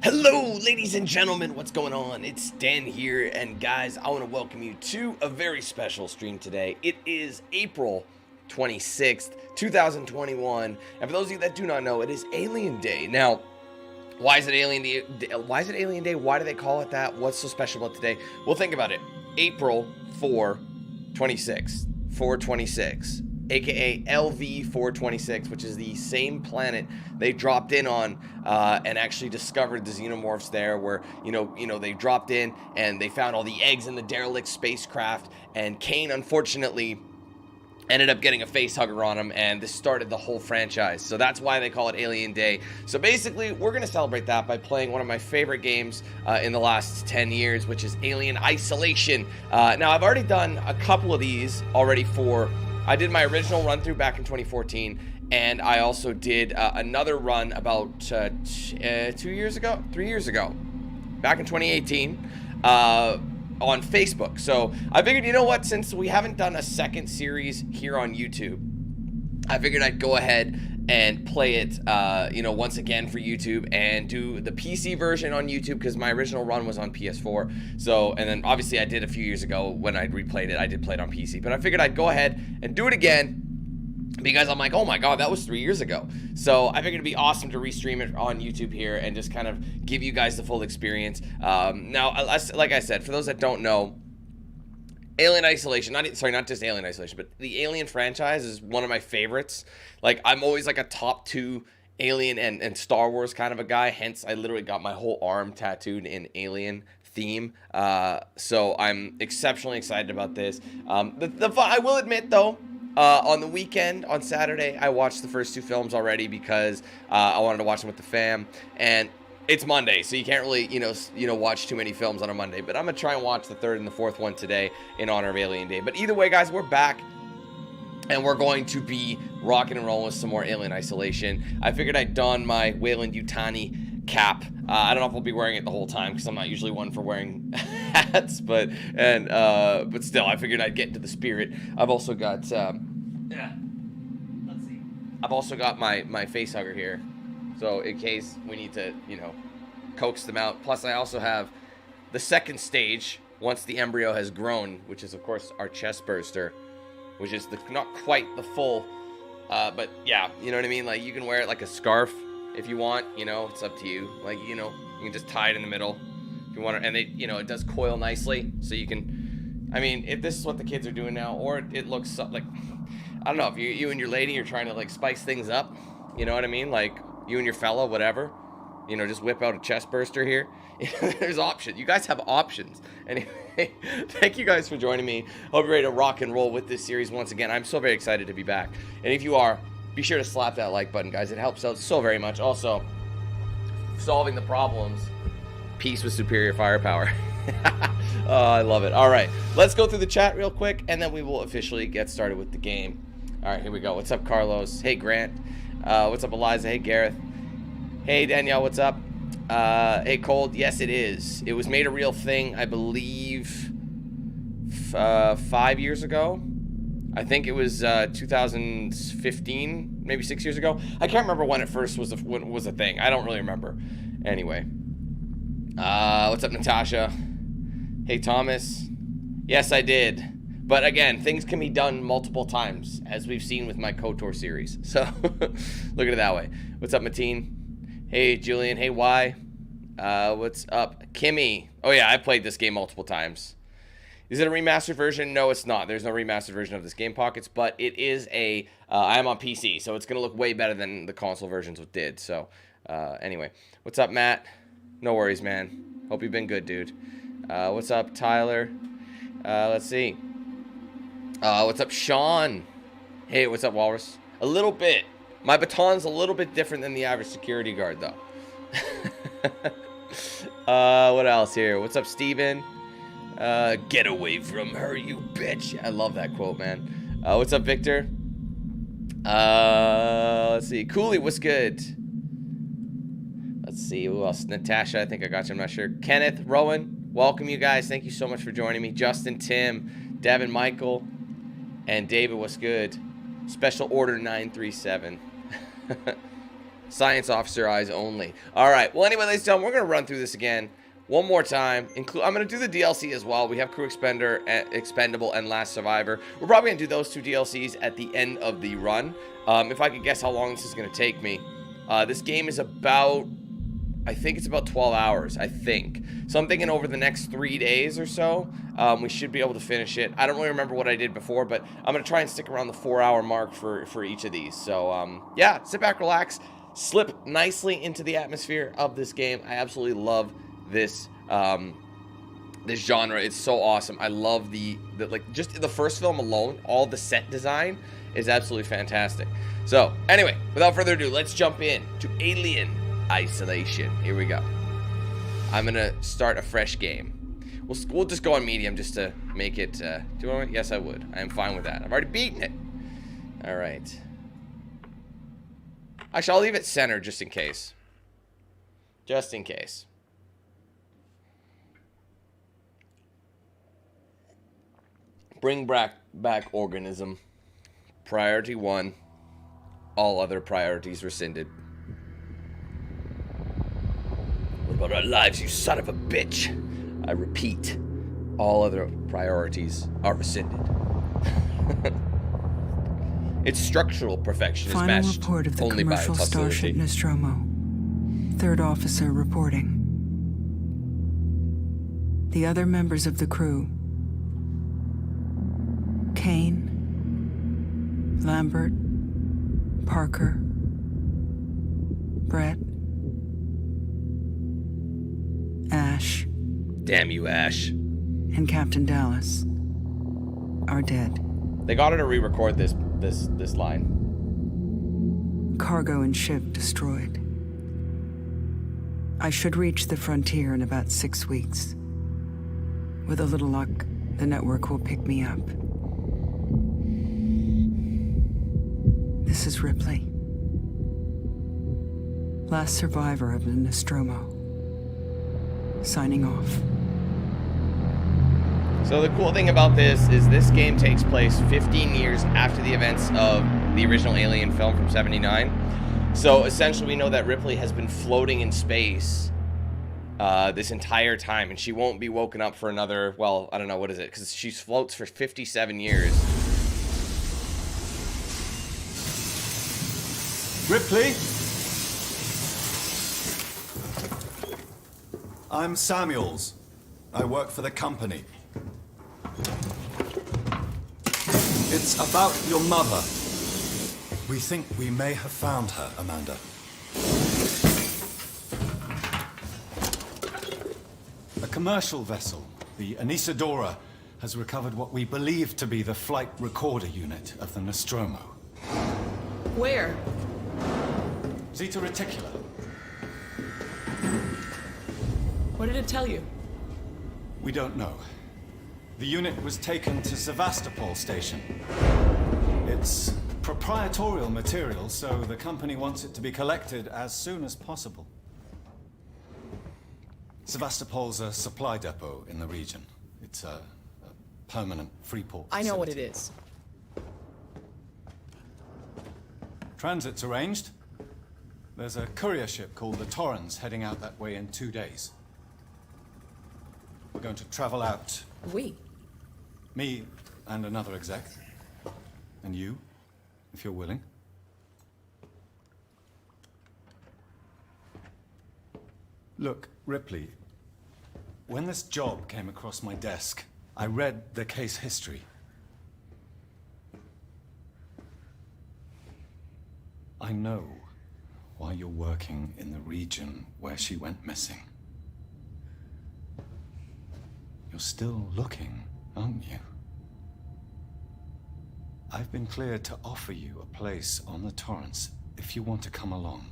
Hello, ladies and gentlemen, what's going on? It's Dan here, and guys, I want to welcome you to a very special stream today. It is April 26th, 2021, and for those of you that do not know, it is Alien Day. Now, why is it Alien Day? Why is it Alien Day? Why do they call it that? What's so special about today? Well, think about it. April 4/26, 426. AKA LV-426, which is the same planet they dropped in on and actually discovered the xenomorphs there, where they dropped in and they found all the eggs in the derelict spacecraft, and Kane unfortunately ended up getting a face hugger on him, and this started the whole franchise. So that's why they call it Alien Day. So basically, we're going to celebrate that by playing one of my favorite games in the last 10 years, which is Alien Isolation. Now, I've already done a couple of these already I did my original run through back in 2014, and I also did another run about 3 years ago, back in 2018, on Facebook. So I figured, you know what, since we haven't done a second series here on YouTube, I figured I'd go ahead and play it, once again for YouTube, and do the PC version on YouTube, because my original run was on PS4. So, and then obviously I did a few years ago when I replayed it, I did play it on PC, but I figured I'd go ahead and do it again, because I'm like, oh my god, that was 3 years ago. So I figured it'd be awesome to restream it on YouTube here and just kind of give you guys the full experience. Now, like I said, for those that don't know, Alien Isolation, not just Alien Isolation, but the Alien franchise is one of my favorites. Like, I'm always like a top two Alien and Star Wars kind of a guy. Hence, I literally got my whole arm tattooed in Alien theme. So I'm exceptionally excited about this. I will admit, though, on the weekend, on Saturday, I watched the first two films already because I wanted to watch them with the fam. And it's Monday, so you can't really, watch too many films on a Monday. But I'm going to try and watch the third and the fourth one today in honor of Alien Day. But either way, guys, we're back, and we're going to be rocking and rolling with some more Alien Isolation. I figured I'd don my Weyland-Yutani cap. I don't know if I'll be wearing it the whole time, because I'm not usually one for wearing hats. But still, I figured I'd get into the spirit. I've also got, let's see. I've also got my face hugger here. So in case we need to, coax them out. Plus, I also have the second stage, once the embryo has grown, which is, of course, our chest burster, which is not quite the full, but yeah, you know what I mean? Like, you can wear it like a scarf if you want, it's up to you. Like, you can just tie it in the middle if you want to, and it does coil nicely, so you can, I mean, if this is what the kids are doing now, or it looks like, I don't know, if you and your lady are trying to, like, spice things up, you know what I mean? Like, you and your fella, whatever, just whip out a chest burster here. There's options. You guys have options. Anyway, thank you guys for joining me. Hope you're ready to rock and roll with this series once again. I'm so very excited to be back. And if you are, be sure to slap that like button, guys. It helps out so very much. Also, solving the problems. Peace with superior firepower. Oh, I love it. All right, let's go through the chat real quick, and then we will officially get started with the game. All right, here we go. What's up, Carlos? Hey, Grant. What's up, Eliza? Hey, Gareth. Hey, Danielle, what's up? Hey, Cold. Yes, it is. It was made a real thing, I believe, 5 years ago. I think it was 2015, maybe 6 years ago. I can't remember when it first was a thing. I don't really remember. Anyway. What's up, Natasha? Hey, Thomas. Yes, I did. But again, things can be done multiple times, as we've seen with my KOTOR series. So, look at it that way. What's up, Mateen? Hey, Julian. Hey, Y. What's up? Kimmy. Oh, yeah, I've played this game multiple times. Is it a remastered version? No, it's not. There's no remastered version of this game, Pockets, but it is I'm on PC, so it's going to look way better than the console versions did. So, anyway. What's up, Matt? No worries, man. Hope you've been good, dude. What's up, Tyler? Let's see. What's up, Sean? Hey, what's up, Walrus? A little bit. My baton's a little bit different than the average security guard, though. What else here? What's up, Steven? Get away from her, you bitch. I love that quote, man. What's up, Victor? Let's see. Cooley, what's good? Let's see. Who else? Natasha, I think I got you. I'm not sure. Kenneth, Rowan, welcome, you guys. Thank you so much for joining me. Justin, Tim, Devin, Michael, and David, what's good? Special Order 937. Science officer eyes only. All right. Well, anyway, ladies and gentlemen, we're going to run through this again one more time. I'm going to do the DLC as well. We have Crew Expendable, and Last Survivor. We're probably going to do those 2 DLCs at the end of the run. If I could guess how long this is going to take me. This game is about, I think it's about 12 hours, I think. So I'm thinking over the next 3 days or so, we should be able to finish it. I don't really remember what I did before, but I'm going to try and stick around the 4-hour mark for each of these. So, yeah, sit back, relax, slip nicely into the atmosphere of this game. I absolutely love this this genre. It's so awesome. I love the like, just the first film alone, all the set design is absolutely fantastic. So, anyway, without further ado, let's jump in to Alien Isolation. Here we go. I'm gonna start a fresh game. We'll just go on medium just to make it. Do you want it? Yes, I would. I am fine with that. I've already beaten it. All right. Actually, I'll leave it center just in case. Just in case. Bring back organism. Priority 1. All other priorities rescinded. What about our lives, you son of a bitch? I repeat, all other priorities are rescinded. Its structural perfection is matched report of the only by its commercial hostility. starship Nostromo. 3rd officer reporting. The other members of the crew: Kane, Lambert, Parker, Brett, Ash. Damn you, Ash. And Captain Dallas are dead. They got her to re-record this line. Cargo and ship destroyed. I should reach the frontier in about 6 weeks. With a little luck, the network will pick me up. This is Ripley. Last survivor of the Nostromo. Signing off. So the cool thing about this is this game takes place 15 years after the events of the original Alien film from '79. So essentially we know that Ripley has been floating in space this entire time, and she won't be woken up for another, well, I don't know, what is it? Because she floats for 57 years. Ripley? I'm Samuels. I work for the company. It's about your mother. We think we may have found her, Amanda. A commercial vessel, the Anisadora, has recovered what we believe to be the flight recorder unit of the Nostromo. Where? Zeta Reticula. What did it tell you? We don't know. The unit was taken to Sevastopol station. It's proprietorial material, so the company wants it to be collected as soon as possible. Sevastopol's a supply depot in the region. It's a permanent free port facility. I know what it is. Transit's arranged. There's a courier ship called the Torrens heading out that way in 2 days. We're going to travel out. We? Me and another exec. And you, if you're willing. Look, Ripley, when this job came across my desk, I read the case history. I know why you're working in the region where she went missing. You're still looking, aren't you? I've been cleared to offer you a place on the Torrens if you want to come along.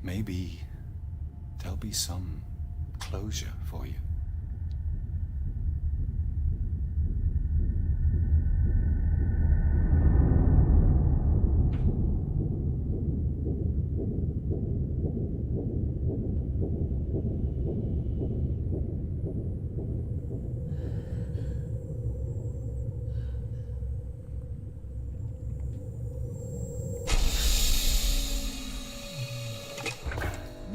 Maybe there'll be some closure for you.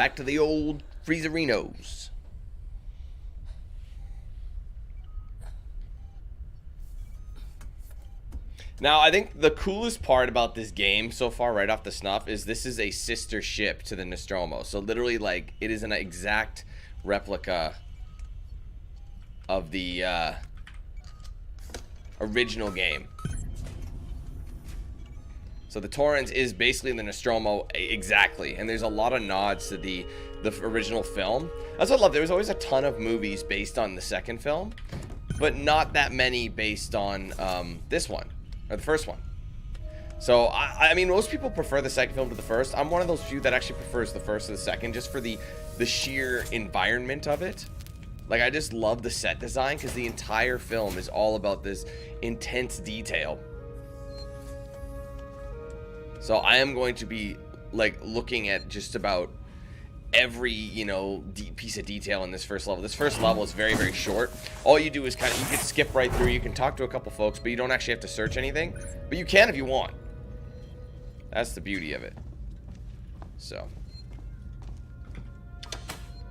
Back to the old freezerinos. Now, I think the coolest part about this game so far, right off the snuff, is this is a sister ship to the Nostromo. So literally, like, it is an exact replica of the original game. So the Torrens is basically the Nostromo exactly, and there's a lot of nods to the original film. That's what I love. There was always a ton of movies based on the second film, but not that many based on this one. Or the first one. So, I mean, most people prefer the second film to the first. I'm one of those few that actually prefers the first to the second, just for the sheer environment of it. Like, I just love the set design, because the entire film is all about this intense detail. So, I am going to be, like, looking at just about every, you know, piece of detail in this first level. This first level is very, very short. All you do is kind of, you can skip right through. You can talk to a couple folks, but you don't actually have to search anything. But you can if you want. That's the beauty of it. So.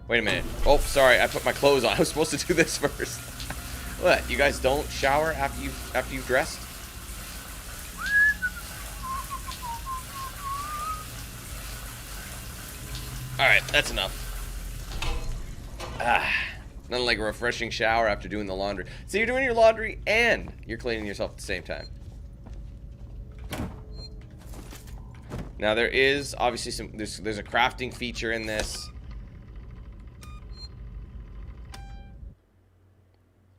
Wait a minute. Oh, sorry. I put my clothes on. I was supposed to do this first. What? You guys don't shower after you've dressed? Alright, that's enough. Nothing like a refreshing shower after doing the laundry. So you're doing your laundry and you're cleaning yourself at the same time. Now there is obviously there's a crafting feature in this.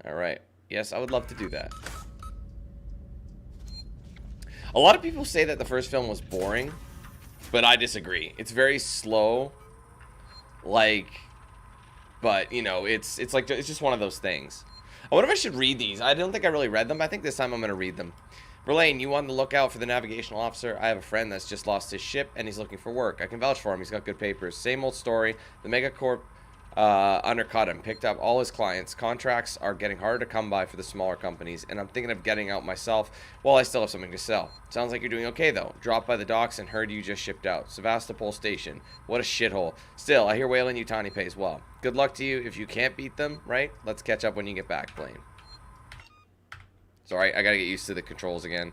Alright. Yes, I would love to do that. A lot of people say that the first film was boring, but I disagree. It's very slow. Like, but you know, it's just one of those things. I wonder if I should read these. I don't think I really read them. I think this time I'm gonna read them. Verlaine, you on the lookout for the navigational officer? I have a friend that's just lost his ship and he's looking for work. I can vouch for him. He's got good papers. Same old story. The Megacorp undercut him, picked up all his clients. Contracts are getting harder to come by for the smaller companies, and I'm thinking of getting out myself while I still have something to sell. Sounds like you're doing okay though. Dropped by the docks and heard you just shipped out. Sevastopol Station. What a shithole. Still, I hear Whalen Yutani pays well. Good luck to you. If you can't beat them, right? Let's catch up when you get back, Blaine. Sorry, I gotta get used to the controls again.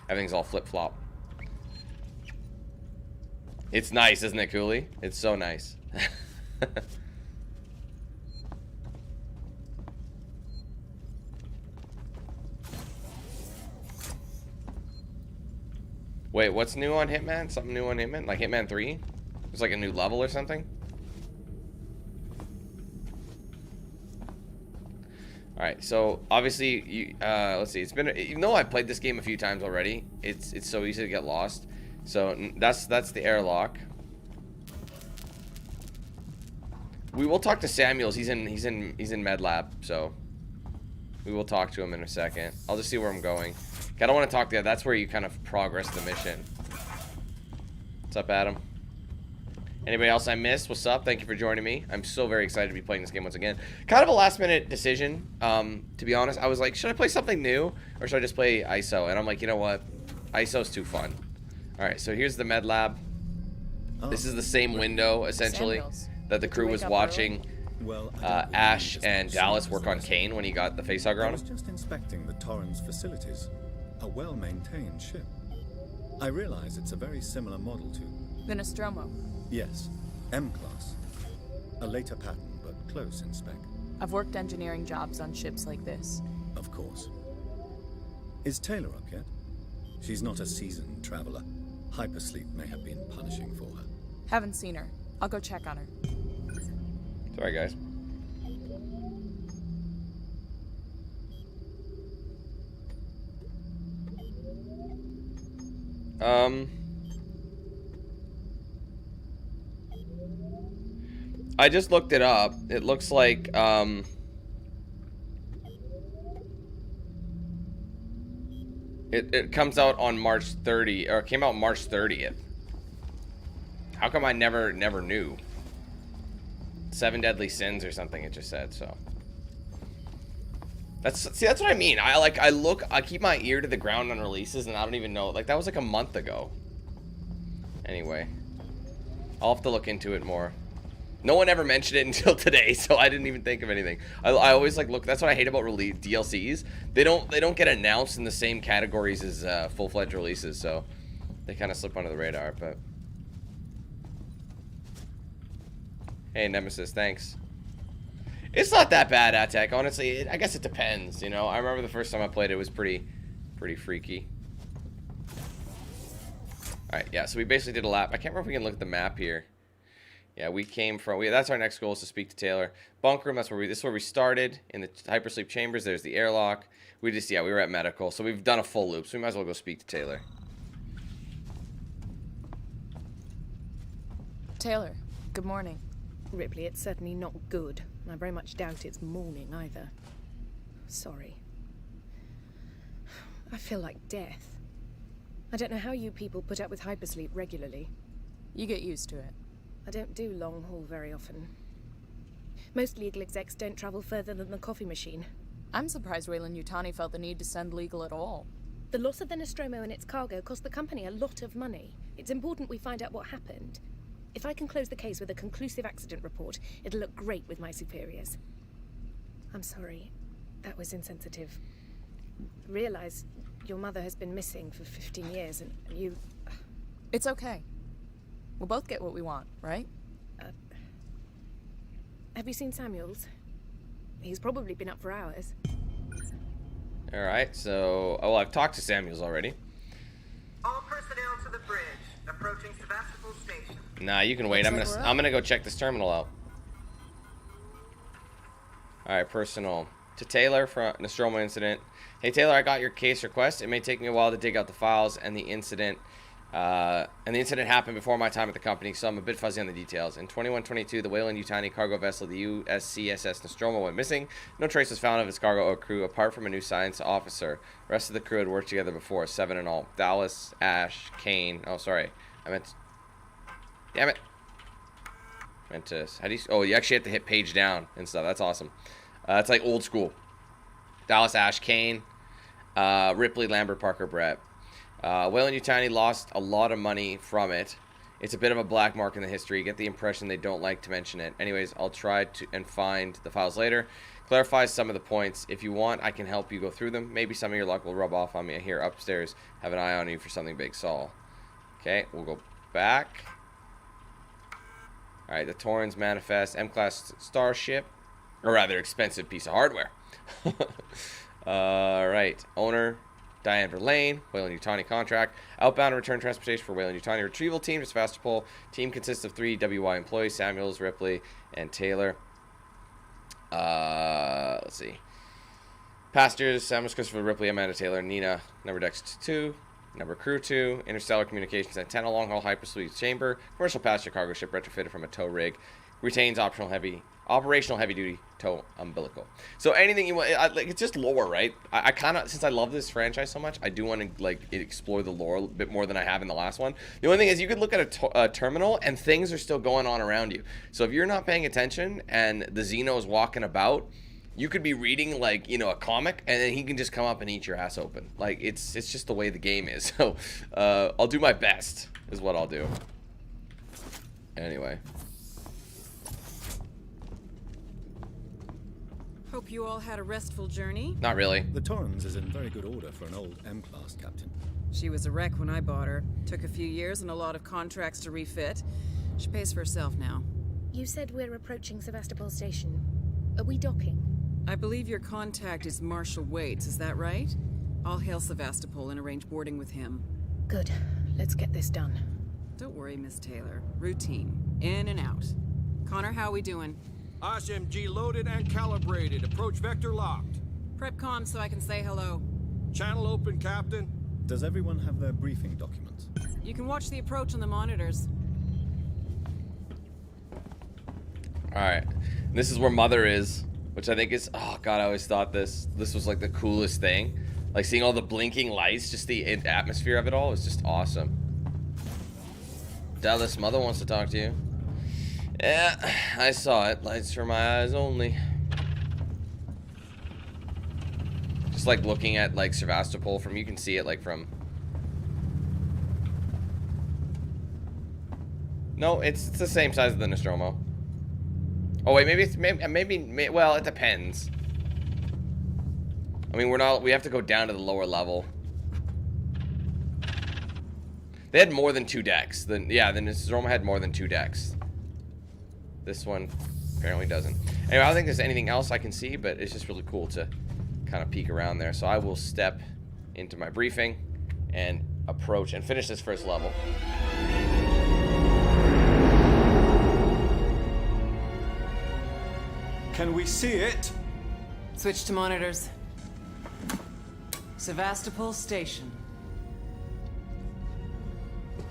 Everything's all flip-flop. It's nice, isn't it, Cooley? It's so nice. Wait, what's new on Hitman? Something new on Hitman? Like Hitman 3? It's like a new level or something? Alright, so obviously, you, let's see. It's been, even though I've played this game a few times already, it's so easy to get lost. So that's the airlock. We will talk to Samuels. He's in med lab, so we will talk to him in a second. I'll just see where I'm going. I don't want to talk to you. That's where you kind of progress the mission. What's up, Adam? Anybody else I missed? What's up? Thank you for joining me. I'm so very excited to be playing this game once again. Kind of a last-minute decision, to be honest. I was like, should I play something new? Or should I just play ISO? And I'm like, you know what? ISO's too fun. Alright, so here's the med lab. This is the same window, essentially, that the crew was watching Ash and Dallas work on Kane when he got the facehugger on I was him. just inspecting the Torrens facilities. A well-maintained ship. I realize it's a very similar model to... The Nostromo. Yes, M-class. A later pattern, but close in spec. I've worked engineering jobs on ships like this. Of course. Is Taylor up yet? She's not a seasoned traveler. Hypersleep may have been punishing for her. Haven't seen her. I'll go check on her. Sorry, guys. I just looked it up. It looks like, it comes out on March 30, or it came out March 30th. How come I never knew? 7 Deadly Sins or something it just said, so. That's what I mean. I keep my ear to the ground on releases and I don't even know. Like, that was like a month ago. Anyway. I'll have to look into it more. No one ever mentioned it until today, so I didn't even think of anything. I always like look. That's what I hate about DLCs. They don't get announced in the same categories as full-fledged releases, so they kind of slip under the radar. But hey, Nemesis, thanks. It's not that bad, Attack. Honestly, I guess it depends. You know, I remember the first time I played it was pretty freaky. All right, yeah. So we basically did a lap. I can't remember if we can look at the map here. Yeah, we came from. That's our next goal, is to speak to Taylor. Bunk room. That's where this is where we started in the hypersleep chambers. There's the airlock. We were at medical, so we've done a full loop. So we might as well go speak to Taylor. Taylor, good morning. Ripley, it's certainly not good. I very much doubt it's morning either. Sorry. I feel like death. I don't know how you people put up with hypersleep regularly. You get used to it. I don't do long haul very often. Most legal execs don't travel further than the coffee machine. I'm surprised Weyland-Yutani felt the need to send legal at all. The loss of the Nostromo and its cargo cost the company a lot of money. It's important we find out what happened. If I can close the case with a conclusive accident report, it'll look great with my superiors. I'm sorry. That was insensitive. Realize your mother has been missing for 15 years and you... It's okay. We'll both get what we want, right? Have you seen Samuels? He's probably been up for hours. Alright, so... Oh, well, I've talked to Samuels already. All personnel to the bridge. Approaching Sevastopol Station. Nah, you can wait. I'm gonna go check this terminal out. Alright, personal. To Taylor from Nostromo incident. Hey Taylor, I got your case request. It may take me a while to dig out the files and the incident happened before my time at the company, so I'm a bit fuzzy on the details. In 2122, the Weyland-Yutani cargo vessel, the USCSS Nostromo, went missing. No trace was found of its cargo or crew, apart from a new science officer. The rest of the crew had worked together before, 7 in all. Dallas, Ash, Kane. Oh, sorry. Damn it. How do you... Oh, you actually have to hit page down and stuff. That's awesome. It's like old school. Dallas, Ash, Kane, Ripley, Lambert, Parker, Brett. Weyland-Yutani lost a lot of money from it. It's a bit of a black mark in the history. Get the impression they don't like to mention it. Anyways, I'll try to and find the files later. Clarifies some of the points. If you want, I can help you go through them. Maybe some of your luck will rub off on me here upstairs. Have an eye on you for something big, Saul. Okay, we'll go back. Alright, the Torrens Manifest, M-Class Starship. Or rather, expensive piece of hardware. Alright, owner, Diane Verlaine, Weyland-Yutani contract. Outbound and return transportation for Weyland-Yutani retrieval team to Sevastopol. Team consists of 3 WY employees, Samuels, Ripley, and Taylor. Let's see. Passengers, Samuels, Christopher, Ripley, Amanda, Taylor, Nina. Number decks 2. Number crew 2. Interstellar communications antenna, long-haul hypersleep chamber. Commercial passenger cargo ship retrofitted from a tow rig. Retains operational heavy-duty tow umbilical. So anything you want, like, it's just lore, right? I kind of, since I love this franchise so much, I do want to like explore the lore a bit more than I have in the last one. The only thing is, you could look at a terminal and things are still going on around you. So if you're not paying attention and the Xeno is walking about, you could be reading, like, you know, a comic, and then he can just come up and eat your ass open. Like, it's just the way the game is. So I'll do my best, is what I'll do. Anyway. Hope you all had a restful journey. Not really. The Torrens is in very good order for an old M-Class captain. She was a wreck when I bought her. Took a few years and a lot of contracts to refit. She pays for herself now. You said we're approaching Sevastopol Station. Are we docking? I believe your contact is Marshal Waits, is that right? I'll hail Sevastopol and arrange boarding with him. Good. Let's get this done. Don't worry, Miss Taylor. Routine. In and out. Connor, how we doing? SMG loaded and calibrated. Approach vector locked. Prep comm so I can say hello. Channel open, Captain. Does everyone have their briefing documents? You can watch the approach on the monitors. Alright. This is where Mother is, which I think is... Oh, God, I always thought this was, like, the coolest thing. Like, seeing all the blinking lights, just the atmosphere of it all is just awesome. Dallas, Mother wants to talk to you. Yeah, I saw it. Lights for my eyes only. Just like looking at like Sevastopol from, you can see it like from. No, it's the same size as the Nostromo. Oh wait, maybe it's maybe well, it depends. I mean, we have to go down to the lower level. They had more than 2 decks. The Nostromo had more than 2 decks. This one apparently doesn't. Anyway, I don't think there's anything else I can see, but it's just really cool to kind of peek around there. So I will step into my briefing and approach and finish this first level. Can we see it? Switch to monitors. Sevastopol Station.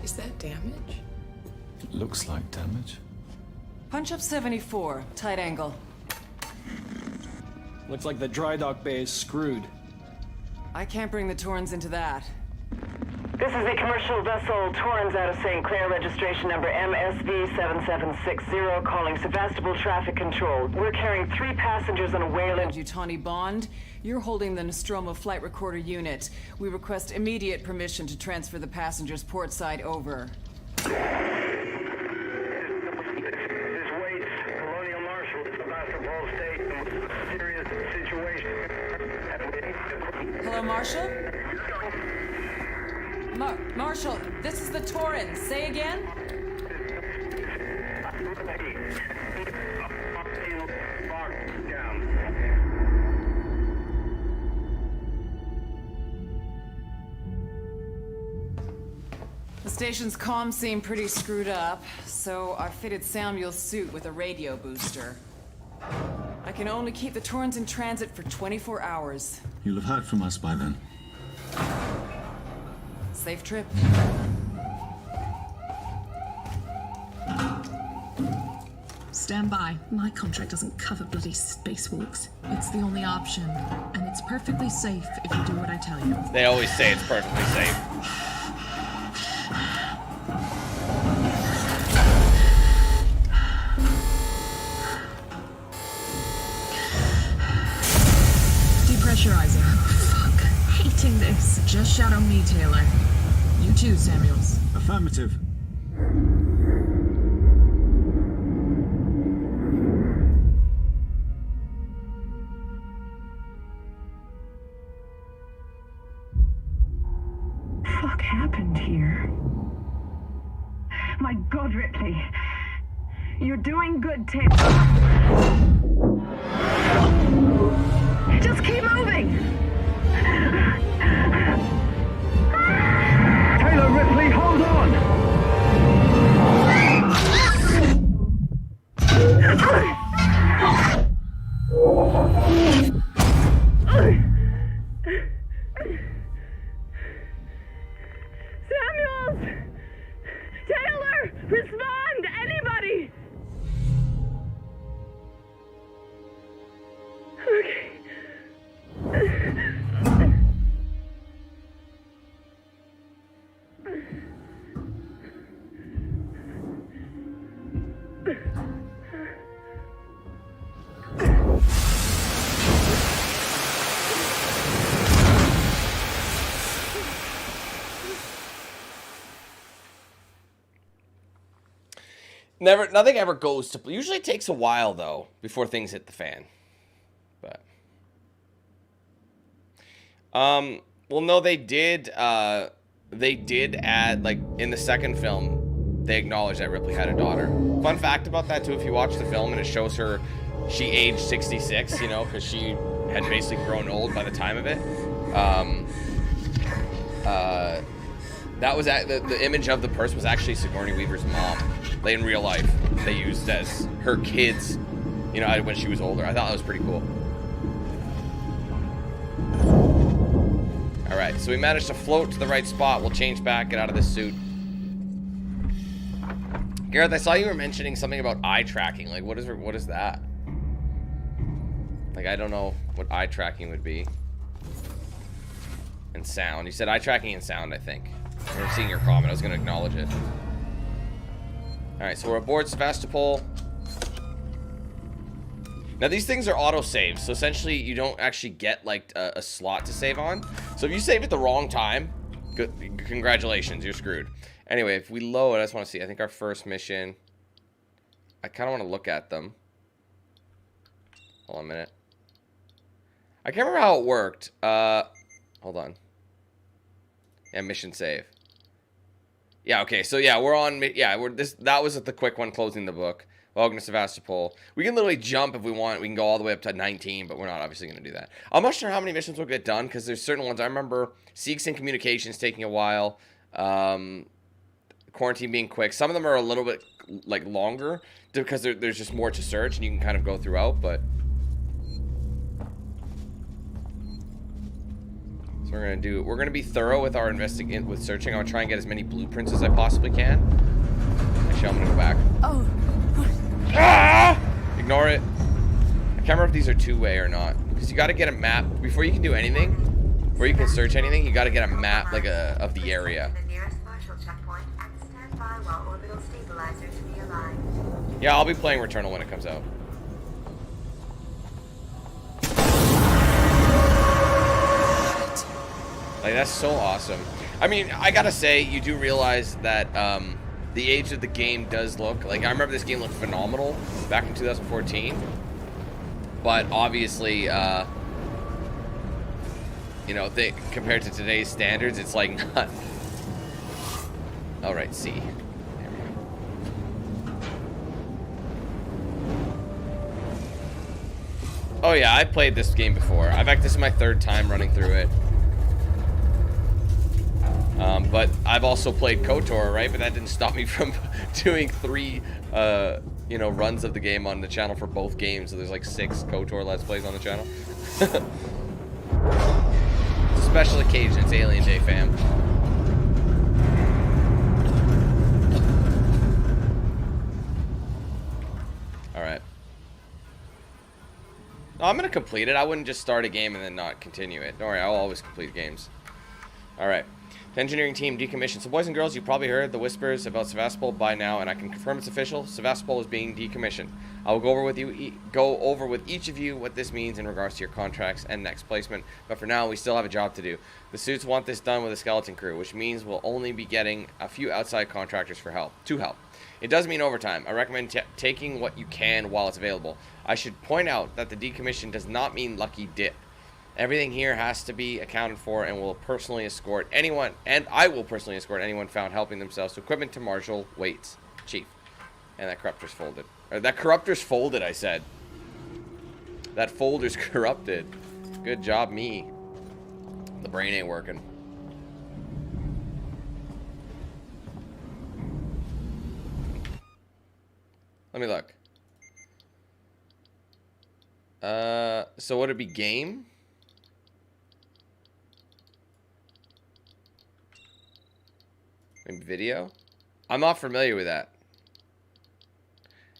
Is that damage? It looks like damage. Punch up 74, tight angle. Looks like the dry dock bay is screwed. I can't bring the Torrens into that. This is a commercial vessel, Torrens out of St. Clair, registration number MSV7760, calling Sevastopol Traffic Control. We're carrying 3 passengers on a Wayland. Utani Bond, you're holding the Nostromo flight recorder unit. We request immediate permission to transfer the passengers portside over. Hello, Marshal? Marshal, this is the Torrens. Say again? The station's comms seem pretty screwed up, so I fitted Samuel's suit with a radio booster. I can only keep the Torrens in transit for 24 hours. You'll have heard from us by then. Safe trip. Stand by. My contract doesn't cover bloody spacewalks. It's the only option, and it's perfectly safe if you do what I tell you. They always say it's perfectly safe. Depressurizer. Fuck. Hating this. Just shadow me, Taylor. You too, Samuels. Affirmative. Fuck happened here? My God, Ripley. You're doing good, Taylor. Just keep moving! Taylor, Ripley, hold on! Samuels! Taylor! Respond! Anybody! Okay. Nothing ever goes to. Usually it takes a while though before things hit the fan. But well, no, they did add, like, in the second film, they acknowledged that Ripley had a daughter. Fun fact about that too, if you watch the film and it shows her, she aged 66, you know, because she had basically grown old by the time of it. That was the image of the person was actually Sigourney Weaver's mom. Like, in real life, they used as her kids, you know, when she was older. I thought that was pretty cool. All right, so we managed to float to the right spot. We'll change back, get out of this suit. Gareth, I saw you were mentioning something about eye tracking. Like, what is that? Like, I don't know what eye tracking would be. And sound. You said eye tracking and sound, I think. I remember seeing your comment. I was going to acknowledge it. Alright, so we're aboard Sevastopol. Now, these things are auto-saves, so essentially you don't actually get, like, a slot to save on. So if you save at the wrong time, good, congratulations, you're screwed. Anyway, if we load, I just want to see. I think our first mission, I kind of want to look at them. Hold on a minute. I can't remember how it worked. Hold on. Yeah, mission save. Yeah, okay, so yeah, we're on, yeah, that was the quick one, closing the book. Welcome to Sevastopol. We can literally jump if we want. We can go all the way up to 19, but we're not obviously going to do that. I'm not sure how many missions we'll get done, because there's certain ones. I remember Seeks and Communications taking a while. Quarantine being quick. Some of them are a little bit, like, longer, because there's just more to search, and you can kind of go throughout, but... So we're gonna be thorough with our searching. I'm gonna try and get as many blueprints as I possibly can. Actually, I'm gonna go back. Oh. Ah! Ignore it. I can't remember if these are two-way or not, because you got to get a map before you can do anything. Before you can search anything, you got to get a map like of the area. Yeah, I'll be playing Returnal when it comes out. Like, that's so awesome. I mean, I gotta say, you do realize that the age of the game does look like, I remember this game looked phenomenal back in 2014, but obviously you know, compared to today's standards, it's like not. All right, C. There we go. Oh yeah, I played this game before. In fact, this is my third time running through it. But I've also played KOTOR, right? But that didn't stop me from doing 3, you know, runs of the game on the channel for both games. So there's like 6 KOTOR Let's Plays on the channel. It's a special occasion. It's Alien Day, fam. All right. No, I'm gonna complete it. I wouldn't just start a game and then not continue it. Don't worry, I'll always complete games. All right. The engineering team decommissioned. So, boys and girls, you probably heard the whispers about Sevastopol by now, and I can confirm it's official. Sevastopol is being decommissioned. I will go over with each of you what this means in regards to your contracts and next placement. But for now, we still have a job to do. The suits want this done with a skeleton crew, which means we'll only be getting a few outside contractors to help. It does mean overtime. I recommend taking what you can while it's available. I should point out that the decommission does not mean lucky dip. Everything here has to be accounted for, and will personally escort anyone, and I will personally escort anyone found helping themselves to equipment to Marshal Waits, Chief. And that corruptor's folded. Or that corruptor's folded, I said. That folder's corrupted. Good job, me. The brain ain't working. Let me look. So would it be game? Video? I'm not familiar with that.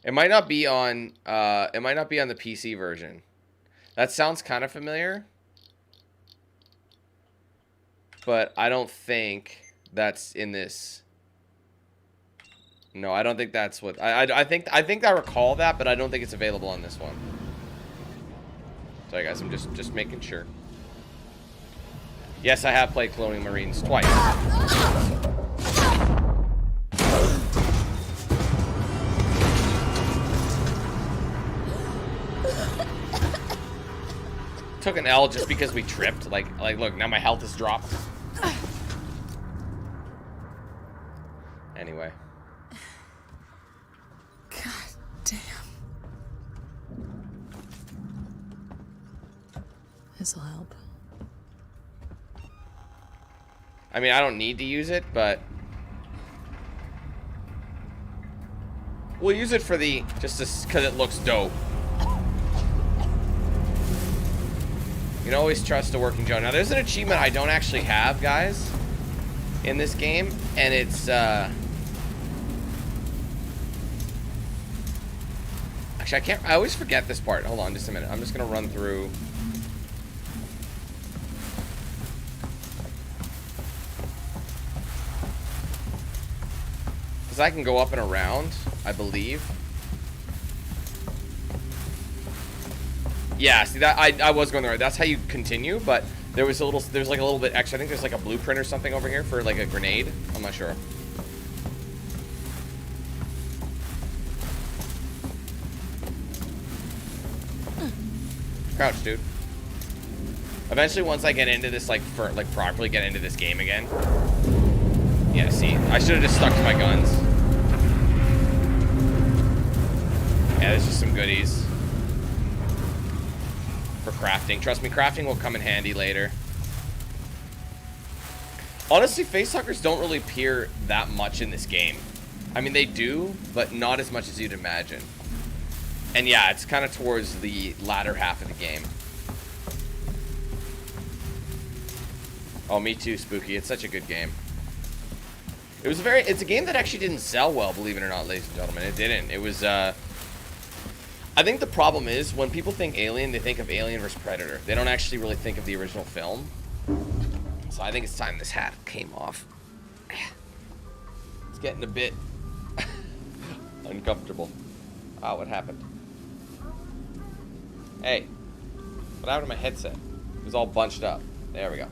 It might not be on the PC version. That sounds kind of familiar, but I don't think that's in this. No, I don't think that's what I think I recall that, but I don't think it's available on this one. Sorry guys, I'm just making sure. Yes, I have played Colonial Marines twice. Took an L just because we tripped. Like look, now my health has dropped. Anyway. God damn. This'll help. I mean, I don't need to use it, but we'll use it for the just because it looks dope. You can always trust a working Joe. Now, there's an achievement I don't actually have, guys, in this game, and it's actually I always forget this part. Hold on just a minute. I'm just gonna run through. Because I can go up and around, I believe. Yeah, see that I was going the right. That's how you continue, but there's like a little bit extra. I think there's like a blueprint or something over here for like a grenade. I'm not sure. Crouch, dude. Eventually, once I get into this, like, properly get into this game again. Yeah, see, I should have just stuck to my guns. Yeah, there's just some goodies for crafting. Trust me, crafting will come in handy later. Honestly, facehuggers don't really appear that much in this game. I mean, they do, but not as much as you'd imagine. And yeah, it's kind of towards the latter half of the game. Oh, me too, Spooky. It's such a good game. It's a game that actually didn't sell well, believe it or not, ladies and gentlemen. It didn't. It was, I think the problem is, when people think Alien, they think of Alien vs. Predator. They don't actually really think of the original film. So I think it's time this hat came off. It's getting a bit uncomfortable. Oh, what happened? Hey, what happened to my headset? It was all bunched up. There we go.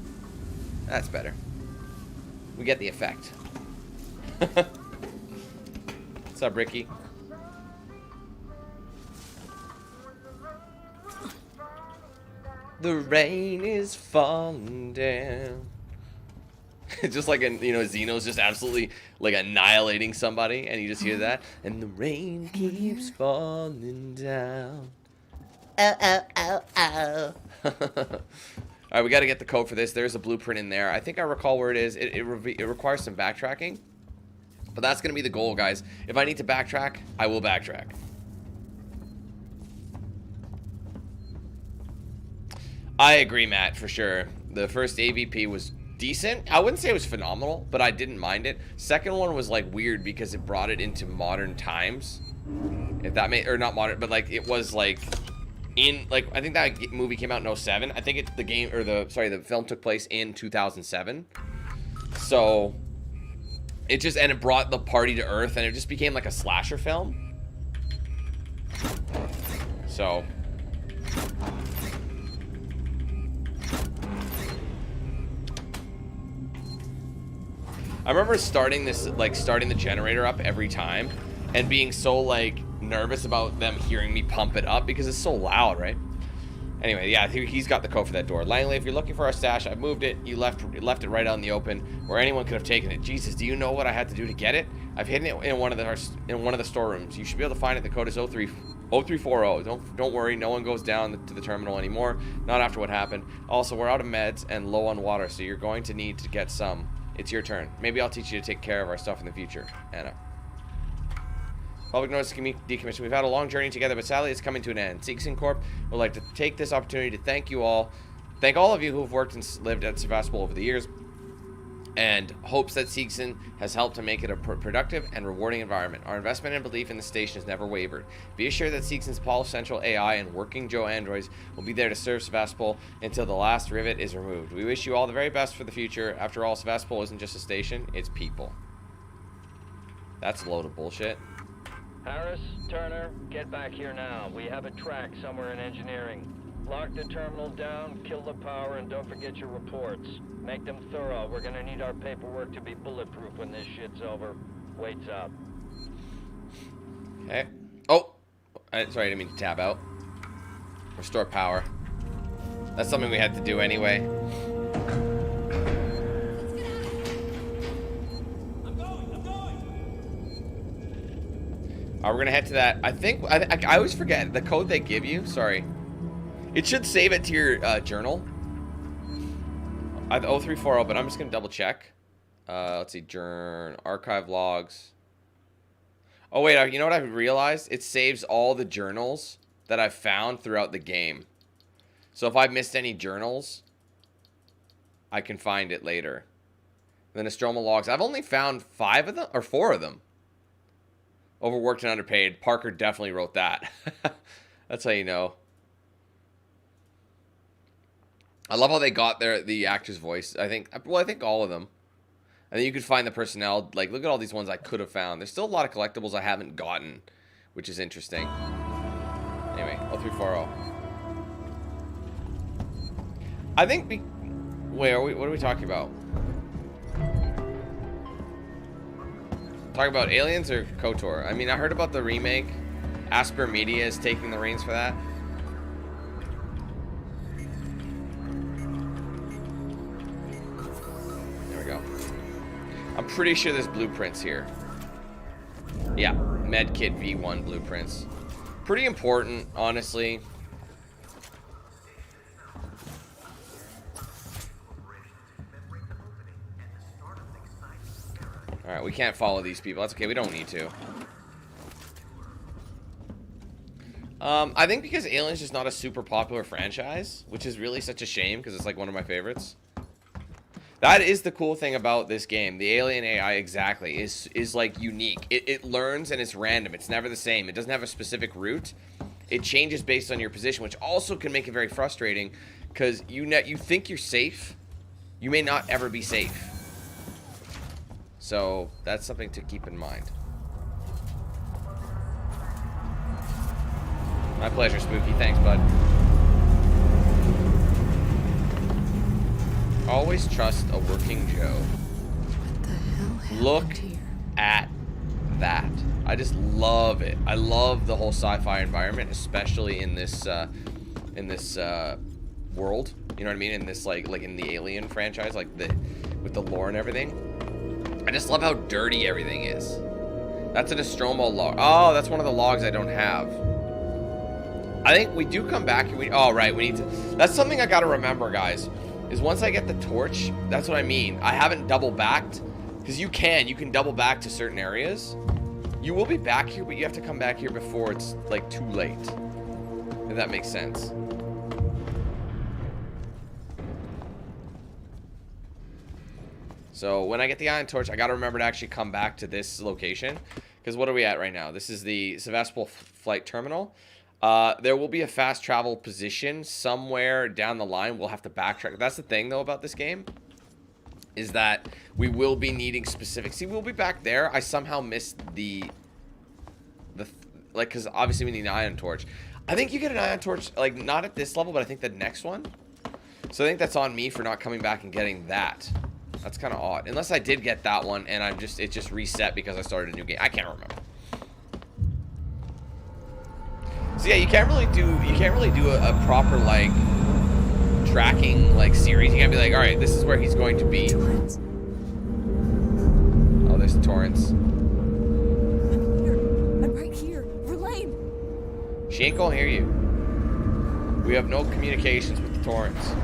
That's better. We get the effect. What's up, Ricky? The rain is falling down. Just like, you know, Xeno's just absolutely, like, annihilating somebody, and you just hear that. And the rain keeps falling down. Ow, ow, ow, ow. Alright, we gotta get the code for this. There's a blueprint in there. I think I recall where it is. It requires some backtracking. But that's gonna be the goal, guys. If I need to backtrack, I will backtrack. I agree, Matt, for sure. The first AVP was decent. I wouldn't say it was phenomenal, but I didn't mind it. Second one was, like, weird because it brought it into modern times. If that made, or not modern, but, like, it was, like, in, like, I think that movie came out in 07. I think the film took place in 2007. So it just, and it brought the party to Earth, and it just became like a slasher film. So I remember starting the generator up every time and being so, like, nervous about them hearing me pump it up because it's so loud, right? Anyway, yeah, he's got the code for that door. Langley, if you're looking for our stash, I've moved it. You left it right out in the open where anyone could have taken it. Jesus, do you know what I had to do to get it? I've hidden it in one of the storerooms. You should be able to find it. The code is 0340. Don't worry, no one goes down to the terminal anymore. Not after what happened. Also, we're out of meds and low on water, so you're going to need to get some. It's your turn. Maybe I'll teach you to take care of our stuff in the future. Anna. Public notice decommission. We've had a long journey together, but sadly it's coming to an end. Seegson Corp would like to take this opportunity to thank all of you who have worked and lived at Sevastopol over the years, and hopes that Seegson has helped to make it a productive and rewarding environment. Our investment and belief in the station has never wavered. Be assured that Seegson's Paul Central AI and Working Joe androids will be there to serve Sevastopol until the last rivet is removed. We wish you all the very best for the future. After all, Sevastopol isn't just a station, it's people. That's a load of bullshit. Harris, Turner, get back here now. We have a track somewhere in engineering. Lock the terminal down, kill the power, and don't forget your reports. Make them thorough. We're gonna need our paperwork to be bulletproof when this shit's over. Waits up. Okay. Oh! Sorry, I didn't mean to tab out. Restore power. That's something we had to do anyway. We're gonna head to that. I always forget the code they give you. Sorry, it should save it to your journal. I have 0340, but I'm just gonna double check. Let's see, archive logs. Oh wait, you know what I've realized? It saves all the journals that I've found throughout the game. So if I've missed any journals, I can find it later. The Nostromo logs. I've only found 5 of them or 4 of them. Overworked and underpaid. Parker definitely wrote that. That's how you know. I love how they got the actor's voice. I think all of them. And then you could find the personnel. Like, look at all these ones I could have found. There's still a lot of collectibles I haven't gotten, which is interesting. Anyway, 0340. I think wait, what are we talking about? Talking about Aliens or KOTOR? I mean, I heard about the remake. Asper Media is taking the reins for that. I'm pretty sure there's blueprints here. Yeah, medkit V1 blueprints. Pretty important, honestly. Alright, we can't follow these people. That's okay, we don't need to. I think because Alien's just not a super popular franchise, which is really such a shame because it's like one of my favorites. That is the cool thing about this game. The Alien AI exactly is like unique. It learns and it's random. It's never the same. It doesn't have a specific route. It changes based on your position, which also can make it very frustrating because you think you're safe. You may not ever be safe. So that's something to keep in mind. My pleasure, Spooky. Thanks, bud. Always trust a working Joe. What the hell happened Look here? at that. I just love it. I love the whole sci-fi environment, especially in this world. You know what I mean? In this like in the Alien franchise, like with the lore and everything. I just love how dirty everything is. That's a Nostromo log. Oh, that's one of the logs I don't have. I think we do come back and oh right, we need to. That's something I gotta remember, guys. Is once I get the torch, that's what I mean. I haven't double backed because you can double back to certain areas. You will be back here, but you have to come back here before it's like too late. If that makes sense. So when I get the ion torch, I gotta remember to actually come back to this location. Because what are we at right now? This is the Sevastopol flight terminal. There will be a fast travel position somewhere down the line. We'll have to backtrack. That's the thing, though, about this game. Is that we will be needing specific... See, we'll be back there. I somehow missed like, because obviously we need an ion torch. I think you get an ion torch, like, not at this level, but I think the next one. So I think that's on me for not coming back and getting that. That's kind of odd. Unless I did get that one and it just reset because I started a new game. I can't remember. So yeah, you can't really do a proper like tracking like series. You can't be like, all right, this is where he's going to be. Torrance. Oh, there's Torrance. I'm here. I'm right here. Verlaine. She ain't gonna hear you. We have no communications with the Torrance.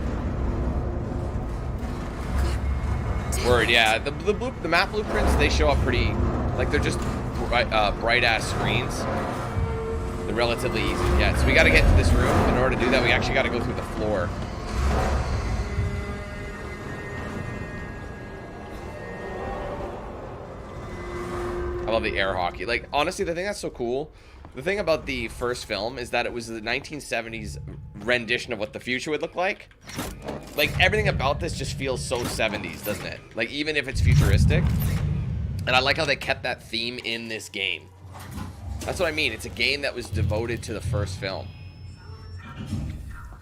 Word, yeah. The map blueprints, they show up pretty, like they're just bright ass screens. They're relatively easy to get. So we got to get to this room. In order to do that, we actually got to go through the floor. I love the air hockey. Like, honestly, the thing that's so cool, the thing about the first film is that it was the 1970s rendition of what the future would look like. Like, everything about this just feels so 70s, doesn't it? Like, even if it's futuristic. And I like how they kept that theme in this game. That's what I mean. It's a game that was devoted to the first film.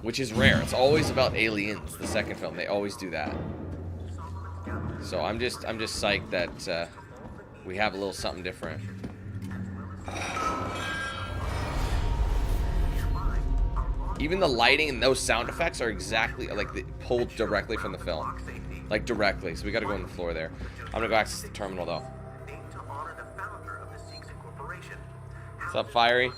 Which is rare. It's always about aliens, the second film. They always do that. So I'm just psyched that we have a little something different. Even the lighting and those sound effects are exactly like pulled directly from the film. Like directly. So we gotta go on the floor there. I'm gonna go access the terminal though. What's up, Fiery?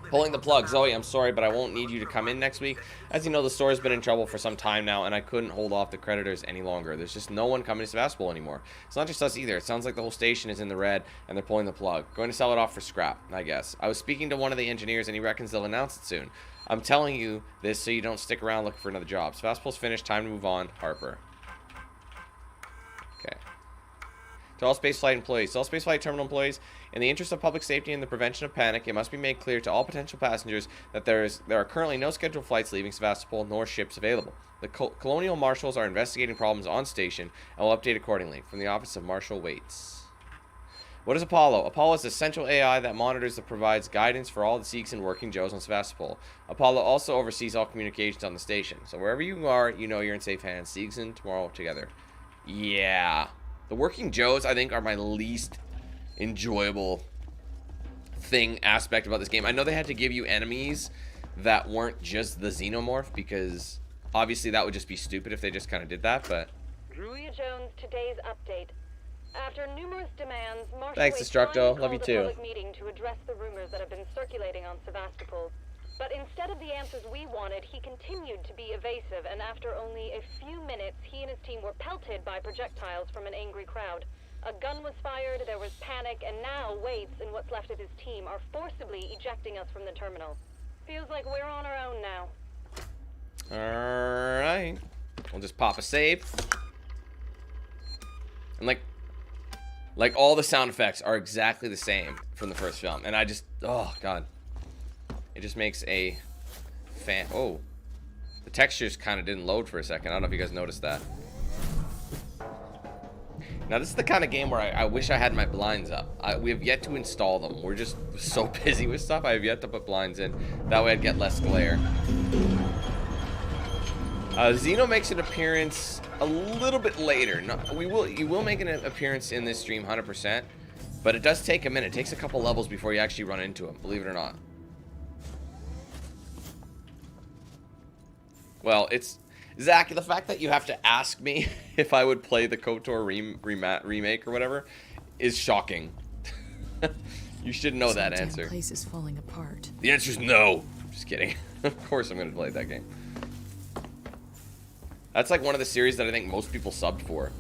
Pulling the plug. Zoe, I'm sorry, but I won't need you to come in next week. As you know, the store has been in trouble for some time now, and I couldn't hold off the creditors any longer. There's just no one coming to Sevastopol anymore. It's not just us either. It sounds like the whole station is in the red, and they're pulling the plug. Going to sell it off for scrap, I guess. I was speaking to one of the engineers, and he reckons they'll announce it soon. I'm telling you this so you don't stick around looking for another job. Sevastopol's finished. Time to move on. Harper. Okay. To all spaceflight employees. To all spaceflight terminal employees, in the interest of public safety and the prevention of panic, it must be made clear to all potential passengers that there are currently no scheduled flights leaving Sevastopol nor ships available. The Colonial Marshals are investigating problems on station and will update accordingly. From the Office of Marshal Waits. What is Apollo? Apollo is a central AI that monitors and provides guidance for all the Sikhs and working Joes on Sevastopol. Apollo also oversees all communications on the station. So wherever you are, you know you're in safe hands. Sikhs and tomorrow together. Yeah. The working Joes, I think, are my least enjoyable aspect about this game. I know they had to give you enemies that weren't just the xenomorph, because obviously that would just be stupid if they just kind of did that, but... Julia Jones, today's update. After numerous demands, Marshal Thanks, Waite Destructo. finally Love you called too. a public meeting to address the rumors that have been circulating on Sevastopol. But instead of the answers we wanted, he continued to be evasive, and after only a few minutes, he and his team were pelted by projectiles from an angry crowd. A gun was fired, there was panic, and now Waits and what's left of his team are forcibly ejecting us from the terminal. Feels like we're on our own now. Alright. We'll just pop a save. And like all the sound effects are exactly the same from the first film. And I just, oh god. It just makes a fan. Oh. The textures kind of didn't load for a second. I don't know if you guys noticed that. Now this is the kind of game where I wish I had my blinds up. We have yet to install them. We're just so busy with stuff. I have yet to put blinds in. That way I'd get less glare. Xeno makes an appearance a little bit later. No, you will make an appearance in this stream 100%, but it does take a minute. It takes a couple levels before you actually run into him, believe it or not. Well, it's Zach, the fact that you have to ask me if I would play the KOTOR remake or whatever is shocking. You should know that answer. The place is falling apart. The answer is no. Just kidding. Of course I'm going to play that game. That's like one of the series that I think most people subbed for.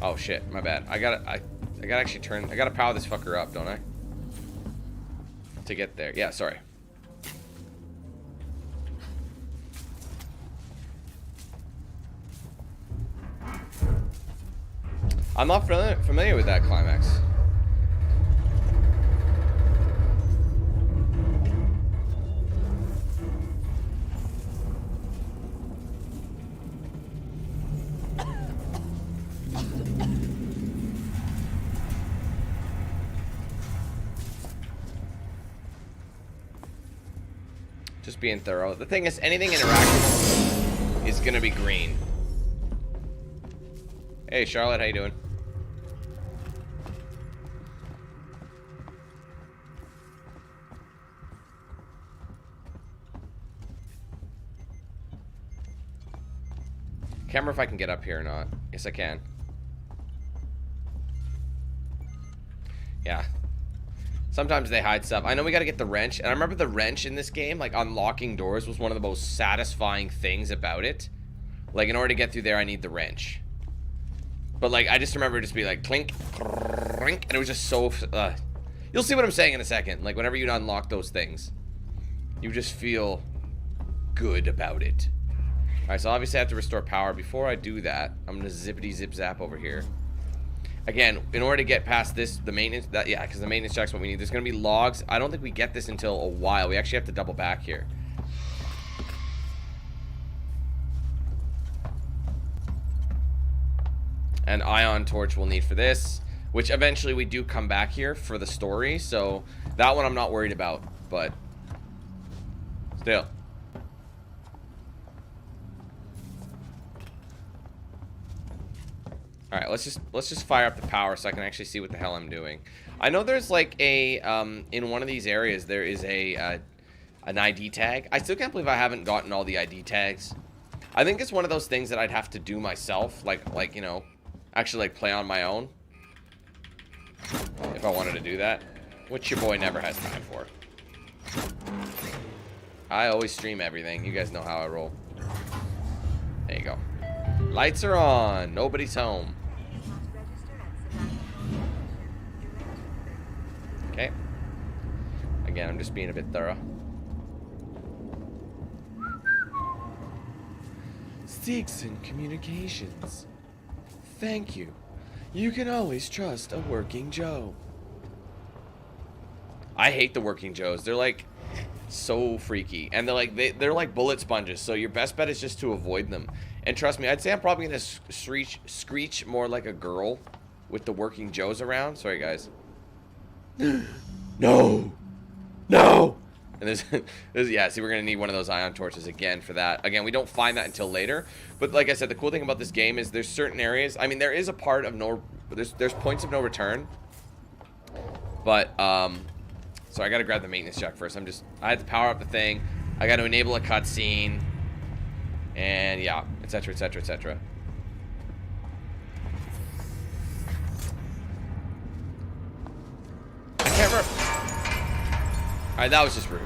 Oh shit, my bad. I gotta actually turn. I gotta power this fucker up, don't I? To get there. Yeah, sorry. I'm not familiar with that climax. Just being thorough. The thing is, anything interactive is gonna be green. Hey, Charlotte, how you doing? Can't remember if I can get up here or not. Yes, I can. Yeah. Sometimes they hide stuff. I know we gotta get the wrench. And I remember the wrench in this game, like unlocking doors was one of the most satisfying things about it. Like in order to get through there, I need the wrench. But like, I just remember it just be like clink, clink, and it was just so, you'll see what I'm saying in a second. Like whenever you unlock those things, you just feel good about it. Alright, so obviously I have to restore power. Before I do that, I'm gonna zippity zip zap over here. Again, in order to get past this, the maintenance, yeah, because the maintenance check's what we need. There's gonna be logs. I don't think we get this until a while. We actually have to double back here. And ion torch we'll need for this, which eventually we do come back here for the story. So that one I'm not worried about, but still. All right, let's just fire up the power so I can actually see what the hell I'm doing. I know there's like a in one of these areas there is a an ID tag. I still can't believe I haven't gotten all the ID tags. I think it's one of those things that I'd have to do myself, like you know, actually like play on my own if I wanted to do that, which your boy never has time for. I always stream everything. You guys know how I roll. There you go. Lights are on. Nobody's home. Okay. Again, I'm just being a bit thorough. Stigson Communications. Thank you. You can always trust a working Joe. I hate the working Joes. They're like so freaky, and they're like bullet sponges. So your best bet is just to avoid them. And trust me, I'd say I'm probably gonna screech more like a girl with the working Joes around. Sorry, guys. No, no. And there's yeah. See, we're gonna need one of those ion torches again for that. Again, we don't find that until later. But like I said, the cool thing about this game is there's certain areas. I mean, there is a part of there's points of no return. But So I gotta grab the maintenance jack first. I had to power up the thing. I gotta enable a cutscene. And yeah, etc, etc, etc. I can't remember. Alright, that was just rude.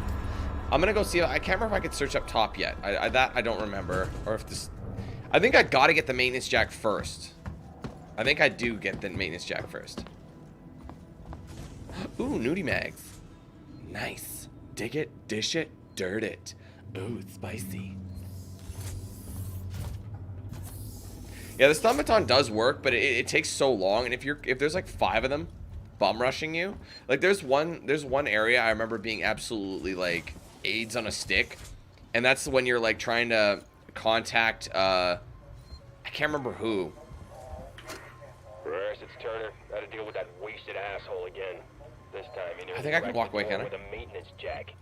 I'm gonna go see. I can't remember if I could search up top yet. That I don't remember. Or if this. I think I gotta get the maintenance jack first. I think I do get the maintenance jack first. Ooh, nudie mags. Nice. Dig it, dish it, dirt it. Ooh, it's spicy. Yeah, this automaton does work, but it takes so long. And if there's like 5 of them bum rushing you, like there's one area I remember being absolutely like AIDS on a stick, and that's when you're like trying to contact I can't remember who. Reyes, it's Turner. Gotta deal with that wasted asshole again. This time, you know, I think I can walk away, can I? With a maintenance jack.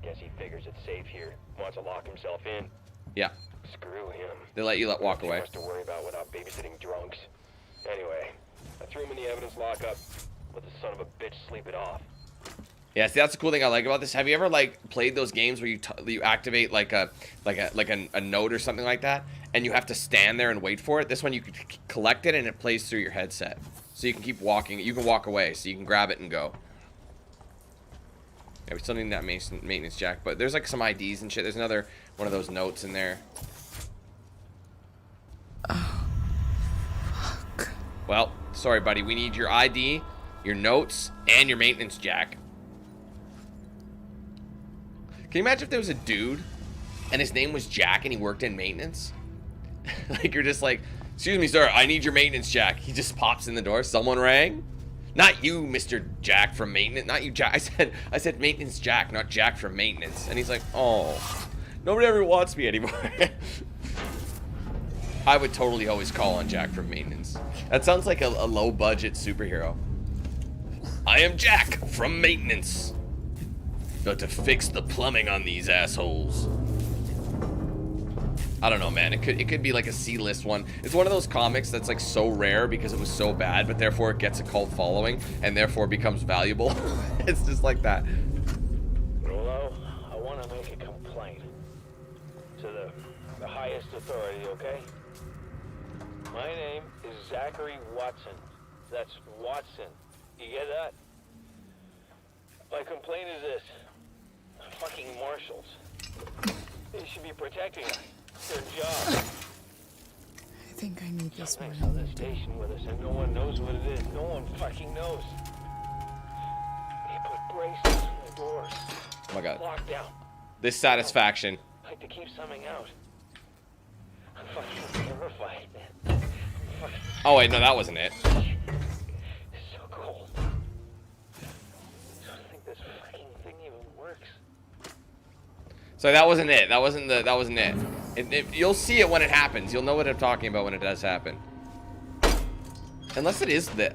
Guess he figures it's safe here. Wants to lock himself in. Yeah. Screw him. They let you walk away. Has to worry about without babysitting drunks. Anyway, I threw him in the evidence lockup. Let the son of a bitch sleep it off. Yeah, see, that's the cool thing I like about this. Have you ever like played those games where you activate like a note or something like that, and you have to stand there and wait for it? This one you can collect it and it plays through your headset, so you can keep walking. You can walk away, so you can grab it and go. Yeah, we still need that maintenance jack, but there's like some IDs and shit. There's another one of those notes in there. Oh, fuck. Well, sorry, buddy. We need your ID, your notes, and your maintenance jack. Can you imagine if there was a dude and his name was Jack and he worked in maintenance? Like, you're just like, excuse me, sir, I need your maintenance jack. He just pops in the door. Someone rang? Not you, Mr. Jack from maintenance. Not you, Jack. I said maintenance Jack, not Jack from maintenance. And he's like, oh, nobody ever wants me anymore. I would totally always call on Jack from maintenance. That sounds like a low-budget superhero. I am Jack from maintenance. Got to fix the plumbing on these assholes. I don't know, man. It could be like a C-list one. It's one of those comics that's like so rare because it was so bad, but therefore it gets a cult following and therefore becomes valuable. It's just like that. Rolo, I want to make a complaint to the highest authority, okay? My name is Zachary Watson. That's Watson. You get that? My complaint is this. Fucking marshals. They should be protecting us. Their job. I think I need this one. On the station with us and no one knows what it is. No one fucking knows. They put braces on the doors. Oh my god. Locked down. This satisfaction. I like to keep something out. I'm fucking terrified, man. Oh wait, no, that wasn't it. It's so cold. I don't think this fucking thing even works. So that wasn't it. That wasn't it. You'll see it when it happens. You'll know what I'm talking about when it does happen. Unless it is the...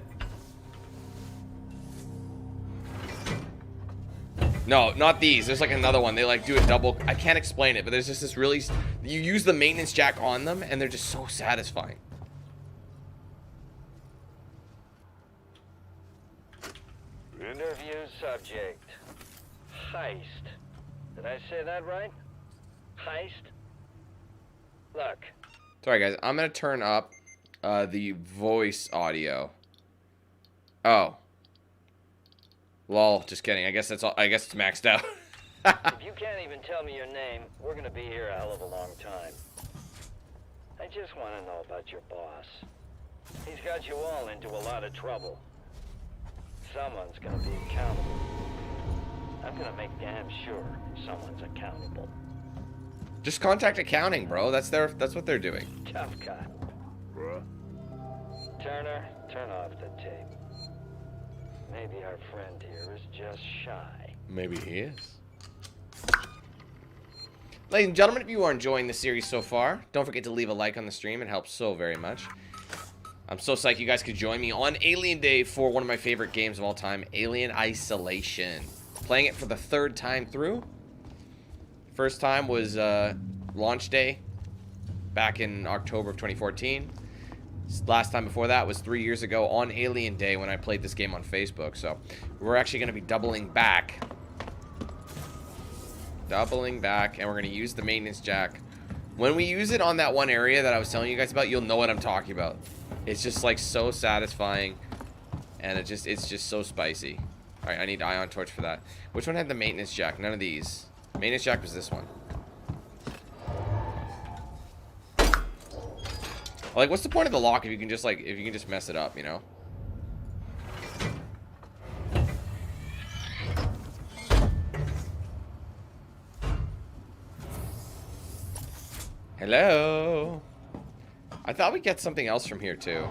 No, not these. There's like another one. They like do a double... I can't explain it, but there's just this really... You use the maintenance jack on them, and they're just so satisfying. Interview subject. Heist. Did I say that right? Heist? Look. Sorry, guys. I'm going to turn up the voice audio. Oh. Lol. Just kidding. I guess that's all. I guess it's maxed out. If you can't even tell me your name, we're going to be here a hell of a long time. I just want to know about your boss. He's got you all into a lot of trouble. Someone's going to be accountable. I'm going to make damn sure someone's accountable. Just contact accounting, bro. That's what they're doing. Tough guy. Bruh. Turner, turn off the tape. Maybe our friend here is just shy. Maybe he is. Ladies and gentlemen, if you are enjoying the series so far, don't forget to leave a like on the stream. It helps so very much. I'm so psyched you guys could join me on Alien Day for one of my favorite games of all time, Alien Isolation. Playing it for the 3rd time through. First time was launch day back in October of 2014. Last time before that was 3 years ago on Alien Day when I played this game on Facebook. So we're actually going to be doubling back. Doubling back, and we're going to use the maintenance jack. When we use it on that one area that I was telling you guys about, you'll know what I'm talking about. It's just like so satisfying, and it's just so spicy. All right, I need ion torch for that. Which one had the maintenance jack? None of these. Maintenance jack was this one. Like, what's the point of the lock if you can just mess it up, you know? Hello. I thought we'd get something else from here too.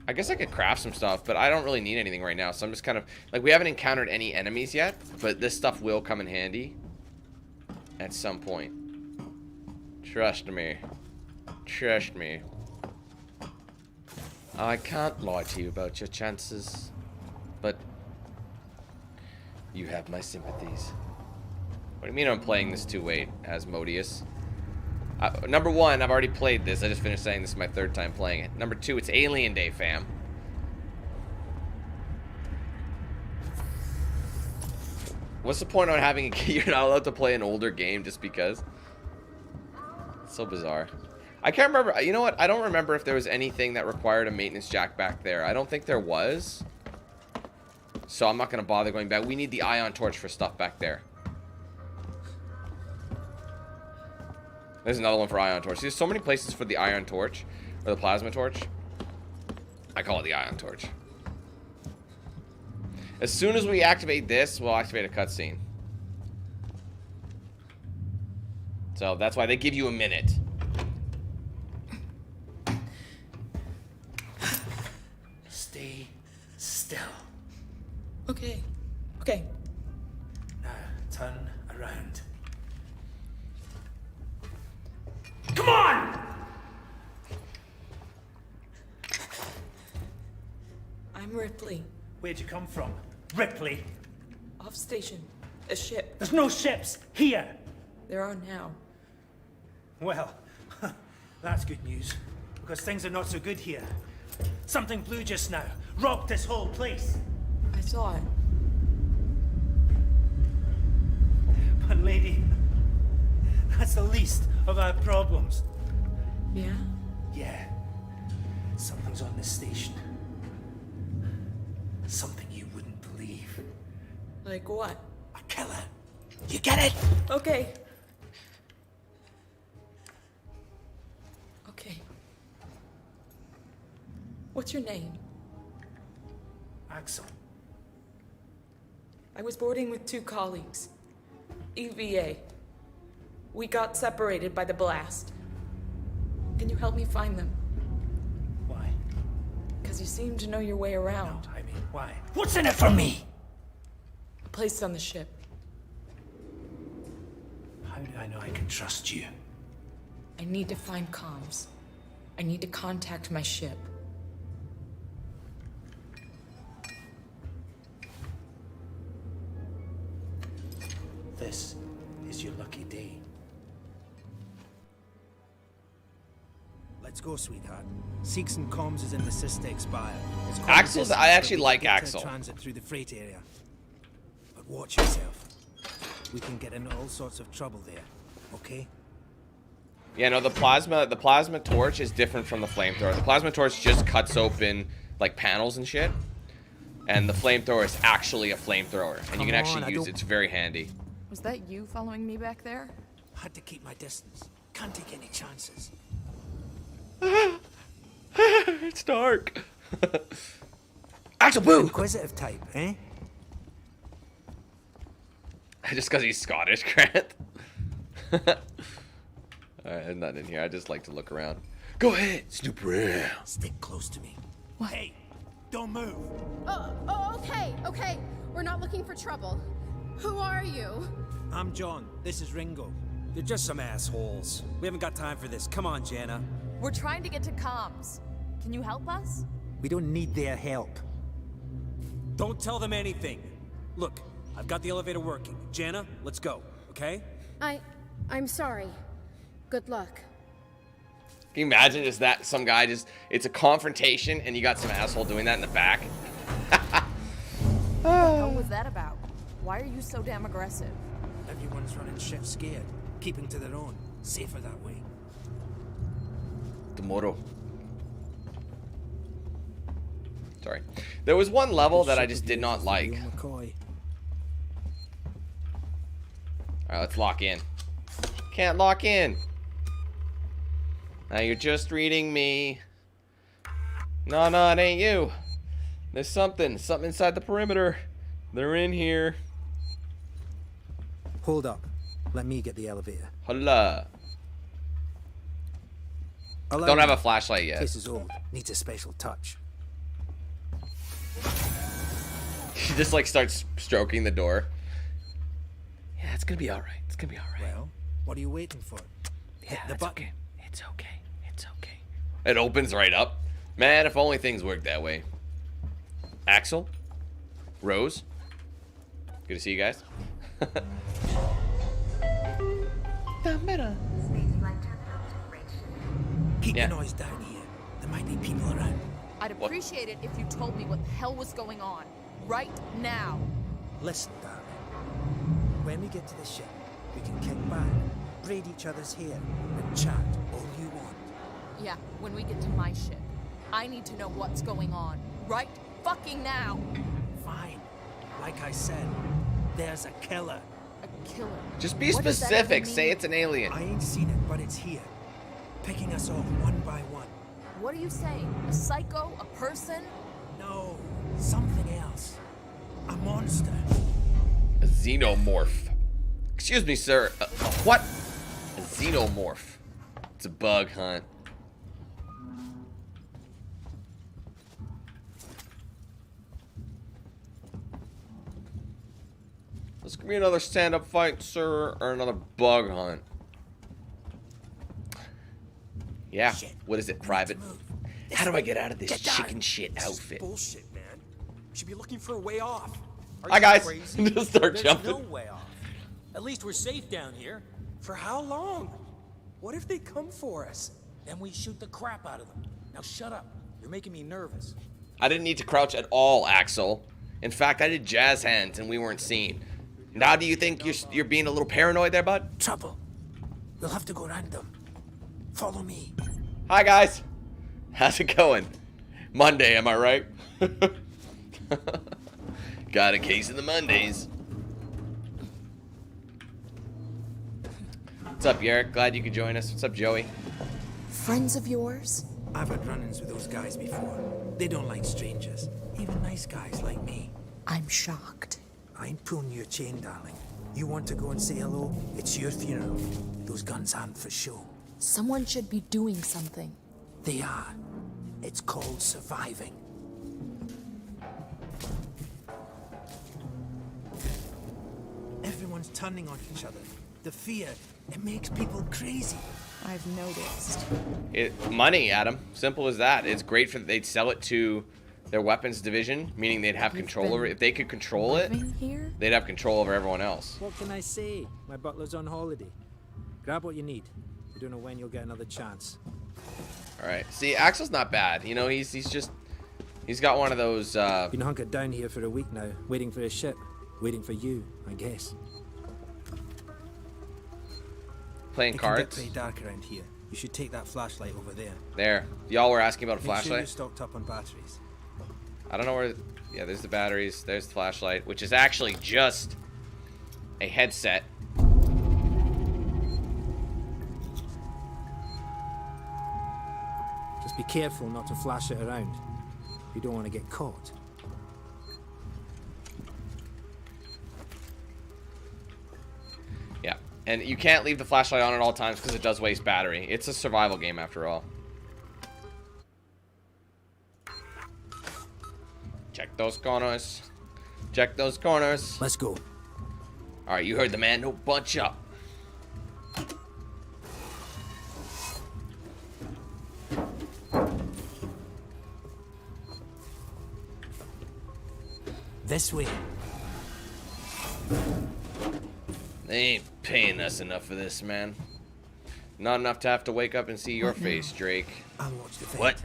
I guess I could craft some stuff, but I don't really need anything right now, so I'm just kind of like, we haven't encountered any enemies yet, but this stuff will come in handy at some point. Trust me. Trust me. I can't lie to you about your chances, but you have my sympathies. What do you mean I'm playing this two-way, Asmodeus? Number one, I've already played this. I just finished saying this is my third time playing it. Number two, it's Alien Day, fam. What's the point on having a you're not allowed to play an older game just because? It's so bizarre. I can't remember. You know what? I don't remember if there was anything that required a maintenance jack back there. I don't think there was. So I'm not going to bother going back. We need the ion torch for stuff back there. There's another one for ion torch. There's so many places for the ion torch or the plasma torch. I call it the ion torch. As soon as we activate this, we'll activate a cutscene. So that's why they give you a minute. Stay still. Okay. Okay. Now turn around. Come on! I'm Ripley. Where'd you come from? Ripley? Off station. A ship. There's no ships here. There are now. Well, that's good news. Because things are not so good here. Something blue just now. Rocked this whole place. I saw it. But lady, that's the least of our problems. Yeah? Yeah. Something's on this station. Something you wouldn't believe. Like what? A killer. You get it? Okay. Okay. What's your name? Axel. I was boarding with 2 colleagues. EVA. We got separated by the blast. Can you help me find them? Why? Because you seem to know your way around. No, I mean, why? What's in it for me? A place on the ship. How do I know I can trust you? I need to find comms. I need to contact my ship. This is your lucky day. Let's go, sweetheart. Seeks and comms is in the Systex Spire. Axel's, I actually like Axel. Transit through the freight area. But watch yourself. We can get into all sorts of trouble there, okay? Yeah, no, the plasma torch is different from the flamethrower. The plasma torch just cuts open like panels and shit. And the flamethrower is actually a flamethrower. And you can actually use it. It's very handy. Was that you following me back there? Had to keep my distance. Can't take any chances. It's dark. Axel, boo! Inquisitive type, eh? Just because he's Scottish, Grant. Alright, I'm not in here. I just like to look around. Go ahead, snoop around. Stick close to me. What? Hey, don't move. Oh, okay. We're not looking for trouble. Who are you? I'm John. This is Ringo. They're just some assholes. We haven't got time for this. Come on, Jenna. We're trying to get to comms. Can you help us? We don't need their help. Don't tell them anything. Look, I've got the elevator working. Jenna, let's go, okay? I'm sorry. Good luck. Can you imagine just that? Some guy just, it's a confrontation and you got some asshole doing that in the back. What the hell was that about? Why are you so damn aggressive? Everyone's running shit scared, keeping to their own. Safer that way. Tomorrow. Sorry. There was one level that I just did not like. Alright, let's lock in. Can't lock in. Now you're just reading me. No, it ain't you. There's something inside the perimeter. They're in here. Hold up. Let me get the elevator. Holla. Don't have a flashlight yet. This is old. Needs a special touch. She just like starts stroking the door. Yeah, it's gonna be all right. It's gonna be all right. Well, what are you waiting for? Hit the button. Okay. It's okay. It's okay. It opens right up. Man, if only things worked that way. Axel, Rose, good to see you guys. Keep the noise down here. There might be people around. I'd appreciate it if you told me what the hell was going on. Right now. Listen, darling. When we get to the ship, we can kick back, braid each other's hair, and chat all you want. Yeah, when we get to my ship. I need to know what's going on. Right fucking now. Fine. Like I said, there's a killer. A killer? Just be specific. Say it's an alien. I ain't seen it, but it's here. Picking us off one by one. What are you saying? A psycho? A person? No, something else. A monster. A xenomorph. Excuse me, sir. A what? A xenomorph. It's a bug hunt. This could be another stand-up fight, sir, or another bug hunt. Yeah. Shit. What is it, private? How do I get out of this chicken shit This is outfit? bullshit, man. You should be looking for a way off. Hi, you guys. crazy? Just start There's jumping. no way off. At least we're safe down here. For how long? What if they come for us? Then we shoot the crap out of them. Now shut up. You're making me nervous. I didn't need to crouch at all, Axel. In fact, I did jazz hands and we weren't seen. Now do you think you're being a little paranoid there, bud? Trouble. We'll have to go around them. Follow me. Hi, guys. How's it going? Monday, am I right? Got a case of the Mondays. What's up, Yarrick? Glad you could join us. What's up, Joey? Friends of yours? I've had run-ins with those guys before. They don't like strangers. Even nice guys like me. I'm shocked. I ain't pulling your chain, darling. You want to go and say hello? It's your funeral. Those guns aren't for show. Someone should be doing something. They are. It's called surviving. Everyone's turning on each other. The fear, it makes people crazy. I've noticed. Money, Adam. Simple as that. It's great for they'd sell it to their weapons division, meaning they'd have control over it. If they could control it, they'd have control over everyone else. What can I say? My butler's on holiday. Grab what you need. We don't know when you'll get another chance. All right. See, Axel's not bad. You know, he's got one of those. Been hunkered down here for a week now, waiting for a ship, waiting for you, I guess. Playing cards. It can get pretty dark around here. You should take that flashlight over there. There. Y'all were asking about a Make sure flashlight. you're stocked up on batteries. I don't know where. Yeah, there's the batteries. There's the flashlight, which is actually just a headset. Just be careful not to flash it around. You don't want to get caught. Yeah, and you can't leave the flashlight on at all times because it does waste battery. It's a survival game after all. Check those corners. Check those corners. Let's go. All right, you heard the man. No bunch up. This way. They ain't paying us enough for this, man. Not enough to have to wake up and see your What now? face, Drake. I'll watch the vent. What?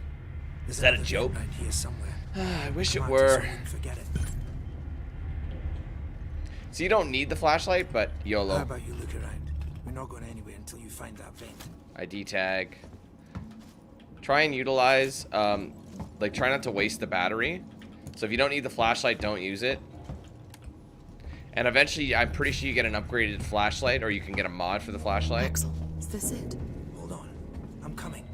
There's Is that a another joke? vent around here somewhere. I wish it Marked were. so I wouldn't forget it. So you don't need the flashlight, but YOLO. How about you look around? We're not going anywhere until you find that vent. ID tag. Try and utilize, like try not to waste the battery. So if you don't need the flashlight, don't use it. And eventually, I'm pretty sure you get an upgraded flashlight, or you can get a mod for the flashlight. Axel, is this it? Hold on. I'm coming.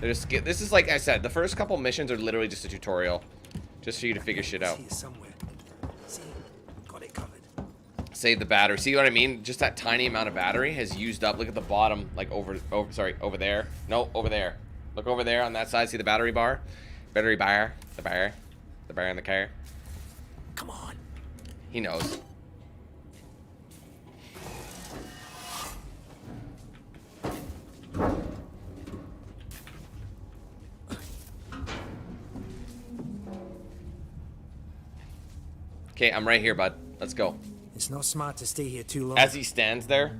This is like I said, the first couple missions are literally just a tutorial. Just for you to figure shit out. Here somewhere. See? Got it covered. Save the battery. See what I mean? Just that tiny amount of battery has used up. Look at the bottom, like over there. No, over there. Look over there on that side. See the battery bar? Battery bar. The bar in the car. Come on. He knows. Okay, I'm right here, bud. Let's go. It's not smart to stay here too long. As he stands there.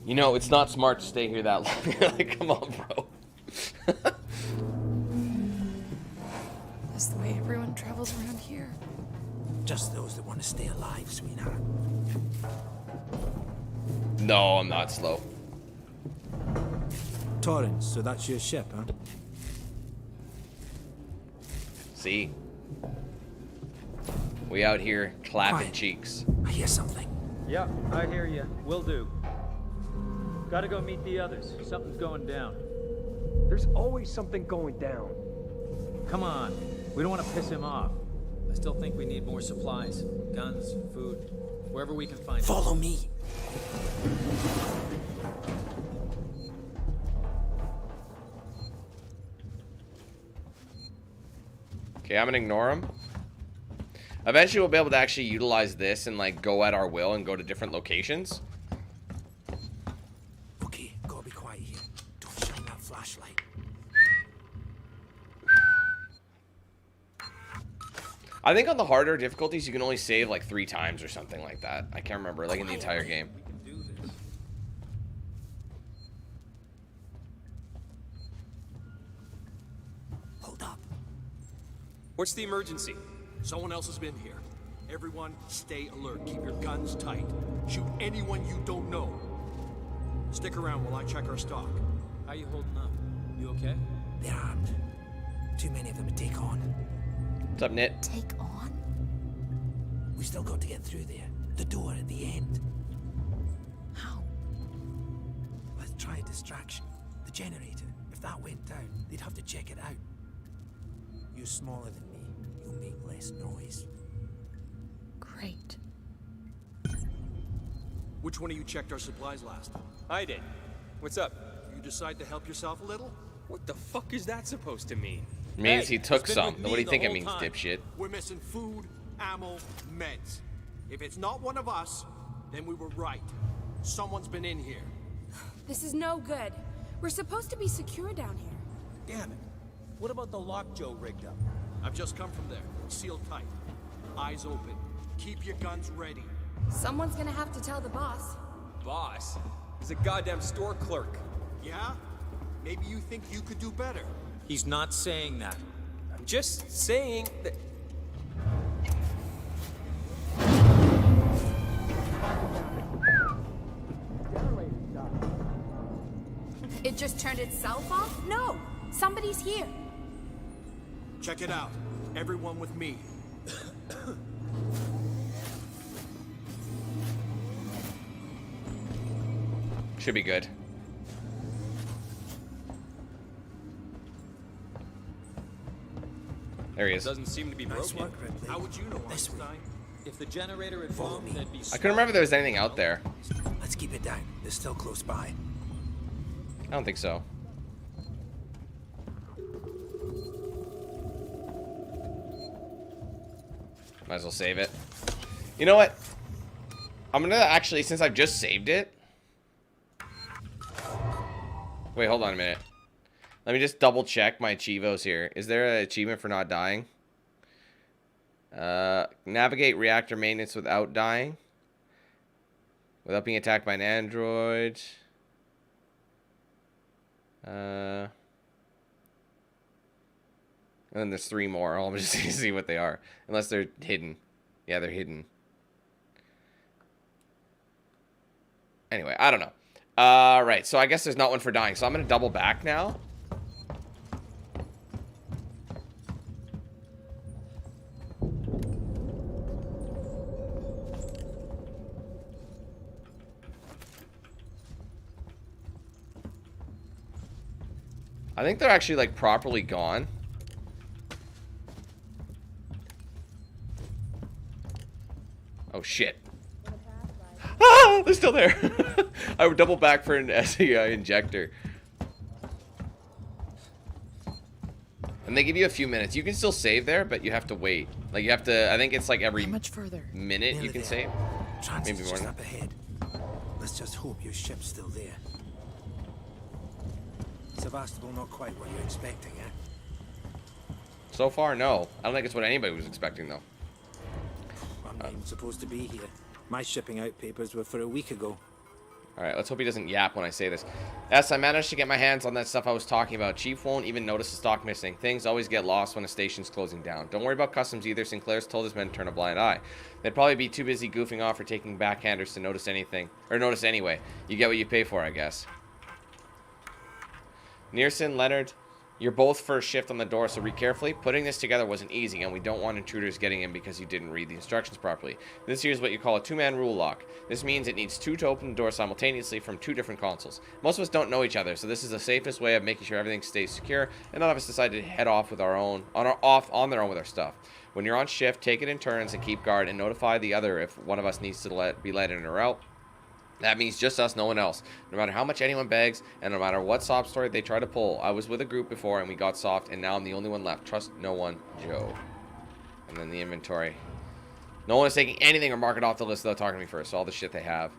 You know, it's not smart to stay here that long. Like, come on, bro. That's the way everyone travels around here. Just those that want to stay alive, sweetheart. No, I'm not slow. Torrance, so that's your ship, huh? See? We out here clapping Quiet. cheeks. I hear something. Yeah, I hear you. Will do. Gotta go meet the others. Something's going down. There's always something going down. Come on. We don't want to piss him off. I still think we need more supplies. Guns, food, wherever we can find Follow me. Okay, I'm gonna ignore him. Eventually we'll be able to actually utilize this and like go at our will and go to different locations. Okay, gotta be quiet here. Don't shine that flashlight. I think on the harder difficulties you can only save like 3 times or something like that. I can't remember, like in the entire game. Hold up. What's the emergency? Someone else has been here. Everyone, stay alert. Keep your guns tight. Shoot anyone you don't know. Stick around while I check our stock. How you holding up? You okay? They're armed. Too many of them to take on. What's up, Nit? Take on? We still got to get through there. The door at the end. How? Let's try a distraction. The generator. If that went down, they'd have to check it out. You're smaller than me. You'll make less noise. Great. Which one of you checked our supplies last? I did. What's up? You decide to help yourself a little? What the fuck is that supposed to mean? Means he took it's been some. with What do me you think the it means, whole time. dipshit? We're missing food, ammo, meds. If it's not one of us, then we were right. Someone's been in here. This is no good. We're supposed to be secure down here. Damn it. What about the lock Joe rigged up? I've just come from there. Sealed tight. Eyes open. Keep your guns ready. Someone's gonna have to tell the boss. Boss? He's a goddamn store clerk. Yeah? Maybe you think you could do better. He's not saying that. I'm just saying that... It just turned itself off? No! Somebody's here. Check it out. Everyone with me. Should be good. There he is. Doesn't seem to be Nice broken. work, Ripley. How would you know, This way. Einstein? If the generator had bombed, there'd be... I couldn't remember if there was anything out there. Let's keep it down. They're still close by. I don't think so. Might as well save it. You know what? I'm gonna actually, since I've just saved it. Wait, hold on a minute. Let me just double check my achievos here. Is there an achievement for not dying? Navigate reactor maintenance without dying. Without being attacked by an android. And then there's 3 more. I'll just see what they are. Unless they're hidden. Yeah, they're hidden. Anyway, I don't know. Right, so I guess there's not one for dying. So I'm going to double back now. I think they're actually, like, properly gone. Oh, shit. Ah! They're still there. I would double back for an SEI injector. And they give you a few minutes. You can still save there, but you have to wait. Like, you have to... I think it's, like, every minute you can save. Maybe more than that. Up ahead. Let's just hope your ship's still there. Sevastopol not quite what you're expecting, eh? So far, no. I don't think it's what anybody was expecting, though. I'm not even supposed to be here. My shipping out papers were for a week ago. Alright, let's hope he doesn't yap when I say this. Yes, I managed to get my hands on that stuff I was talking about. Chief won't even notice the stock missing. Things always get lost when a station's closing down. Don't worry about customs either. Sinclair's told his men to turn a blind eye. They'd probably be too busy goofing off or taking backhanders to notice anything. Or notice anyway. You get what you pay for, I guess. Nearson, Leonard, you're both first shift on the door, so read carefully. Putting this together wasn't easy, and we don't want intruders getting in because you didn't read the instructions properly. This here is what you call a 2-man rule lock. This means it needs 2 to open the door simultaneously from 2 different consoles. Most of us don't know each other, so this is the safest way of making sure everything stays secure, and none of us decide to head off with our own, on their own with our stuff. When you're on shift, take it in turns and keep guard, and notify the other if one of us needs to be let in or out. That means just us, no one else. No matter how much anyone begs, and no matter what sob story they try to pull. I was with a group before, and we got soft, and now I'm the only one left. Trust no one, Joe. And then the inventory. No one is taking anything or mark it off the list without talking to me first. So all the shit they have.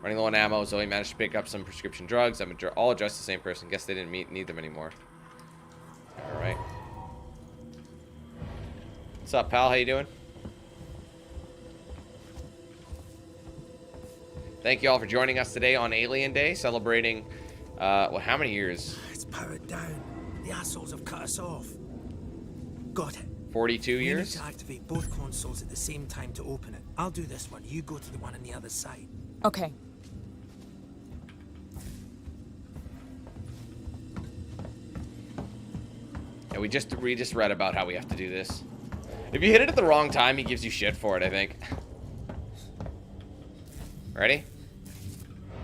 Running low on ammo. Zoe managed to pick up some prescription drugs. I'm all addressed to the same person. Guess they didn't need them anymore. Alright. What's up, pal? How you doing? Thank you all for joining us today on Alien Day, celebrating, well, how many years? It's powered down. The assholes have cut us off. Got it. 42 years? We need to activate both consoles at the same time to open it. I'll do this one. You go to the one on the other side. Okay. Yeah, we just read about how we have to do this. If you hit it at the wrong time, he gives you shit for it, I think. Ready?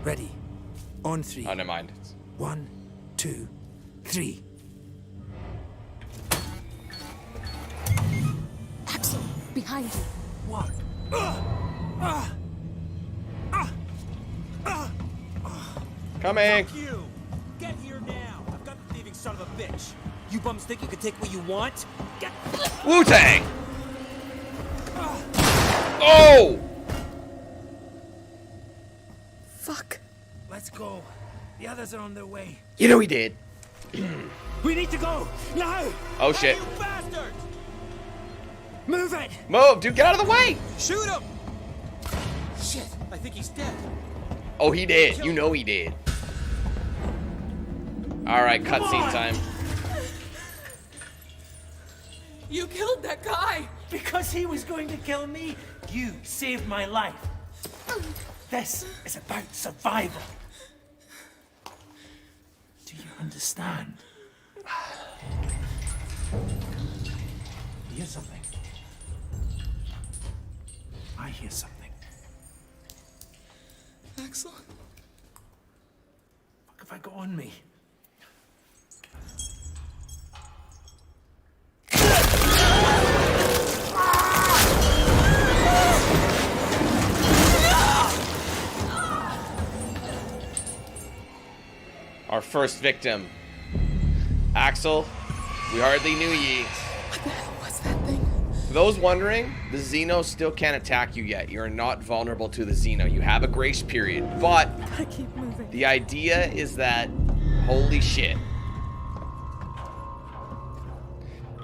Ready. On 3. Oh, never mind. 1, 2, 3. Axel, behind you. What? Coming. Fuck you. Get here now. I've got the thieving son of a bitch. You bums think you can take what you want? Get. Wu-Tang! Oh! Fuck. Let's go. The others are on their way. You know he did. We need to go now. Oh shit! You bastard! Move it! Move, dude! Get out of the way! Shoot him! Shit! I think he's dead. Oh, he did. You know he did. All right, cutscene time. You killed that guy! Because he was going to kill me, you saved my life. This is about survival. Do you understand? You hear something? I hear something. Axel? What have I got on me? Our first victim. Axel, we hardly knew ye. What the hell was that thing? For those wondering, the Xeno still can't attack you yet. You are not vulnerable to the Xeno. You have a grace period, but I keep moving. The idea is that, holy shit.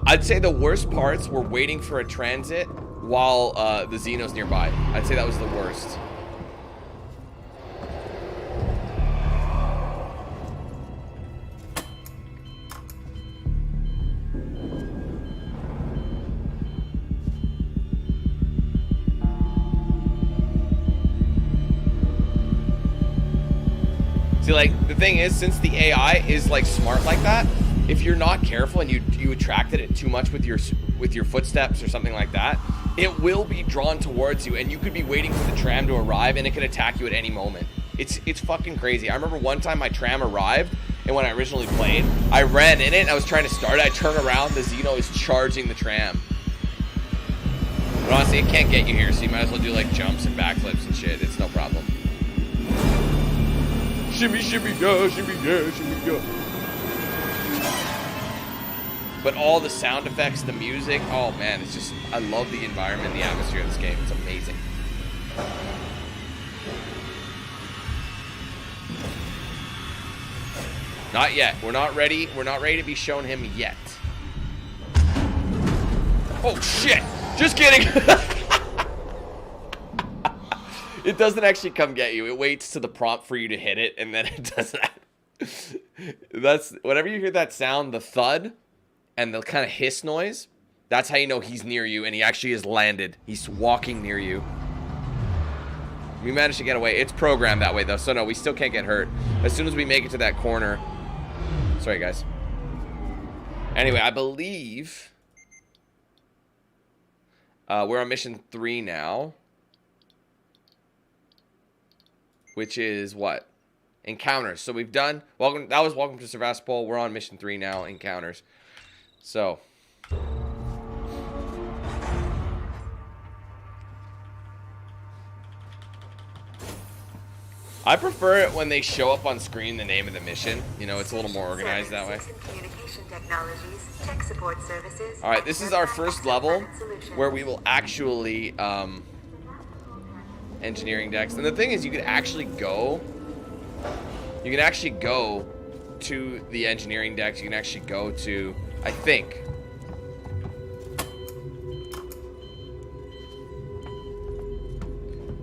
I'd say the worst parts were waiting for a transit while the Xeno's nearby. I'd say that was the worst. See, like, the thing is, since the AI is, like, smart like that, if you're not careful and you attracted it too much with your footsteps or something like that, it will be drawn towards you, and you could be waiting for the tram to arrive, and it could attack you at any moment. It's fucking crazy. I remember one time my tram arrived, and when I originally played, I ran in it, and I was trying to start it. I turn around, the Xeno is charging the tram. But honestly, it can't get you here, so you might as well do, like, jumps and backflips and shit. It's no problem. Shimmy, shimmy, yeah, shimmy, yeah, shimmy, yeah. But all the sound effects, the music, oh man, it's just, I love the environment and the atmosphere of this game. It's amazing. Not yet. We're not ready. We're not ready to be shown him yet. Oh shit! Just kidding! It doesn't actually come get you. It waits to the prompt for you to hit it, and then it does that. That's, whenever you hear that sound, the thud and the kind of hiss noise, that's how you know he's near you, and he actually has landed. He's walking near you. We managed to get away. It's programmed that way, though, so no, we still can't get hurt. As soon as we make it to that corner. Sorry, guys. Anyway, I believe we're on mission 3 now. Which is what? Encounters. So we've done welcome to Sevastopol. We're on mission 3 now, encounters. So I prefer it when they show up on screen the name of the mission. You know, it's a little more organized that way. Alright, this is our first level where we will actually engineering decks. And the thing is, you can actually go to the engineering decks. You can actually go to, I think,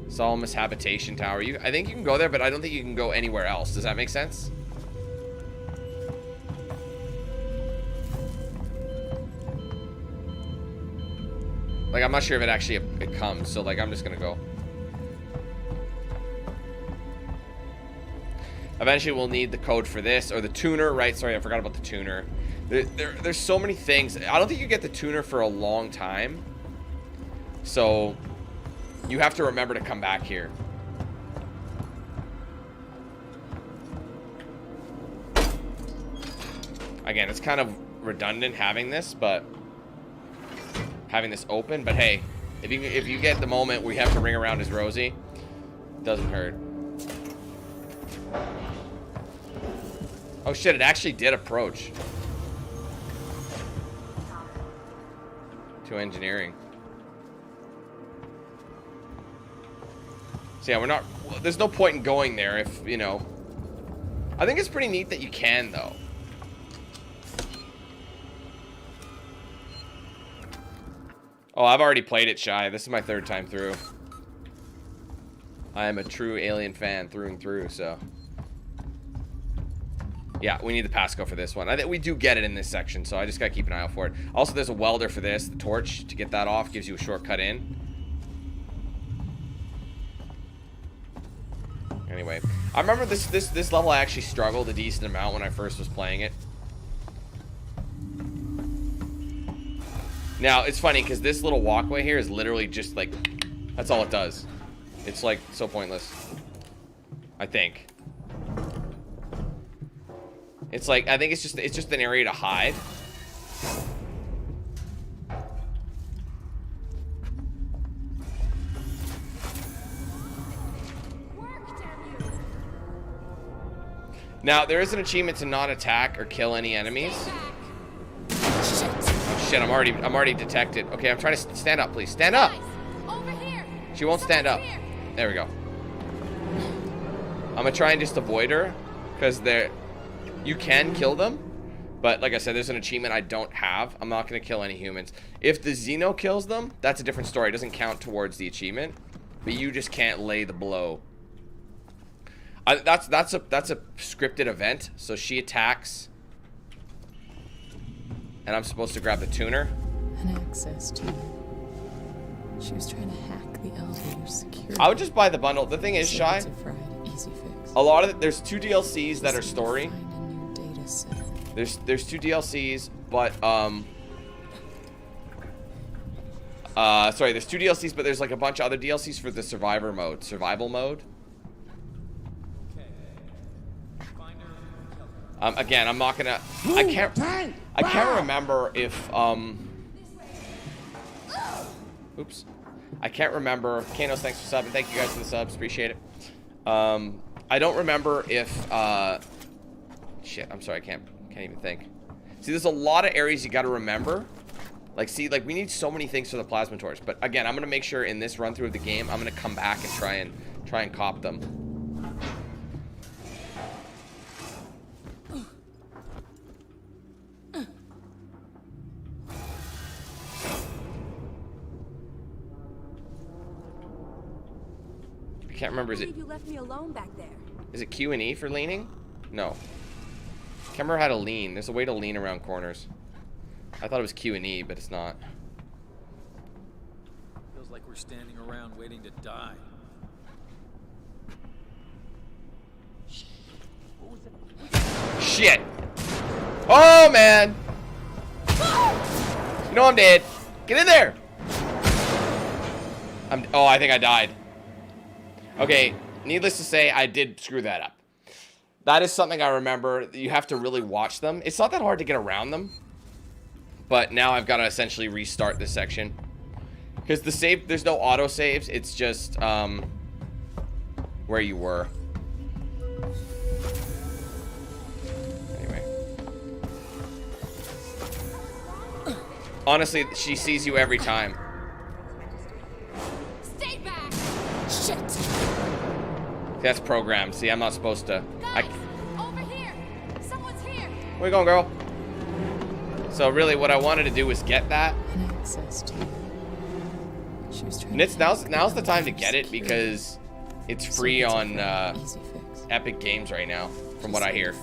Solomon's Habitation Tower. I think you can go there, but I don't think you can go anywhere else. Does that make sense? Like, I'm not sure if it comes, so like I'm just gonna go. Eventually we'll need the code for this, or the tuner, right? Sorry, I forgot about the tuner. There's so many things. I don't think you get the tuner for a long time. So you have to remember to come back here. Again, it's kind of redundant having this, but having this open. But hey, if you get the moment where you have to ring around his Rosie, it doesn't hurt. Oh shit, it actually did approach. To engineering. So yeah, we're not, there's no point in going there if, you know. I think it's pretty neat that you can, though. Oh, I've already played it, Shy. This is my 3rd time through. I am a true Alien fan through and through, so. Yeah, we need the passcode for this one. I think we do get it in this section, so I just gotta keep an eye out for it. Also, there's a welder for this. The torch, to get that off, gives you a shortcut in. Anyway, I remember this level I actually struggled a decent amount when I first was playing it. Now, it's funny, because this little walkway here is literally just, like, that's all it does. It's, like, so pointless. I think. It's like, I think it's just an area to hide. Now, there is an achievement to not attack or kill any enemies. Oh shit, I'm already detected. Okay, I'm trying to stand up, please. Stand up! She won't stand up. There we go. I'm gonna try and just avoid her, because you can kill them, But like I said, there's an achievement I don't have. I'm not going to kill any humans. If the Xeno kills them, that's a different story. It doesn't count towards the achievement. But you just can't lay the blow. That's a scripted event. So she attacks. And I'm supposed to grab the tuner. An access tuner. She was trying to hack the elevator's security. I would just buy the bundle. The thing is, Shy, Easy fix. a lot of it, there's 2 DLCs that are story. Data set. There's 2 DLCs, but sorry, there's 2 DLCs, but there's like a bunch of other DLCs for the survival mode. Again, I'm not gonna. I can't remember if oops. I can't remember. Kanos, thanks for subbing. Thank you guys for the subs. Appreciate it. I don't remember if shit. I'm sorry. I can't even think. See, there's a lot of areas you got to remember. Like, see, like we need so many things for the plasma torch. But again, I'm gonna make sure in this run through of the game, I'm gonna come back and try and cop them. I can't remember. Is it? You left me alone back there. Is it Q and E for leaning? No. Can't remember how to lean. There's a way to lean around corners. I thought it was Q and E, but it's not. Feels like we're standing around waiting to die. Shit! Oh man! You know I'm dead. Get in there! Oh, I think I died. Okay, needless to say, I did screw that up. That is something I remember. You have to really watch them. It's not that hard to get around them. But now I've got to essentially restart this section. Because the save, there's no auto saves. It's just where you were. Anyway. Honestly, she sees you every time. Stay back! Shit! That's programmed. See, I'm not supposed to. Guys, over here! Someone's here! Where you going, girl? So really, what I wanted to do was get that. An access tuner. She was trying. And it's now's the time to get it because it's free on Epic Games right now, from what I hear.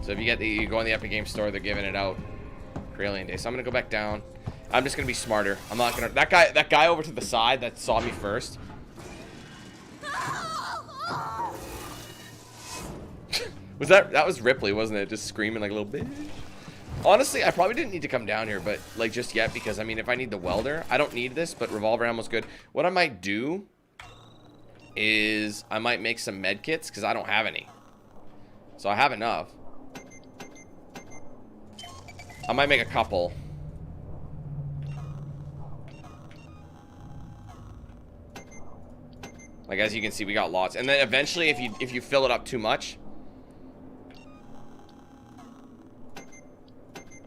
So if you go on the Epic Games store, they're giving it out for Alien Day. So I'm gonna go back down. I'm just gonna be smarter. I'm not gonna. That guy over to the side that saw me first. That was Ripley, wasn't it? Just screaming like a little bitch. Honestly, I probably didn't need to come down here, but like just yet, because I mean, if I need the welder, I don't need this, but revolver ammo's good. What I might do is I might make some med kits because I don't have any. So I have enough. I might make a couple. Like as you can see, we got lots, and then eventually, if you fill it up too much.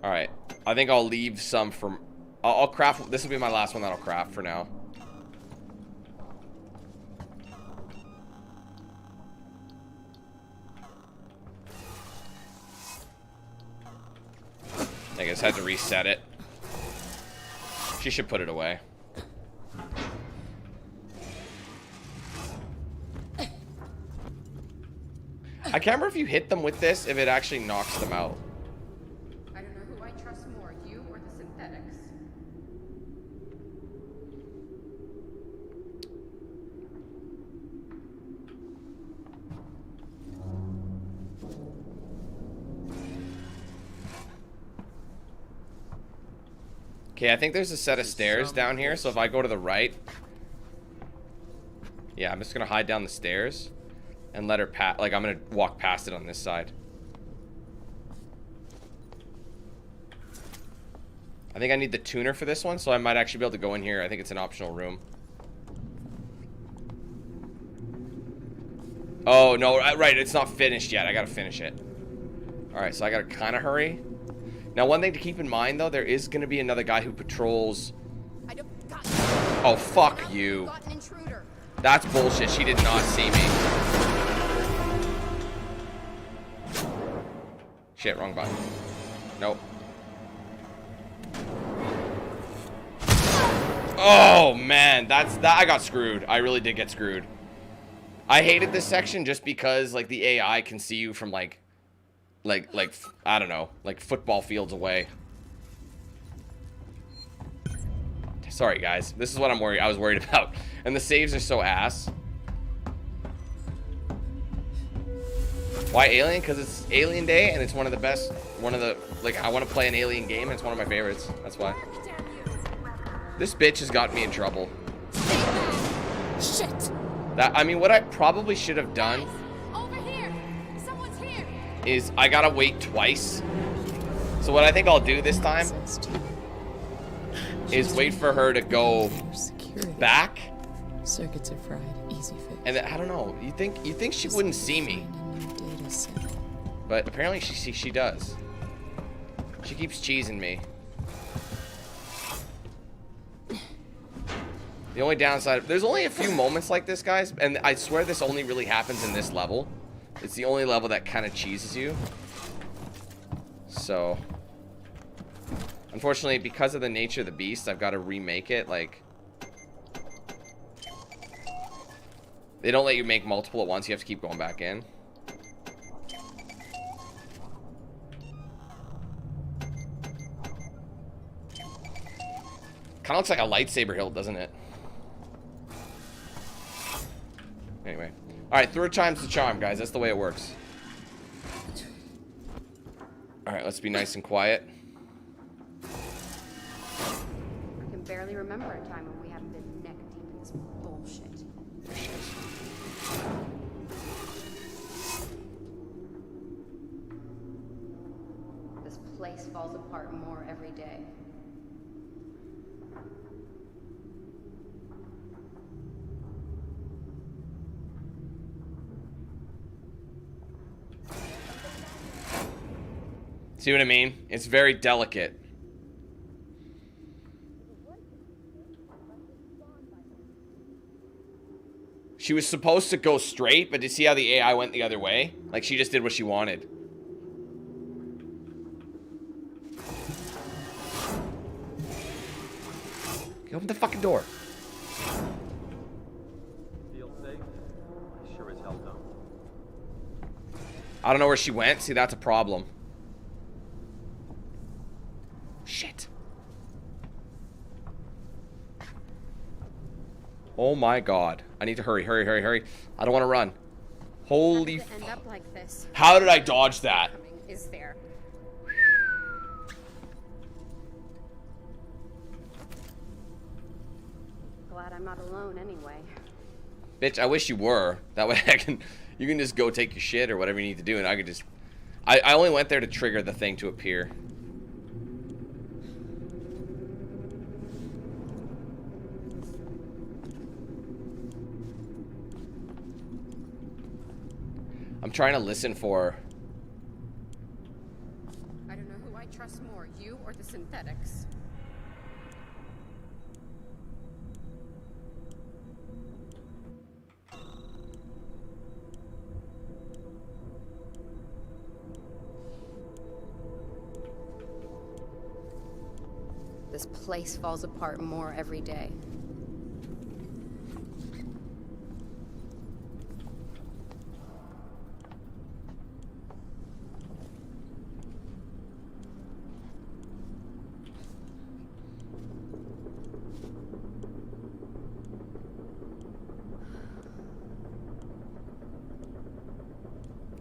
All right, I think I'll leave some for. I'll craft. This will be my last one that I'll craft for now. I guess I had to reset it. She should put it away. I can't remember if you hit them with this, if it actually knocks them out. I don't know who I trust more, you or the synthetics. Okay, I think there's a set of stairs down here, so if I go to the right... Yeah, I'm just gonna hide down the stairs and let her pass. Like, I'm gonna walk past it on this side. I think I need the tuner for this one, so I might actually be able to go in here. I think it's an optional room. Oh, no, right, it's not finished yet. I gotta finish it. Alright, so I gotta kind of hurry. Now, one thing to keep in mind, though, there is gonna be another guy who patrols... Oh, fuck you. That's bullshit. She did not see me. Shit, wrong button. Nope. Oh, man. That I got screwed. I really did get screwed. I hated this section just because, like, the AI can see you from, like, I don't know, like, football fields away. Sorry, guys. This is what I was worried about. And the saves are so ass. Why Alien? Because it's Alien Day, and it's one of the best, like, I want to play an Alien game, and it's one of my favorites. That's why. This bitch has got me in trouble. Shit! I mean, what I probably should have done Over here! Someone's here! is I gotta wait twice. So what I think I'll do this time is wait for her to go back. Circuits are fried. Easy fix. And then, I don't know. You think she wouldn't see me? But apparently she does. She keeps cheesing me. The only downside, there's only a few moments like this, guys, and I swear this only really happens in this level. It's the only level that kind of cheeses you. So, unfortunately, because of the nature of the beast, I've got to remake it. Like, they don't let you make multiple at once. You have to keep going back in. Kind of looks like a lightsaber hilt, doesn't it? Anyway. Alright, third time's the charm, guys. That's the way it works. Alright, let's be nice and quiet. I can barely remember a time when we haven't been neck deep in this bullshit. This place falls apart more every day. See what I mean? It's very delicate. She was supposed to go straight, but did you see how the AI went the other way? Like, she just did what she wanted. Open the fucking door. Feel safe? I sure as hell don't. I don't know where she went. See, that's a problem. Shit. Oh my god. I need to hurry, hurry, hurry, hurry. I don't want to run. Holy How did it end up like this? How did I dodge that? Is there? Glad I'm not alone anyway. Bitch, I wish you were. That way you can just go take your shit or whatever you need to do, and I could just... I only went there to trigger the thing to appear. I'm trying to listen for... I don't know who I trust more, you or the synthetics. This place falls apart more every day.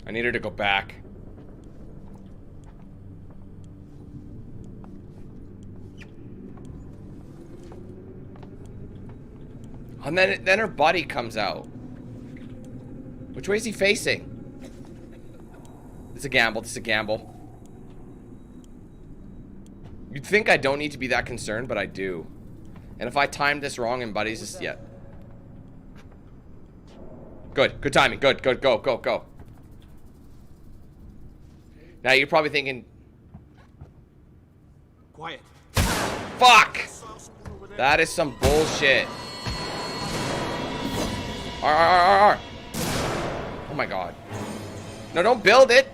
I need her to go back. And then her buddy comes out. Which way is he facing? It's a gamble. This is a gamble. You'd think I don't need to be that concerned, but I do. And if I timed this wrong and buddy's just... Yeah. Good. Good timing. Good. Good. Go. Go. Go. Now you're probably thinking... Quiet. Fuck! That is some bullshit. Oh my god. No, don't build it.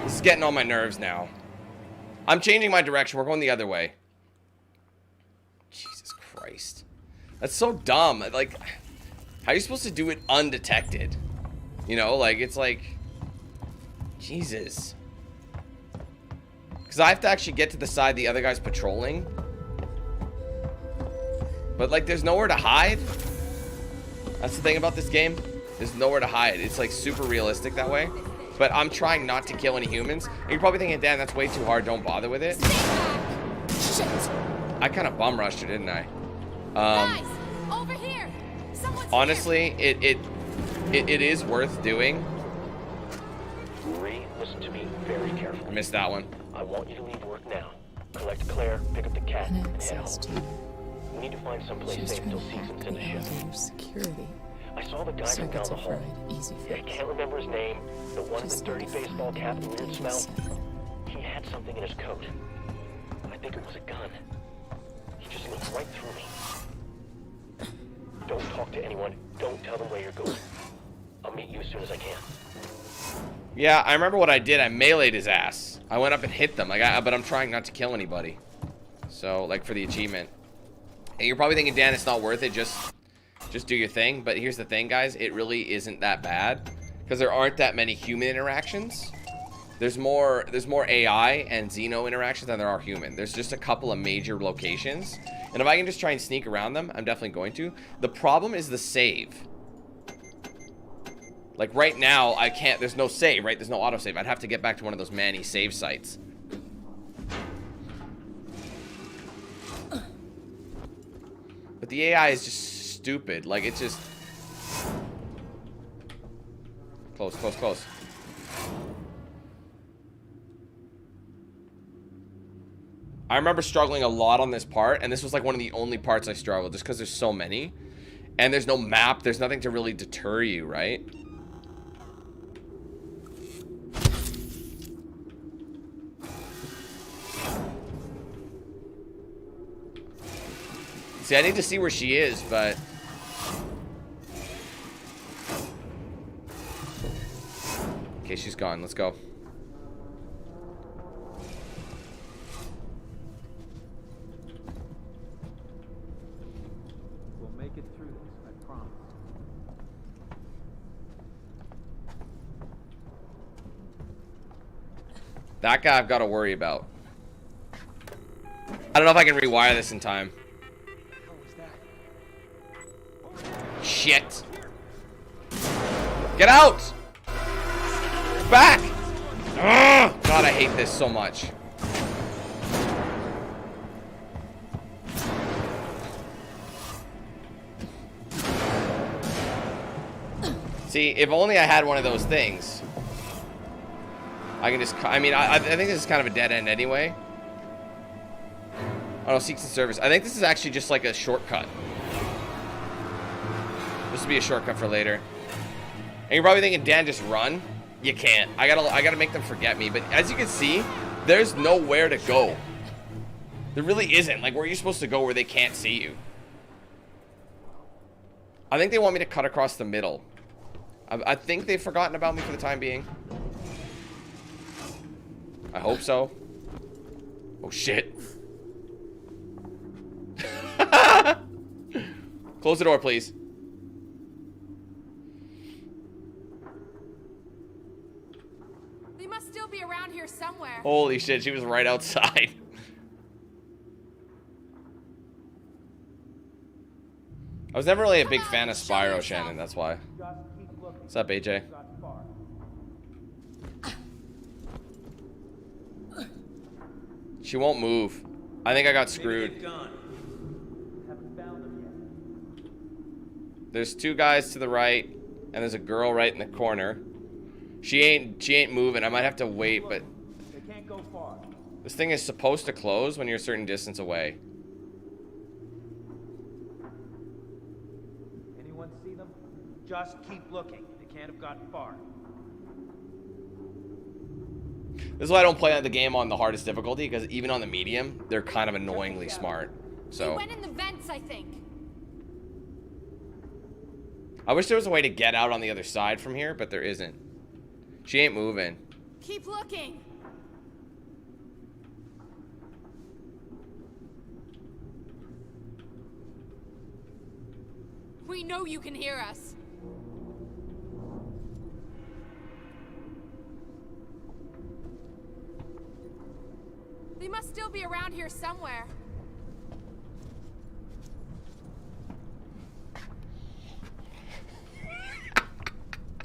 This is getting on my nerves now. I'm changing my direction. We're going the other way. Jesus Christ. That's so dumb. Like, how are you supposed to do it undetected? You know, like, it's like... Jesus. Because I have to actually get to the side the other guy's patrolling. But, like, there's nowhere to hide. That's the thing about this game. There's nowhere to hide. It's, like, super realistic that way. But I'm trying not to kill any humans. And you're probably thinking, Dan, that's way too hard. Don't bother with it. Shit. I kind of bum rushed her, didn't I? Guys, over here. Someone's Honestly, it is worth doing. Marie, listen to me very carefully. I missed that one. I want you to leave work now. Collect Claire, pick up the cat, and head home. We need to find someplace safe until Season's in the ship. Security. I saw the guy from down Circuits the are hall. fried. Easy I fix. can't remember his name. The one with Just the dirty need to baseball find cap and out weird what smell. they said. He had something in his coat. I think it was a gun. He just looked right through me. Don't talk to anyone. Don't tell them where you're going. I'll meet you as soon as I can. Yeah, I remember what I did. I meleeed his ass. I went up and hit them. But I'm trying not to kill anybody. So, like, for the achievement. And you're probably thinking, Dan, it's not worth it. Just do your thing. But here's the thing, guys. It really isn't that bad. Because there aren't that many human interactions. There's more AI and Xeno interactions than there are human. There's just a couple of major locations. And if I can just try and sneak around them, I'm definitely going to. The problem is the save. Like, right now, I can't... There's no save, right? There's no autosave. I'd have to get back to one of those Manny save sites. But the AI is just stupid. Like, it's just... Close, close, close. I remember struggling a lot on this part, and this was like one of the only parts I struggled, just because there's so many. And there's no map, there's nothing to really deter you, right? See, I need to see where she is, but... Okay, she's gone. Let's go. We'll make it through this, I promise. That guy I've got to worry about. I don't know if I can rewire this in time. Shit. Get out! Back! Ugh! God, I hate this so much. See, if only I had one of those things. I can just... I mean, I think this is kind of a dead end anyway. Oh, no, seeks and service. I think this is actually just like a shortcut. This will be a shortcut for later. And you're probably thinking, Dan, just run. You can't. I gotta make them forget me. But as you can see, there's nowhere to go. There really isn't. Like, where are you supposed to go where they can't see you? I think they want me to cut across the middle. I think they've forgotten about me for the time being. I hope so. Oh, shit. Close the door, please. They must still be around here somewhere. Holy shit, she was right outside. I was never really a big fan of Spyro, Shannon, that's why. What's up, AJ? She won't move. I think I got screwed. There's two guys to the right, and there's a girl right in the corner. She ain't moving. I might have to wait, but They can't go far. this thing is supposed to close when you're a certain distance away. Anyone see them? Just keep looking. They can't have gotten far. This is why I don't play the game on the hardest difficulty, because even on the medium, they're kind of annoyingly smart. They So went in the vents, I think. I wish there was a way to get out on the other side from here, but there isn't. She ain't moving. Keep looking. We know you can hear us. They must still be around here somewhere.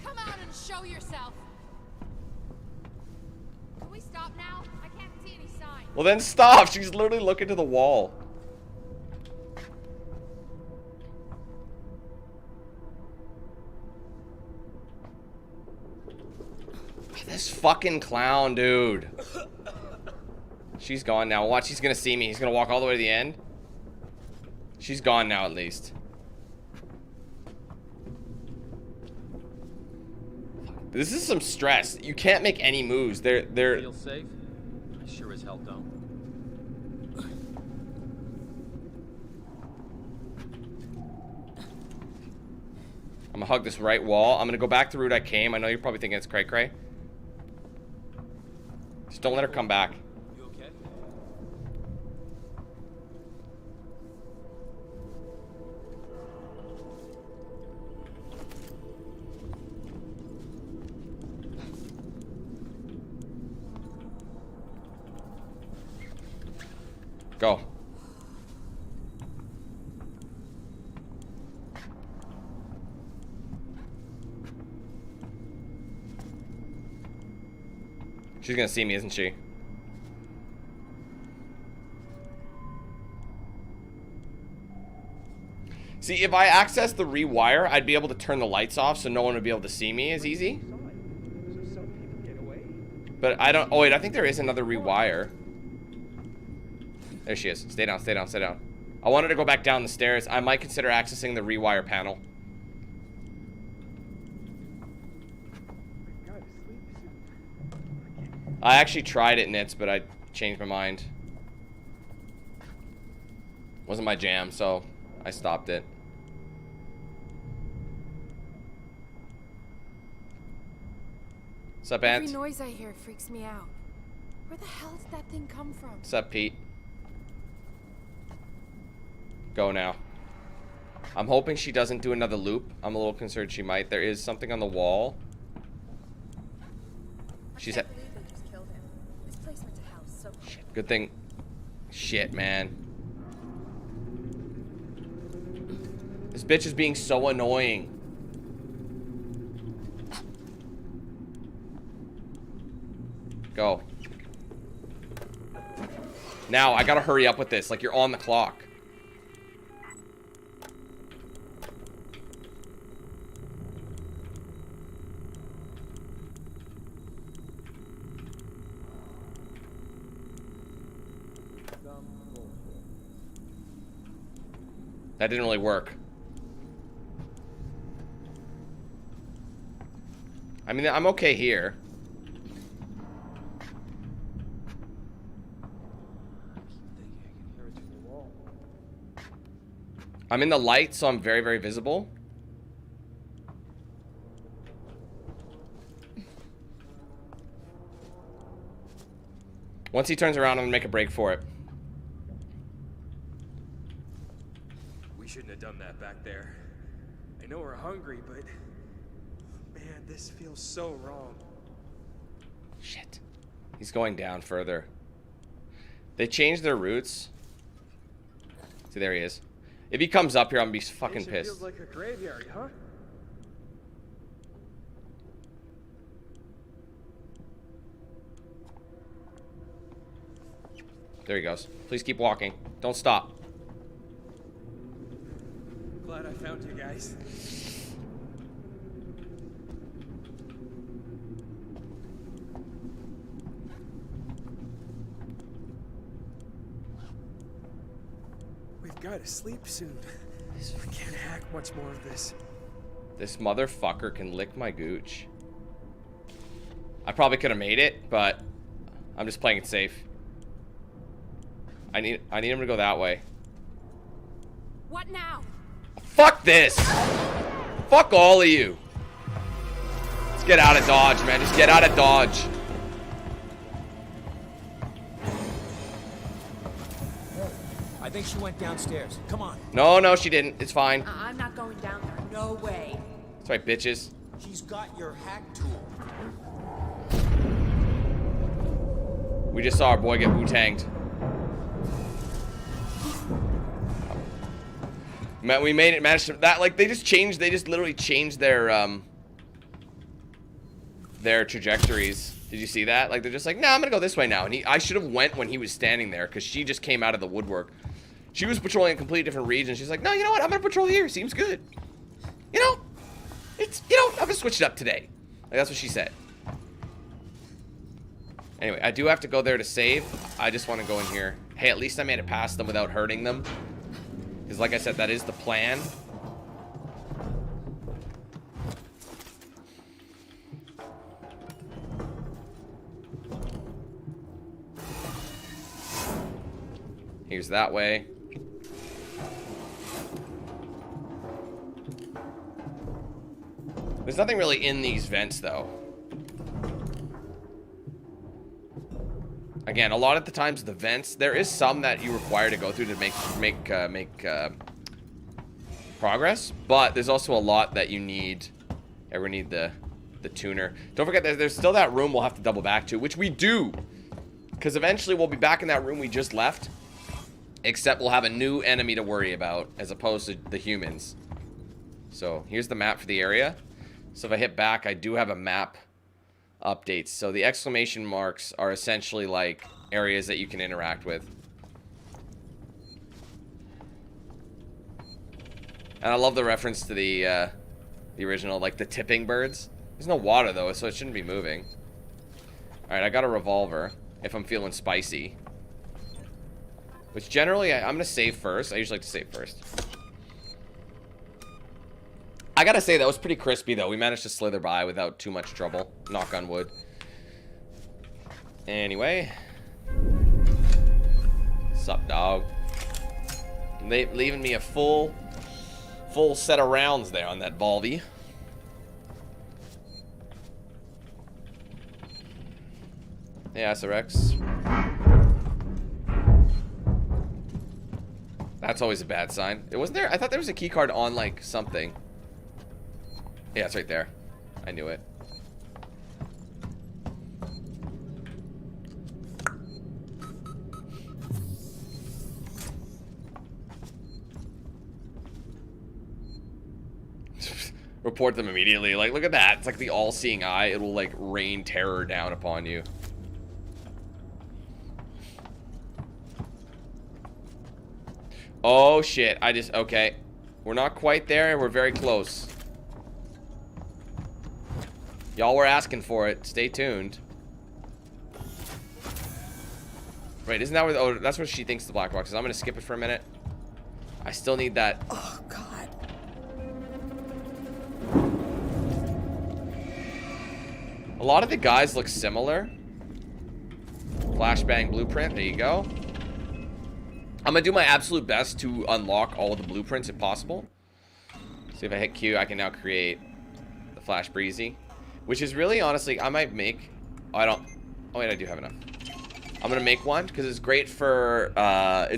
Come out and show yourself. Can we stop now? I can't see any signs. Well, then stop. She's literally looking to the wall. This fucking clown, dude. She's gone now. Watch, he's gonna see me. He's gonna walk all the way to the end. She's gone now, at least. This is some stress. You can't make any moves. They're Feel safe? I sure as hell don't. I'm gonna hug this right wall. I'm gonna go back the route I came. I know you're probably thinking it's cray cray. Just don't let her come back. You okay? Go. She's gonna see me, isn't she? See, if I access the rewire, I'd be able to turn the lights off so no one would be able to see me as easy. But I don't... Oh, wait, I think there is another rewire. There she is. Stay down, stay down, stay down. I wanted to go back down the stairs. I might consider accessing the rewire panel. I actually tried it, Nits, but I changed my mind. Wasn't my jam, so I stopped it. What's up, Ant? Every noise I hear freaks me out. Where the hell did that thing come from? What's up, Pete? Go now. I'm hoping she doesn't do another loop. I'm a little concerned she might. There is something on the wall. She's at... Good thing. Shit, man. This bitch is being so annoying. Go. Now, I gotta hurry up with this. Like, you're on the clock. That didn't really work. I mean, I'm okay here. I'm in the light, so I'm very, very visible. Once he turns around, I'm gonna make a break for it. We shouldn't have done that back there. I know we're hungry, but... Man, this feels so wrong. Shit. He's going down further. They changed their routes. See, there he is. If he comes up here, I'm gonna be fucking pissed. Feels like a graveyard, huh? There he goes. Please keep walking. Don't stop. Glad I found you guys. We've got to sleep soon. I can't hack much more of this. This motherfucker can lick my gooch. I probably could have made it, but I'm just playing it safe. I need him to go that way. What now? Fuck this! Fuck all of you! Just get out of Dodge, man. Just get out of Dodge. I think she went downstairs. Come on. No, no, she didn't. It's fine. I'm not going down there. No way. That's right, bitches. She's got your hack tool. We just saw our boy get Wu-tanged. We made it, managed to, that, like, they just literally changed their trajectories. Did you see that? Like, they're just like, nah, I'm gonna go this way now. And I should have went when he was standing there, because she just came out of the woodwork. She was patrolling a completely different region. She's like, no, you know what? I'm gonna patrol here. Seems good. You know, I'm gonna switch it up today. Like, that's what she said. Anyway, I do have to go there to save. I just want to go in here. Hey, at least I made it past them without hurting them. Because like I said, that is the plan. Here's that way. There's nothing really in these vents, though. Again, a lot of the times the vents, there is some that you require to go through to make progress, but there's also a lot that you need. We need the tuner. Don't forget, there's still that room we'll have to double back to, which we do, because eventually we'll be back in that room we just left, except we'll have a new enemy to worry about as opposed to the humans. So here's the map for the area. So if I hit back, I do have a map updates. So the exclamation marks are essentially like areas that you can interact with. And I love the reference to the original, like the tipping birds. There's no water though, so it shouldn't be moving. Alright, I got a revolver if I'm feeling spicy. Which generally, I'm gonna save first. I usually like to save first. I gotta say, that was pretty crispy, though. We managed to slither by without too much trouble. Knock on wood. Anyway. Sup, dog? Leaving me a full set of rounds there on that Volvy. Yeah, SRX. That's always a bad sign. It wasn't there. I thought there was a key card on, like, something. Yeah, it's right there. I knew it. Report them immediately. Like, look at that. It's like the all-seeing eye. It will, like, rain terror down upon you. Oh, shit. Okay. We're not quite there, and we're very close. Y'all were asking for it. Stay tuned. Right, isn't that where oh, that's where she thinks the black box is. I'm gonna skip it for a minute. I still need that. Oh, God. A lot of the guys look similar. Flashbang blueprint. There you go. I'm gonna do my absolute best to unlock all of the blueprints if possible. See if I hit Q, I can now create the Flash Breezy. Which is really, honestly, I might make... Oh, I don't... Oh, wait, I do have enough. I'm gonna make one, because it's great for... the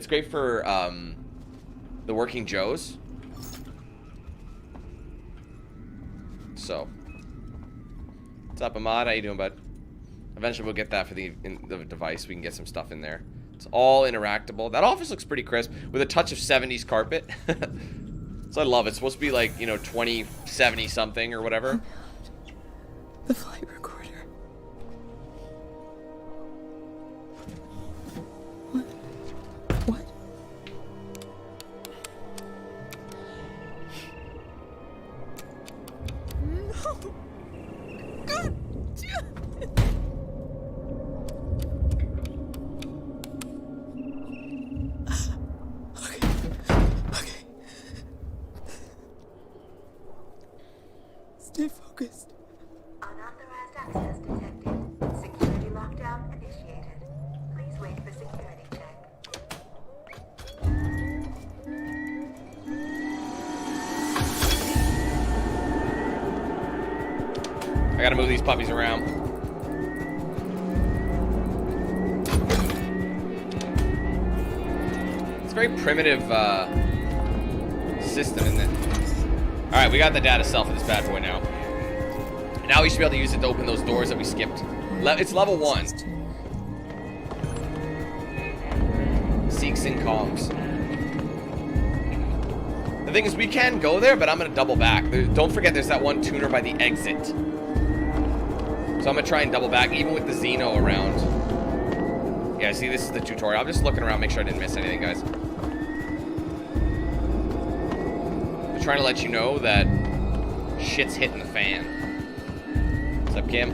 Working Joes. So. What's up, Ahmad? How you doing, bud? Eventually we'll get that for the device. We can get some stuff in there. It's all interactable. That office looks pretty crisp, with a touch of 70s carpet. So I love it. It's supposed to be like, you know, 2070 something or whatever. The flight recorder. What? No! God damn it! Okay. Stay focused. Unauthorized I gotta move these puppies around. It's a very primitive system, isn't it? Alright, we got the data cell for this bad boy now. Now we should be able to use it to open those doors that we skipped. It's level 1. Seeks and comms. The thing is, we can go there, but I'm going to double back. Don't forget, there's that one tuner by the exit. So I'm going to try and double back, even with the Xeno around. Yeah, see, this is the tutorial. I'm just looking around, make sure I didn't miss anything, guys. I'm trying to let you know that shit's hitting the fan. What's up, Kim?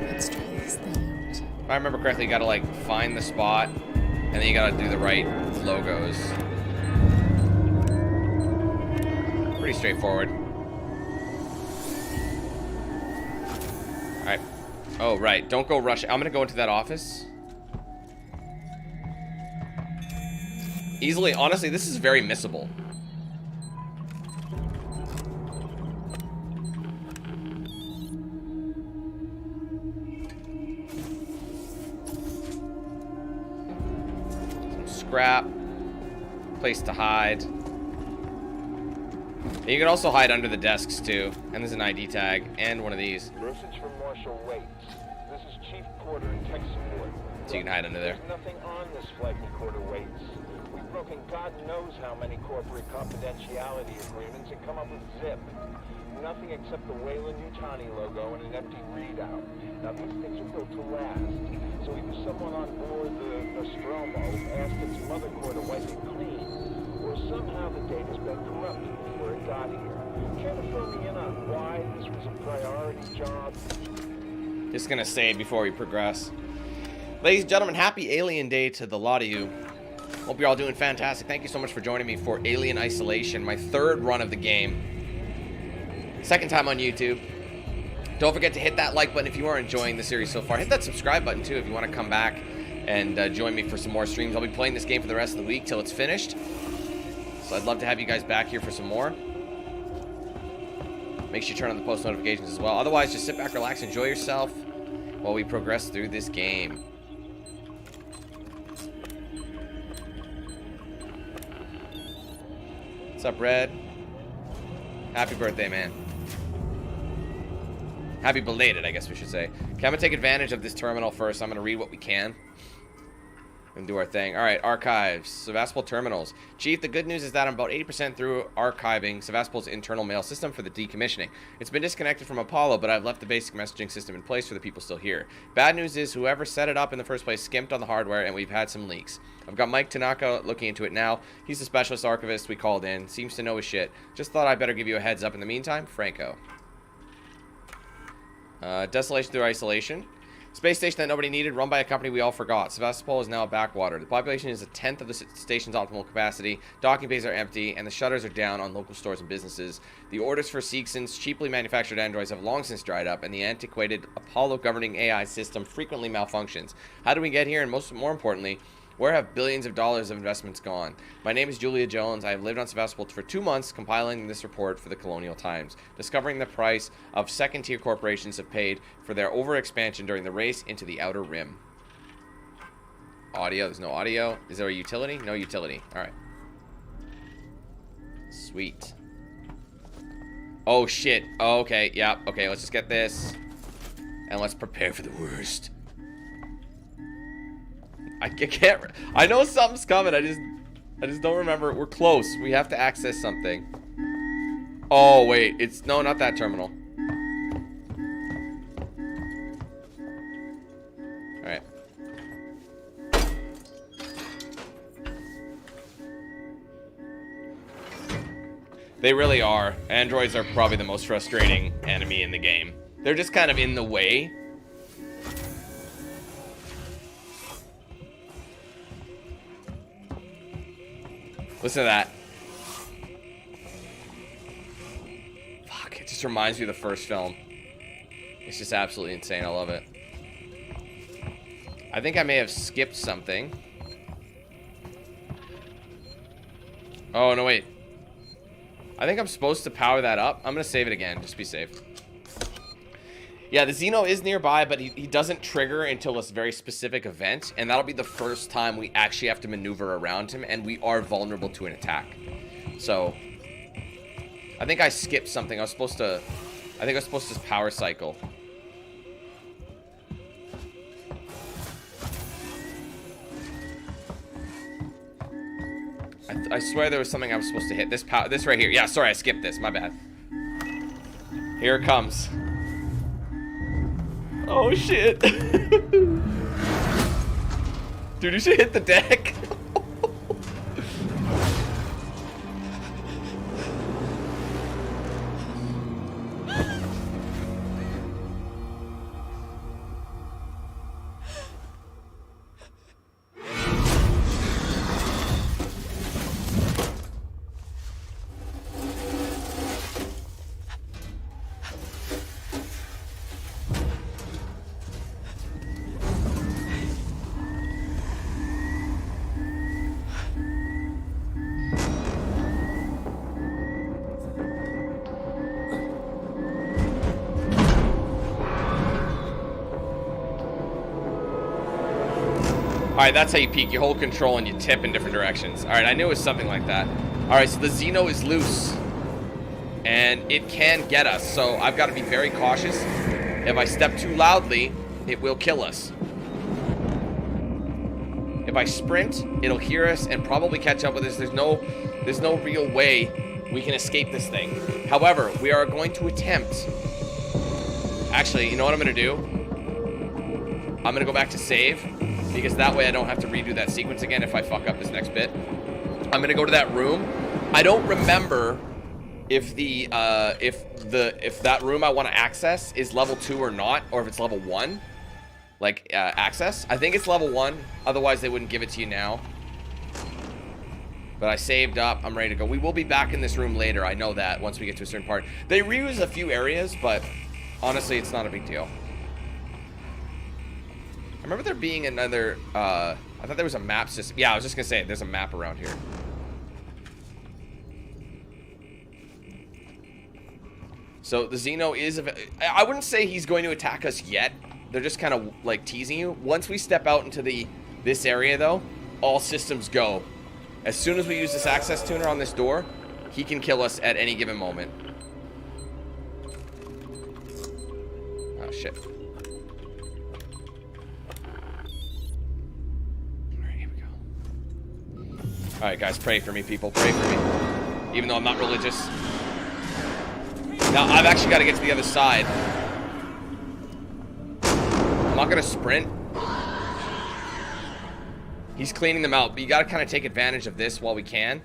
Let's try this thing out. If I remember correctly, you gotta, like, find the spot, and then you gotta do the right logos. Pretty straightforward. Alright. Oh, right. Don't go rush. I'm gonna go into that office. Easily. Honestly, this is very missable. Scrap. Place to hide. And you can also hide under the desks too. And there's an ID tag and one of these. Message from Marshal Waits. This is Chief Porter and tech support. So you can hide under there. There's nothing on this flight recorder, Waits. We've broken God knows how many corporate confidentiality agreements and come up with zip. Nothing except the Weyland-Yutani logo and an empty readout. Now these things are built to last. So either someone on board the Nostromo asked its mother core to wipe it clean, or somehow the data's been corrupted before it got here. Care to fill me in on why this was a priority job? Just gonna save before we progress. Ladies and gentlemen, happy Alien Day to the lot of you. Hope you're all doing fantastic. Thank you so much for joining me for Alien Isolation, my 3rd run of the game. 2nd time on YouTube. Don't forget to hit that like button if you are enjoying the series so far. Hit that subscribe button too if you want to come back and join me for some more streams. I'll be playing this game for the rest of the week till it's finished. So I'd love to have you guys back here for some more. Make sure you turn on the post notifications as well. Otherwise, just sit back, relax, enjoy yourself while we progress through this game. What's up, Red? Happy birthday, man. Happy belated, I guess we should say. Okay, I'm going to take advantage of this terminal first. I'm going to read what we can and do our thing. All right, archives. Sevastopol terminals. Chief, the good news is that I'm about 80% through archiving Sevastopol's internal mail system for the decommissioning. It's been disconnected from Apollo, but I've left the basic messaging system in place for the people still here. Bad news is whoever set it up in the first place skimped on the hardware, and we've had some leaks. I've got Mike Tanaka looking into it now. He's the specialist archivist we called in. Seems to know his shit. Just thought I'd better give you a heads up in the meantime. Franco. Desolation through isolation. Space station that nobody needed, run by a company we all forgot. Sevastopol is now a backwater. The population is 1/10 of the station's optimal capacity. Docking bays are empty, and the shutters are down on local stores and businesses. The orders for Seegson's cheaply manufactured androids have long since dried up, and the antiquated Apollo governing AI system frequently malfunctions. How did we get here? And more importantly, where have billions of dollars of investments gone? My name is Julia Jones. I have lived on Sevastopol for 2 months, compiling this report for the Colonial Times, discovering the price of second-tier corporations have paid for their overexpansion during the race into the Outer Rim. Audio. There's no audio. Is there a utility? No utility. All right. Sweet. Oh, shit. Oh, okay. Yeah. Okay, let's just get this. And let's prepare for the worst. I can't. I know something's coming. I just don't remember. We're close. We have to access something. Oh wait, it's no, not that terminal. All right. They really are. Androids are probably the most frustrating enemy in the game. They're just kind of in the way. Listen to that. Fuck, it just reminds me of the first film. It's just absolutely insane. I love it. I think I may have skipped something. Oh, no, wait. I think I'm supposed to power that up. I'm going to save it again, just to be safe. Yeah, the Xeno is nearby, but he doesn't trigger until a very specific event, and that'll be the first time we actually have to maneuver around him, and we are vulnerable to an attack. So, I think I skipped something. I think I was supposed to power cycle. I swear there was something I was supposed to hit. This right here. Yeah, sorry, I skipped this. My bad. Here it comes. Oh, shit. Dude, you should hit the deck. Alright, that's how you peek. You hold control and you tip in different directions. Alright, I knew it was something like that. Alright, so the Xeno is loose. And it can get us, so I've got to be very cautious. If I step too loudly, it will kill us. If I sprint, it'll hear us and probably catch up with us. There's no real way we can escape this thing. However, we are going to attempt. Actually, you know what I'm going to do? I'm going to go back to save. Because that way I don't have to redo that sequence again if I fuck up this next bit. I'm gonna go to that room. I don't remember if if that room I want to access is level 2 or not, or if it's level 1. Like access. I think it's level 1. Otherwise they wouldn't give it to you now. But I saved up. I'm ready to go. We will be back in this room later. I know that once we get to a certain part. They reuse a few areas, but honestly, it's not a big deal. I remember there being another, I thought there was a map system. Yeah, I was just gonna say, there's a map around here. So the Xeno is, I wouldn't say he's going to attack us yet. They're just kind of like teasing you. Once we step out into this area though, all systems go. As soon as we use this access tuner on this door, he can kill us at any given moment. Oh shit. Alright guys, pray for me, people. Pray for me. Even though I'm not religious. Now, I've actually got to get to the other side. I'm not going to sprint. He's cleaning them out, but you got to kind of take advantage of this while we can.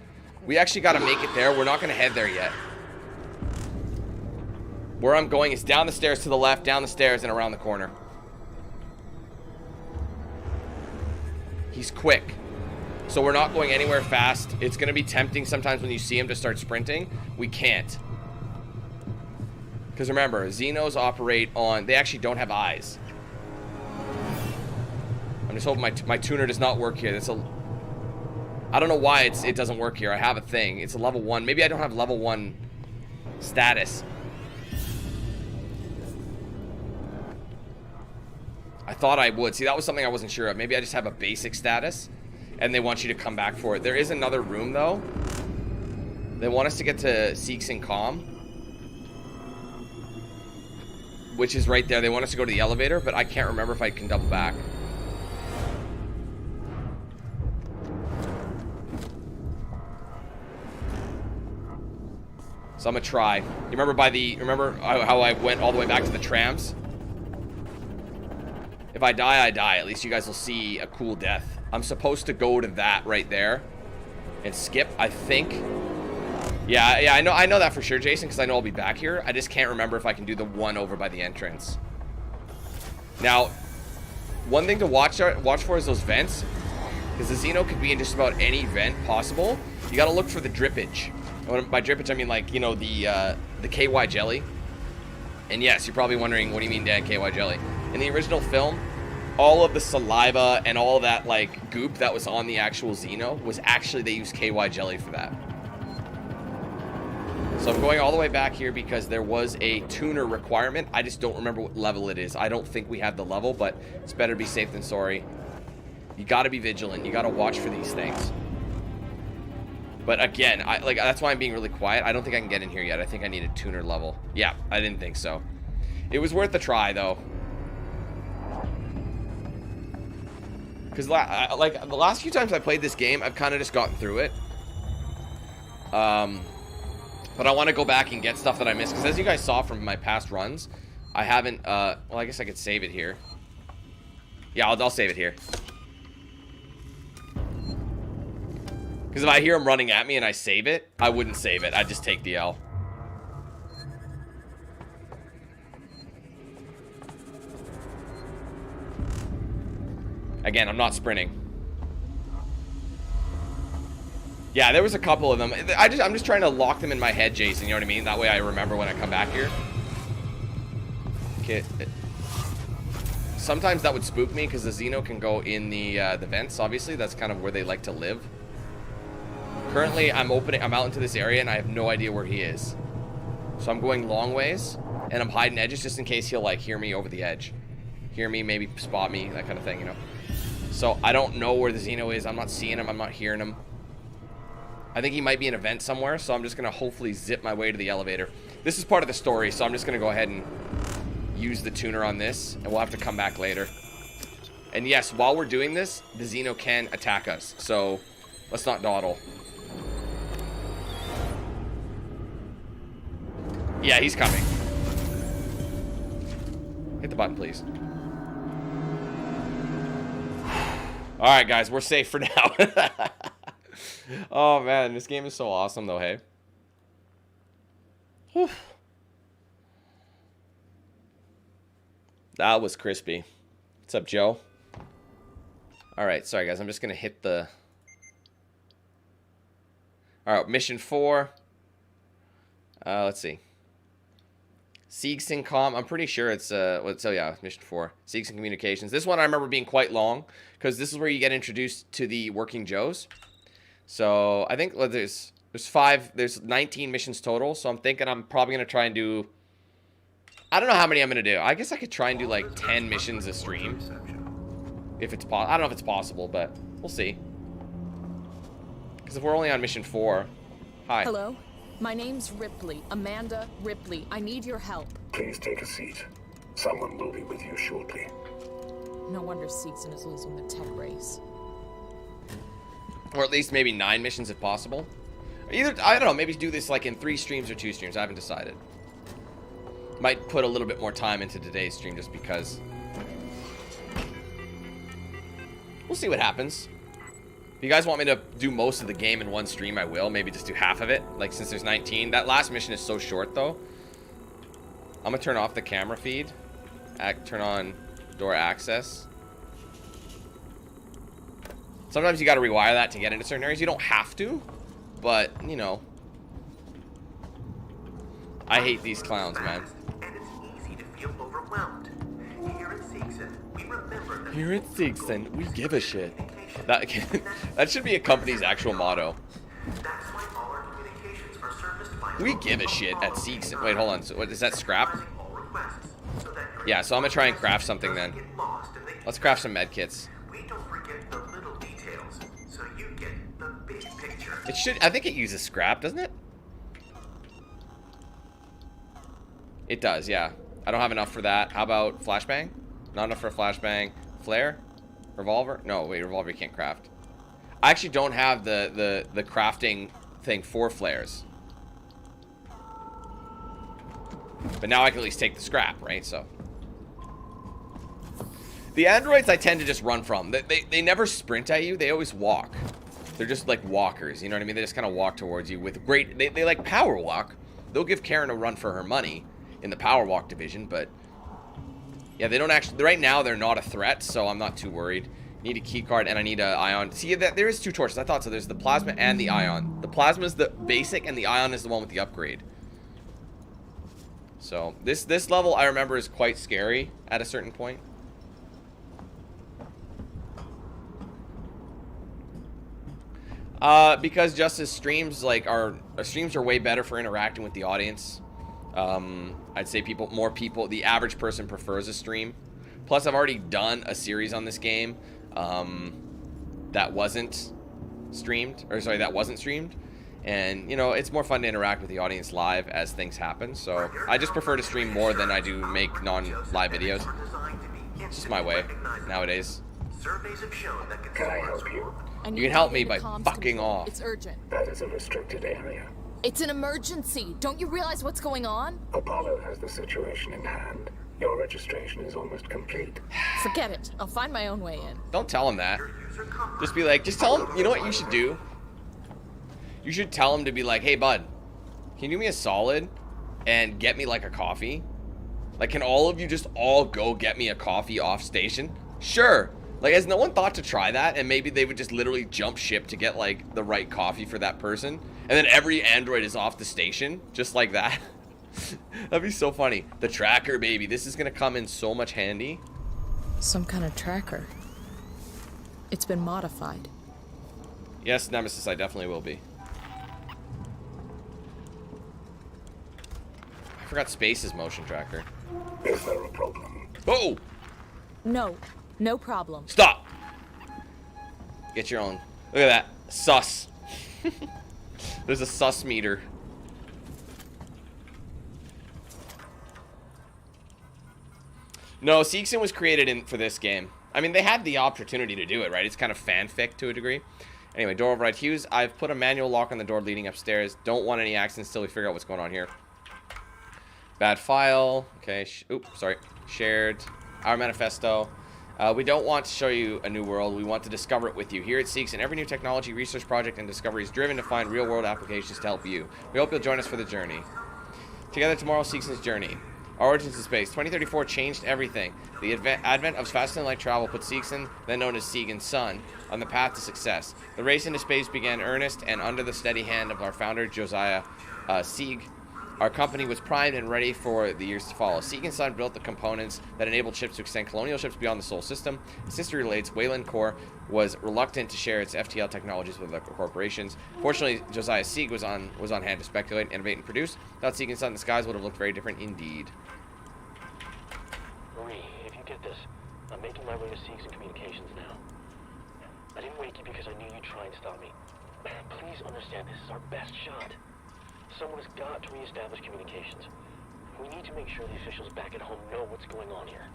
We actually got to make it there. We're not going to head there yet. Where I'm going is down the stairs to the left, down the stairs, and around the corner. He's quick. So we're not going anywhere fast. It's going to be tempting sometimes when you see him to start sprinting. We can't. Because remember, Xenos operate on... They actually don't have eyes. I'm just hoping my tuner does not work here. That's a... I don't know why it doesn't work here. I have a thing. It's a level 1. Maybe I don't have level 1 status. I thought I would. See, that was something I wasn't sure of. Maybe I just have a basic status. And they want you to come back for it. There is another room, though. They want us to get to Seeks and Calm. Which is right there. They want us to go to the elevator, but I can't remember if I can double back. So I'm gonna try. You remember remember how I went all the way back to the trams? If I die, I die. At least you guys will see a cool death. I'm supposed to go to that right there and skip, I think. Yeah, I know that for sure, Jason, because I know I'll be back here. I just can't remember if I can do the one over by the entrance. Now, one thing to watch for is those vents, because the Xeno could be in just about any vent possible. You got to look for the drippage. And by drippage, I mean like, you know, the KY jelly. And yes, you're probably wondering, what do you mean, Dan, KY jelly? In the original film, all of the saliva and all that like goop that was on the actual Xeno was actually, they used KY jelly for that. So I'm going all the way back here because there was a tuner requirement. I just don't remember what level it is. I don't think we have the level, but it's better to be safe than sorry. You got to be vigilant. You got to watch for these things. But again, that's why I'm being really quiet. I don't think I can get in here yet. I think I need a tuner level. Yeah, I didn't think so. It was worth a try, though. Because, like, the last few times I played this game, I've kind of just gotten through it. But I want to go back and get stuff that I missed. Because as you guys saw from my past runs, I haven't, well, I guess I could save it here. Yeah, I'll save it here. Because if I hear him running at me and I save it, I wouldn't save it. I'd just take the L. Again, I'm not sprinting. Yeah, there was a couple of them. I'm just trying to lock them in my head, Jason. You know what I mean? That way I remember when I come back here. Okay. Sometimes that would spook me because the Xeno can go in the vents. Obviously, that's kind of where they like to live. Currently, I'm out into this area and I have no idea where he is. So I'm going long ways and I'm hiding edges just in case he'll like hear me over the edge. Hear me, maybe spot me, that kind of thing, you know. So I don't know where the Xeno is. I'm not seeing him. I'm not hearing him. I think he might be in a vent somewhere, so I'm just going to hopefully zip my way to the elevator. This is part of the story, so I'm just going to go ahead and use the tuner on this, and we'll have to come back later. And yes, while we're doing this, the Xeno can attack us, so let's not dawdle. Yeah, he's coming. Hit the button, please. Alright, guys, we're safe for now. Oh, man, this game is so awesome, though, hey? Whew. That was crispy. What's up, Joe? Alright, sorry, guys, I'm just going to hit the... Alright, mission 4. Let's see. Siegsyn.com. I'm pretty sure it's yeah, mission 4. Siegsyn Communications. This one I remember being quite long because this is where you get introduced to the Working Joes. So I think there's 19 missions total. So I'm thinking I'm probably gonna try and do. I don't know how many I'm gonna do. I guess I could try and do like 10 missions a stream, if it's possible. I don't know if it's possible, but we'll see. Because if we're only on mission 4, hi. Hello. My name's Ripley, Amanda Ripley. I need your help. Please take a seat. Someone will be with you shortly. No wonder Siegsyn is losing the tech race. Or at least maybe 9 missions if possible. Either, I don't know, maybe do this like in 3 streams or 2 streams. I haven't decided. Might put a little bit more time into today's stream just because. We'll see what happens. If you guys want me to do most of the game in one stream, I will. Maybe just do half of it. Like, since there's 19. That last mission is so short, though. I'm going to turn off the camera feed. Turn on door access. Sometimes you got to rewire that to get into certain areas. You don't have to. But, you know. I hate these clowns, man. And it's easy to feel overwhelmed. Here at Siegsyn, we remember that. Here at Siegsyn, we give a shit. That should be a company's actual motto. That's why all our communications are serviced by. We give a shit at Siegsyn. Wait, hold on. So what is that? Scrap? Yeah. So I'm gonna try and craft something then. Let's craft some med kits. We don't forget the little details, so you get the big picture. It should. I think it uses scrap, doesn't it? It does. Yeah. I don't have enough for that. How about flashbang? Not enough for a flashbang. Flare? Revolver? No, wait, revolver you can't craft. I actually don't have the crafting thing for flares. But now I can at least take the scrap, right? So the androids I tend to just run from. They never sprint at you, they always walk. They're just like walkers, you know what I mean? They just kind of walk towards you with great they like power walk. They'll give Karen a run for her money in the power walk division, but yeah, they don't actually. Right now, they're not a threat, so I'm not too worried. Need a key card and I need an ion. See, there is 2 torches. I thought so. There's the plasma and the ion. The plasma is the basic, and the ion is the one with the upgrade. So this level I remember is quite scary at a certain point. Because just as streams like streams are way better for interacting with the audience. I'd say more people, the average person prefers a stream. Plus, I've already done a series on this game that wasn't streamed, and you know, it's more fun to interact with the audience live as things happen. So I just prefer to stream more than I do make non-live videos. It's just my way nowadays. Surveys have shown that Can I help you? You can help me by fucking off. It's urgent. That is a restricted area. It's an emergency. Don't you realize what's going on? Apollo has the situation in hand. Your registration is almost complete. Forget it. I'll find my own way in. Don't tell him that. Just be like, just tell him, you know what you should do? You should tell him to be like, hey bud, can you do me a solid and get me like a coffee? Like, can all of you just all go get me a coffee off station? Sure. Like, has no one thought to try that? And maybe they would just literally jump ship to get like the right coffee for that person. And then every android is off the station, just like that. That'd be so funny. The tracker, baby. This is gonna come in so much handy. Some kind of tracker. It's been modified. Yes, Nemesis, I definitely will be. I forgot Space's motion tracker. Is there a problem? Oh! No. No problem. Stop! Get your own. Look at that. Sus. There's a sus meter. No, Seegson was created for this game. I mean, they had the opportunity to do it, right? It's kind of fanfic to a degree. Anyway, door override Hughes. I've put a manual lock on the door leading upstairs. Don't want any accidents till we figure out what's going on here. Bad file. Okay. Oops, sorry. Shared. Our manifesto. We don't want to show you a new world. We want to discover it with you. Here at Seegson, every new technology, research project, and discovery is driven to find real-world applications to help you. We hope you'll join us for the journey. Together tomorrow, Seegson's journey. Our origins in space. 2034 changed everything. The advent of faster-than-light travel put Seegson, then known as Segan's son, on the path to success. The race into space began earnest, and under the steady hand of our founder, Josiah Sieg, our company was primed and ready for the years to follow. Segan's son built the components that enabled ships to extend colonial ships beyond the Sol system. As history relates, Wayland Corps was reluctant to share its FTL technologies with other corporations. Fortunately, Josiah Sieg was on hand to speculate, innovate, and produce. Without Segan's son, the skies would have looked very different indeed. Marie, if you get this, I'm making my way to Seegson Communications now. I didn't wake you because I knew you'd try and stop me. Please understand, this is our best shot. Someone has got to reestablish communications. We need to make sure the officials back at home know what's going on here.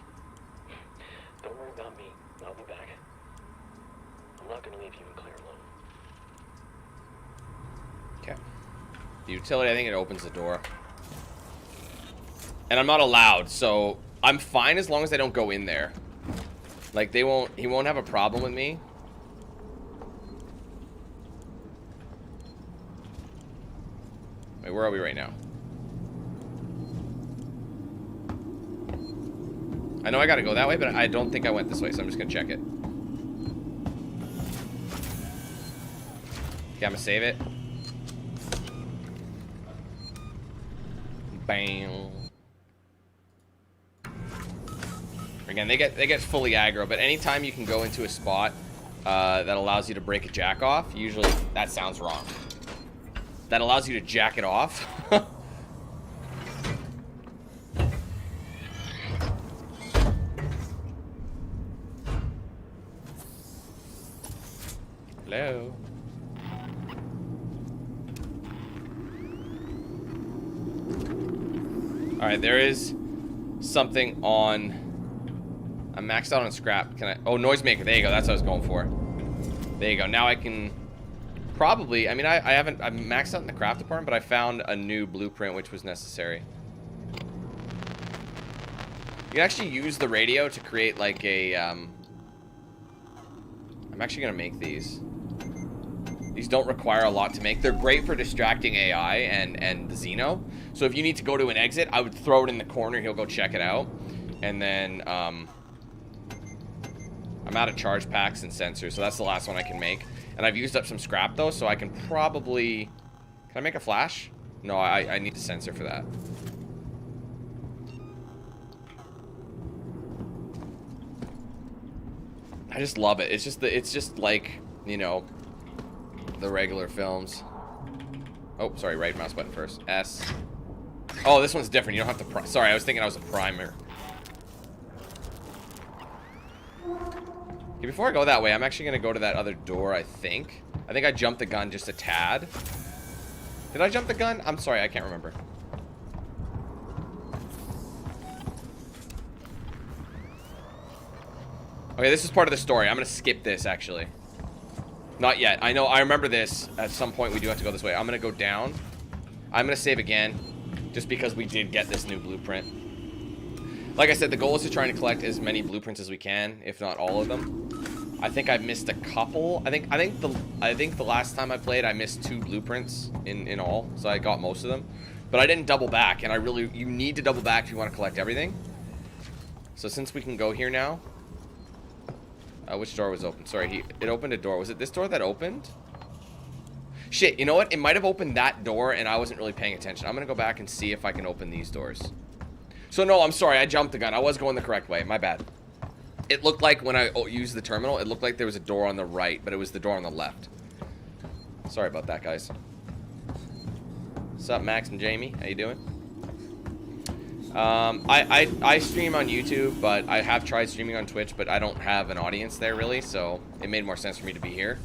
Don't worry about me. I'll be back. I'm not going to leave you and Claire alone. Okay. The utility, I think it opens the door. And I'm not allowed, so I'm fine as long as I don't go in there. Like, he won't have a problem with me. Wait, where are we right now? I know I gotta go that way, but I don't think I went this way, so I'm just gonna check it. Okay, I'm gonna save it. Bam. Again, they get fully aggro, but anytime you can go into a spot that allows you to break a jack off, usually that sounds wrong. That allows you to jack it off. Hello. Alright, there is something on... I'm maxed out on scrap. Can I... Oh, noisemaker. There you go. That's what I was going for. There you go. Now I can... Probably, I mean, I'm maxed out in the craft department, but I found a new blueprint which was necessary. You can actually use the radio to create like a, I'm actually gonna make these. These don't require a lot to make. They're great for distracting AI and the Xeno. So if you need to go to an exit, I would throw it in the corner, he'll go check it out. And then, I'm out of charge packs and sensors, so that's the last one I can make. And I've used up some scrap though, so I can probably... Can I make a flash? No, I need a sensor for that. I just love it. It's just like, you know, the regular films. Oh, sorry, right mouse button first. S. Oh, this one's different. You don't have to sorry, I was thinking I was a primer. Okay, before I go that way, I'm actually going to go to that other door, I think. I think I jumped the gun just a tad. Did I jump the gun? I'm sorry, I can't remember. Okay, this is part of the story. I'm going to skip this, actually. Not yet. I know, I remember this. At some point, we do have to go this way. I'm going to go down. I'm going to save again, just because we did get this new blueprint. Like I said, the goal is to try and collect as many blueprints as we can, if not all of them. I think I've missed a couple. I think the last time I played, I missed 2 blueprints in all, so I got most of them. But I didn't double back, and you need to double back if you want to collect everything. So since we can go here now, which door was open? Sorry, it opened a door. Was it this door that opened? Shit, you know what? It might have opened that door, and I wasn't really paying attention. I'm gonna go back and see if I can open these doors. So no, I'm sorry, I jumped the gun. I was going the correct way. My bad. It looked like when I used the terminal, it looked like there was a door on the right, but it was the door on the left. Sorry about that, guys. What's up, Max and Jamie? How you doing? I stream on YouTube, but I have tried streaming on Twitch, but I don't have an audience there, really, so it made more sense for me to be here.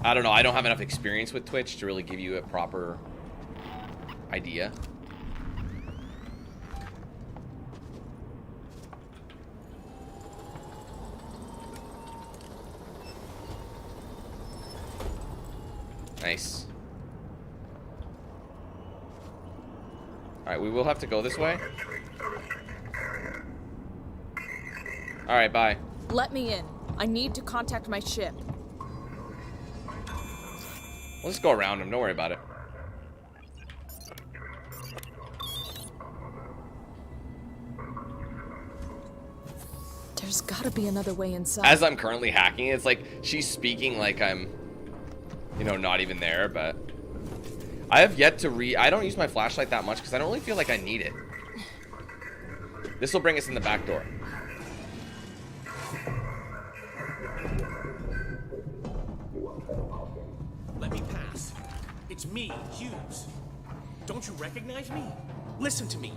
I don't know. I don't have enough experience with Twitch to really give you a proper idea. Nice. Alright, we will have to go this way. Alright, bye. Let me in. I need to contact my ship. We'll just go around him. Don't worry about it. There's gotta be another way inside. As I'm currently hacking, it's like she's speaking like I'm, you know, not even there, but I have yet to I don't use my flashlight that much because I don't really feel like I need it. This will bring us in the back door. Let me pass. It's me, Hughes. Don't you recognize me? Listen to me.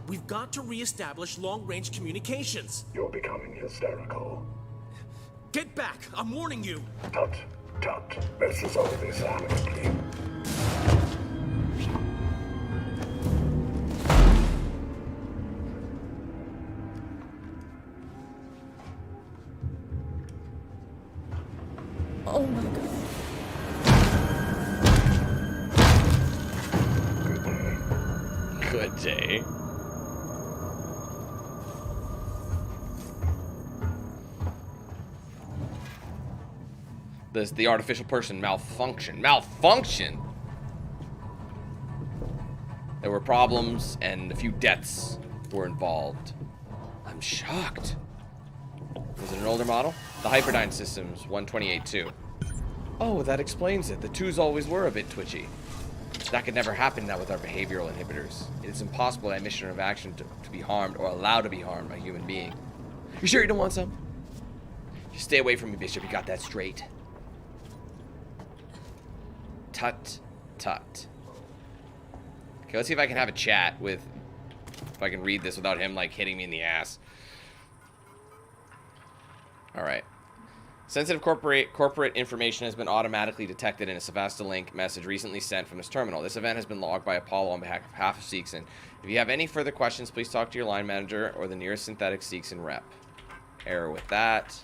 We've got to re-establish long-range communications. You're becoming hysterical. Get back! I'm warning you! Tut, tut. Let's resolve this amicably. Oh my god. Good day. The artificial person malfunction. Malfunction! There were problems and a few deaths were involved. I'm shocked. Was it an older model? The Hyperdyne Systems 128-2. Oh, that explains it. The 2s always were a bit twitchy. That could never happen now with our behavioral inhibitors. It is impossible that mission of action to be harmed or allowed to be harmed a human being. You sure you don't want some? Just stay away from me, Bishop. You got that straight. Tut, tut. Okay, let's see if I can have a chat with... If I can read this without him, like, hitting me in the ass. Alright. Sensitive corporate information has been automatically detected in a Sevastolink message recently sent from his terminal. This event has been logged by Apollo on behalf of Seegson. If you have any further questions, please talk to your line manager or the nearest synthetic Seegson rep. Error with that.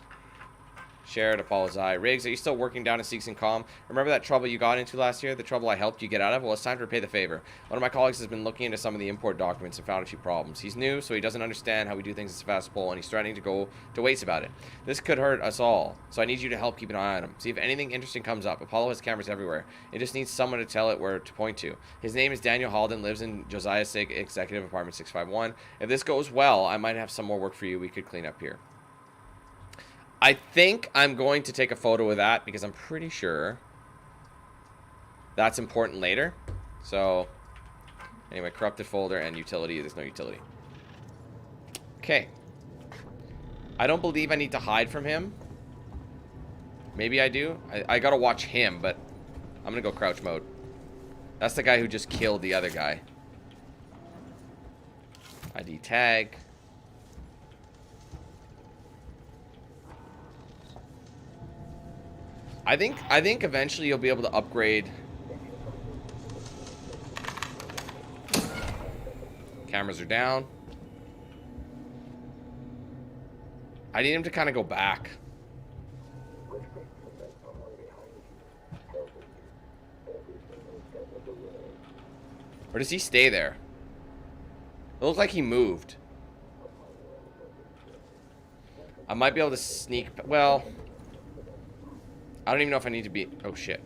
Shared, Apollo's Eye. Riggs, are you still working down at Seegson Com? Remember that trouble you got into last year? The trouble I helped you get out of? Well, it's time to repay the favor. One of my colleagues has been looking into some of the import documents and found a few problems. He's new, so he doesn't understand how we do things at Sevastopol, and he's threatening to go to waste about it. This could hurt us all, so I need you to help keep an eye on him. See if anything interesting comes up. Apollo has cameras everywhere. It just needs someone to tell it where to point to. His name is Daniel Halden, lives in Josiah Sig Executive Apartment 651. If this goes well, I might have some more work for you we could clean up here. I think I'm going to take a photo of that because I'm pretty sure that's important later. So, anyway, corrupted folder and utility. There's no utility. Okay. I don't believe I need to hide from him. Maybe I do. I gotta watch him, but I'm gonna go crouch mode. That's the guy who just killed the other guy. ID tag. I think eventually you'll be able to upgrade. Cameras are down. I need him to kind of go back. Or does he stay there? It looks like he moved. I might be able to sneak. Well, I don't even know if I need to be. Oh shit.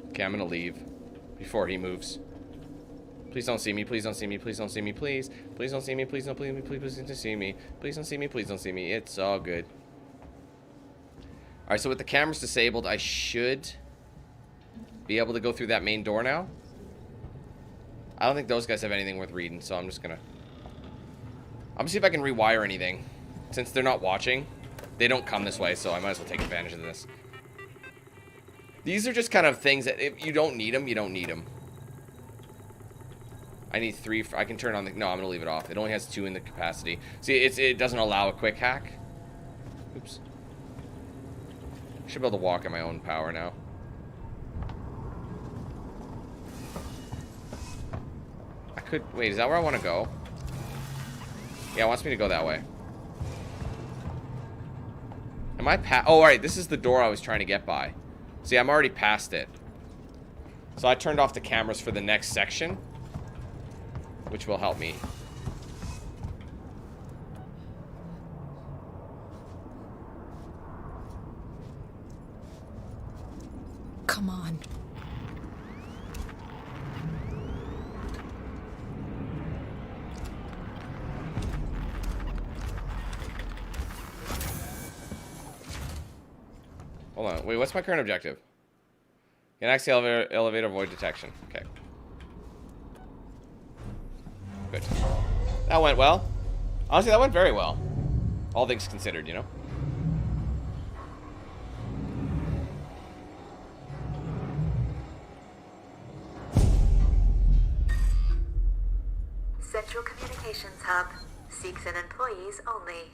Okay, I'm gonna leave before he moves. Please don't see me, please don't see me, please don't see me, please. Please don't see me, please don't see me, please don't see me. Please don't see me, please don't see me. It's all good. Alright, so with the cameras disabled, I should be able to go through that main door now. I don't think those guys have anything worth reading, so I'm just gonna see if I can rewire anything. Since they're not watching, they don't come this way, so I might as well take advantage of this. These are just kind of things that if you don't need them, you don't need them. I need 3. I can turn on the... No, I'm going to leave it off. It only has 2 in the capacity. See, it doesn't allow a quick hack. Oops. I should be able to walk at my own power now. I could... Wait, is that where I want to go? Yeah, it wants me to go that way. Am I past... Oh, alright. This is the door I was trying to get by. See, I'm already past it. So I turned off the cameras for the next section, which will help me. Come on. Hold on. Wait, what's my current objective? Can access the elevator, avoid detection. Okay. Good. That went well. Honestly, that went very well. All things considered, you know? Central Communications Hub. Seeks and employees only.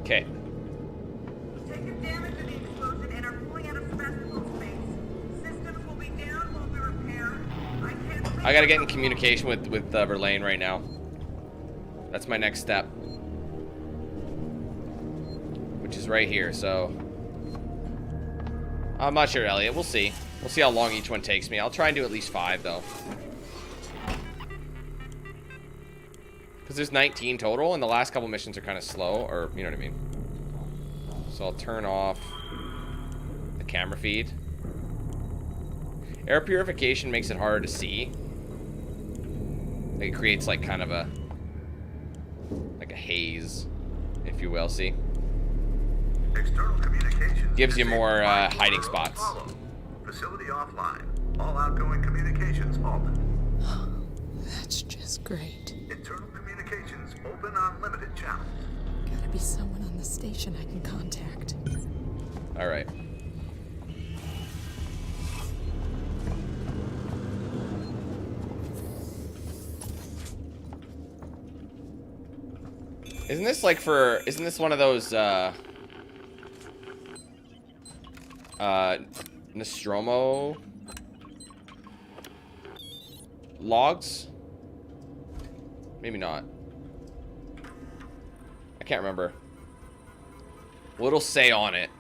Okay. I gotta get in communication with Verlaine right now. That's my next step. Which is right here, so... I'm not sure, Elliot. We'll see. We'll see how long each one takes me. I'll try and do at least 5, though. Because there's 19 total, and the last couple missions are kind of slow, or, you know what I mean. So I'll turn off the camera feed. Air purification makes it harder to see. It creates, like, kind of a... like a haze, if you will, see? External communications gives you more hiding spots. Facility offline. All outgoing communications halted. That's just great. Internal communications open on limited channels. Gotta be someone on the station I can contact. All right. Isn't this like for... Isn't this one of those, Nostromo logs? Maybe not. I can't remember. Well, it'll say on it.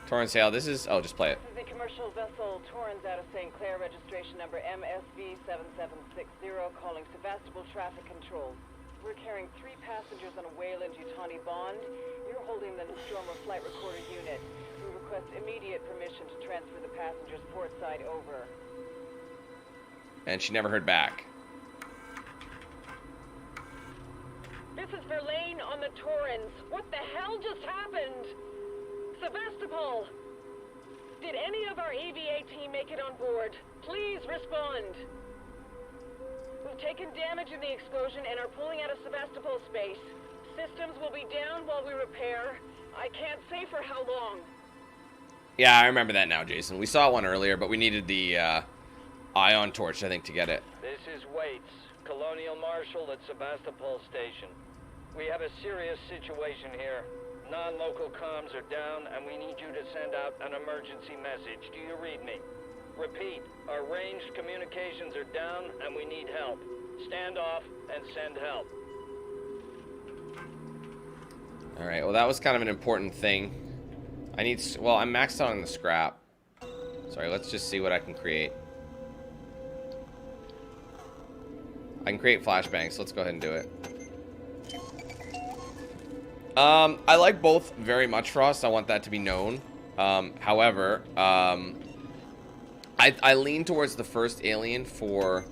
Torrance Sale. This is... Oh, just play it. This is a commercial vessel Torrance out of St. Clair, registration number MSV7760, calling Sevastopol Traffic Control. We're carrying 3 passengers on a Wayland Yutani bond. You're holding the Nostromo flight recorder unit. We request immediate permission to transfer the passengers port side over. And she never heard back. This is Verlaine on the Torrens. What the hell just happened? Sevastopol! Did any of our EVA team make it on board? Please respond. We've taken damage in the explosion and are pulling out of Sevastopol space. Systems will be down while we repair. I can't say for how long. Yeah, I remember that now, Jason. We saw one earlier, but we needed the ion torch, I think, to get it. This is Waits, Colonial Marshal at Sevastopol Station. We have a serious situation here. Non-local comms are down, and we need you to send out an emergency message. Do you read me? Repeat, our ranged communications are down, and we need help. Stand off and send help. Alright, well that was kind of an important thing. I need... Well, I'm maxed out on the scrap. Sorry, let's just see what I can create. I can create flashbangs, so let's go ahead and do it. I like both very much, Frost. I want that to be known. However, I lean towards the first Alien for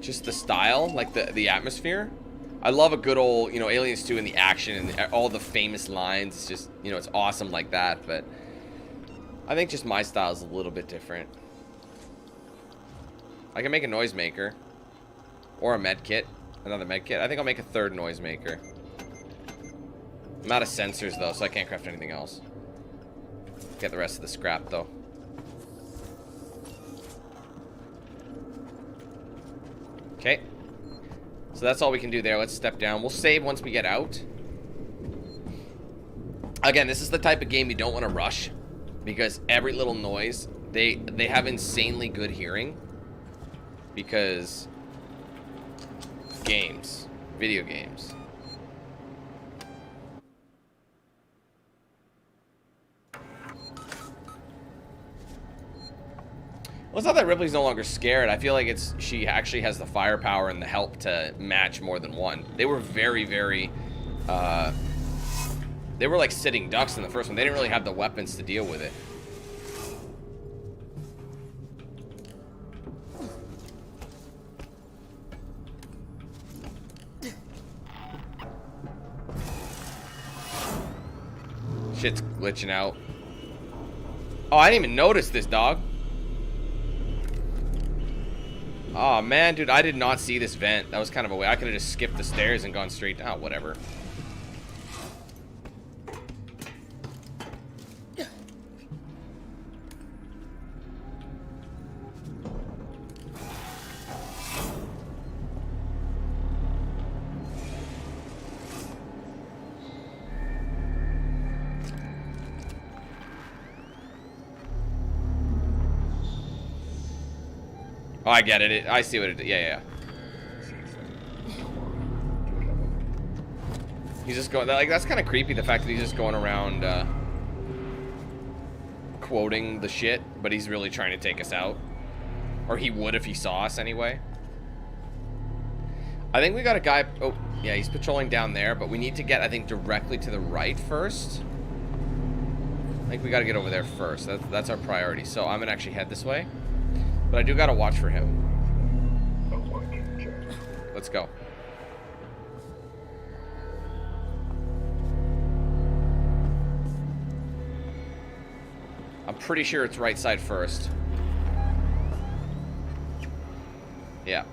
just the style, like the atmosphere. I love a good old, you know, Aliens 2 and the action and all the famous lines. It's just, you know, it's awesome like that. But I think just my style is a little bit different. I can make a noisemaker or a med kit, another med kit. I think I'll make a third noisemaker. I'm out of sensors though, so I can't craft anything else. Get the rest of the scrap though. Okay. So that's all we can do there. Let's step down. We'll save once we get out. Again, this is the type of game you don't want to rush, because every little noise, they have insanely good hearing, because games, video games. Well, it's not that Ripley's no longer scared. I feel like she actually has the firepower and the help to match more than one. They were very, very, they were like sitting ducks in the first one. They didn't really have the weapons to deal with it. Shit's glitching out. Oh, I didn't even notice this, dog. Oh man, dude, I did not see this vent. That was kind of a way. I could have just skipped the stairs and gone straight down. Oh, whatever. Oh, I get it. I see what it is. Yeah. He's just going... Like, that's kind of creepy, the fact that he's just going around quoting the shit, but he's really trying to take us out. Or he would if he saw us anyway. I think we got a guy... Oh, yeah, he's patrolling down there, but we need to get, I think, directly to the right first. I think we got to get over there first. That's our priority. So I'm going to actually head this way. But I do gotta watch for him. Let's go. I'm pretty sure it's right side first. Yeah.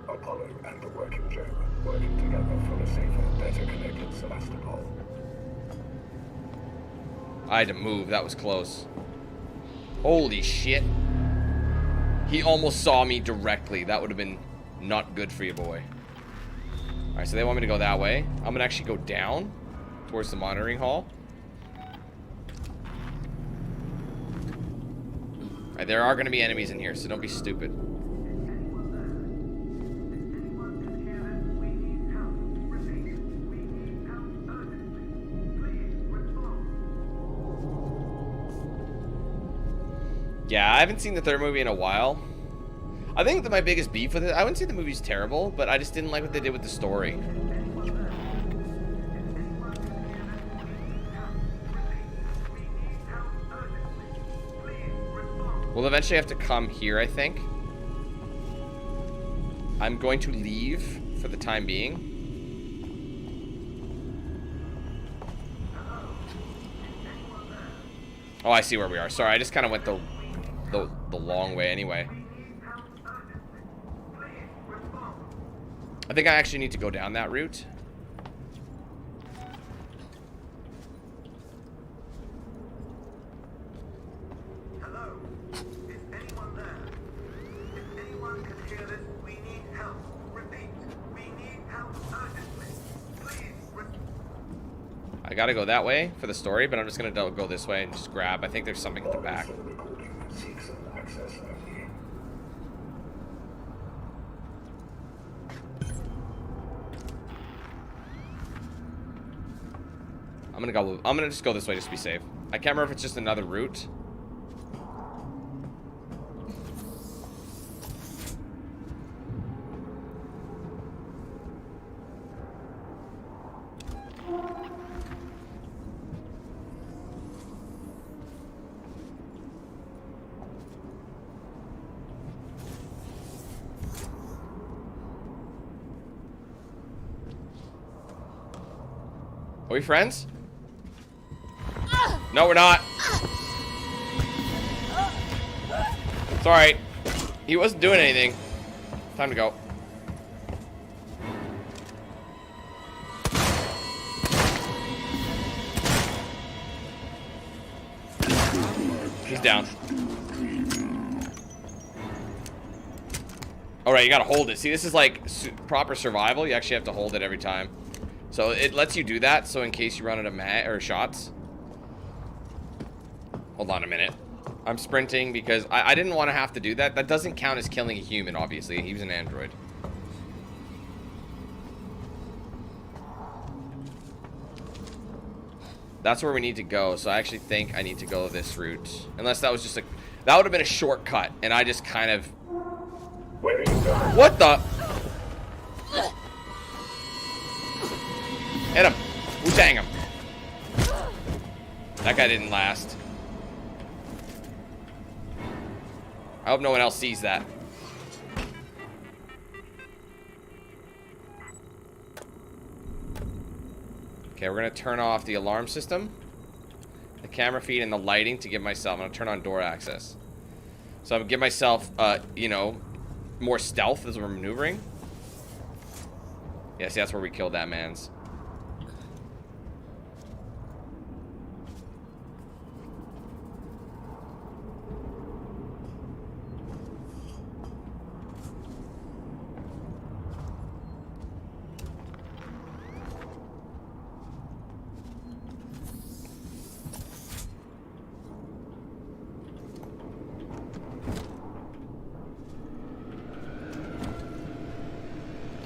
Apollo and the working Joe working together for a safer, better connected Sevastopol. I had to move. That was close. Holy shit. He almost saw me directly. That would have been not good for you, boy. Alright, so they want me to go that way. I'm going to actually go down towards the monitoring hall. Alright, there are going to be enemies in here, so don't be stupid. Yeah, I haven't seen the third movie in a while. I think that my biggest beef with it, I wouldn't say the movie's terrible, but I just didn't like what they did with the story. We'll eventually have to come here, I think. I'm going to leave for the time being. Oh, I see where we are. Sorry, I just kind of went the long way anyway. I think I actually need to go down that route. I gotta go that way for the story, but I'm just gonna go this way and just grab. I think there's something at the back. I'm gonna just go this way just to be safe. I can't remember if it's just another route. Are we friends? No, we're not. It's alright. He wasn't doing anything. Time to go. He's down. Alright, you gotta hold it. See, this is like proper survival. You actually have to hold it every time. So it lets you do that, so in case you run out of shots. Hold on a minute. I'm sprinting because I didn't want to have to do that. That doesn't count as killing a human, obviously. He was an android. That's where we need to go, so I actually think I need to go this route. Unless that was just that would have been a shortcut, and I just kind of... Where are you going? What the... Hit him. Wu-tang him. That guy didn't last. I hope no one else sees that. Okay, we're gonna turn off the alarm system, the camera feed, and the lighting to give myself... I'm gonna turn on door access. So I'm gonna give myself, you know, more stealth as we're maneuvering. Yeah, see, that's where we killed that man's.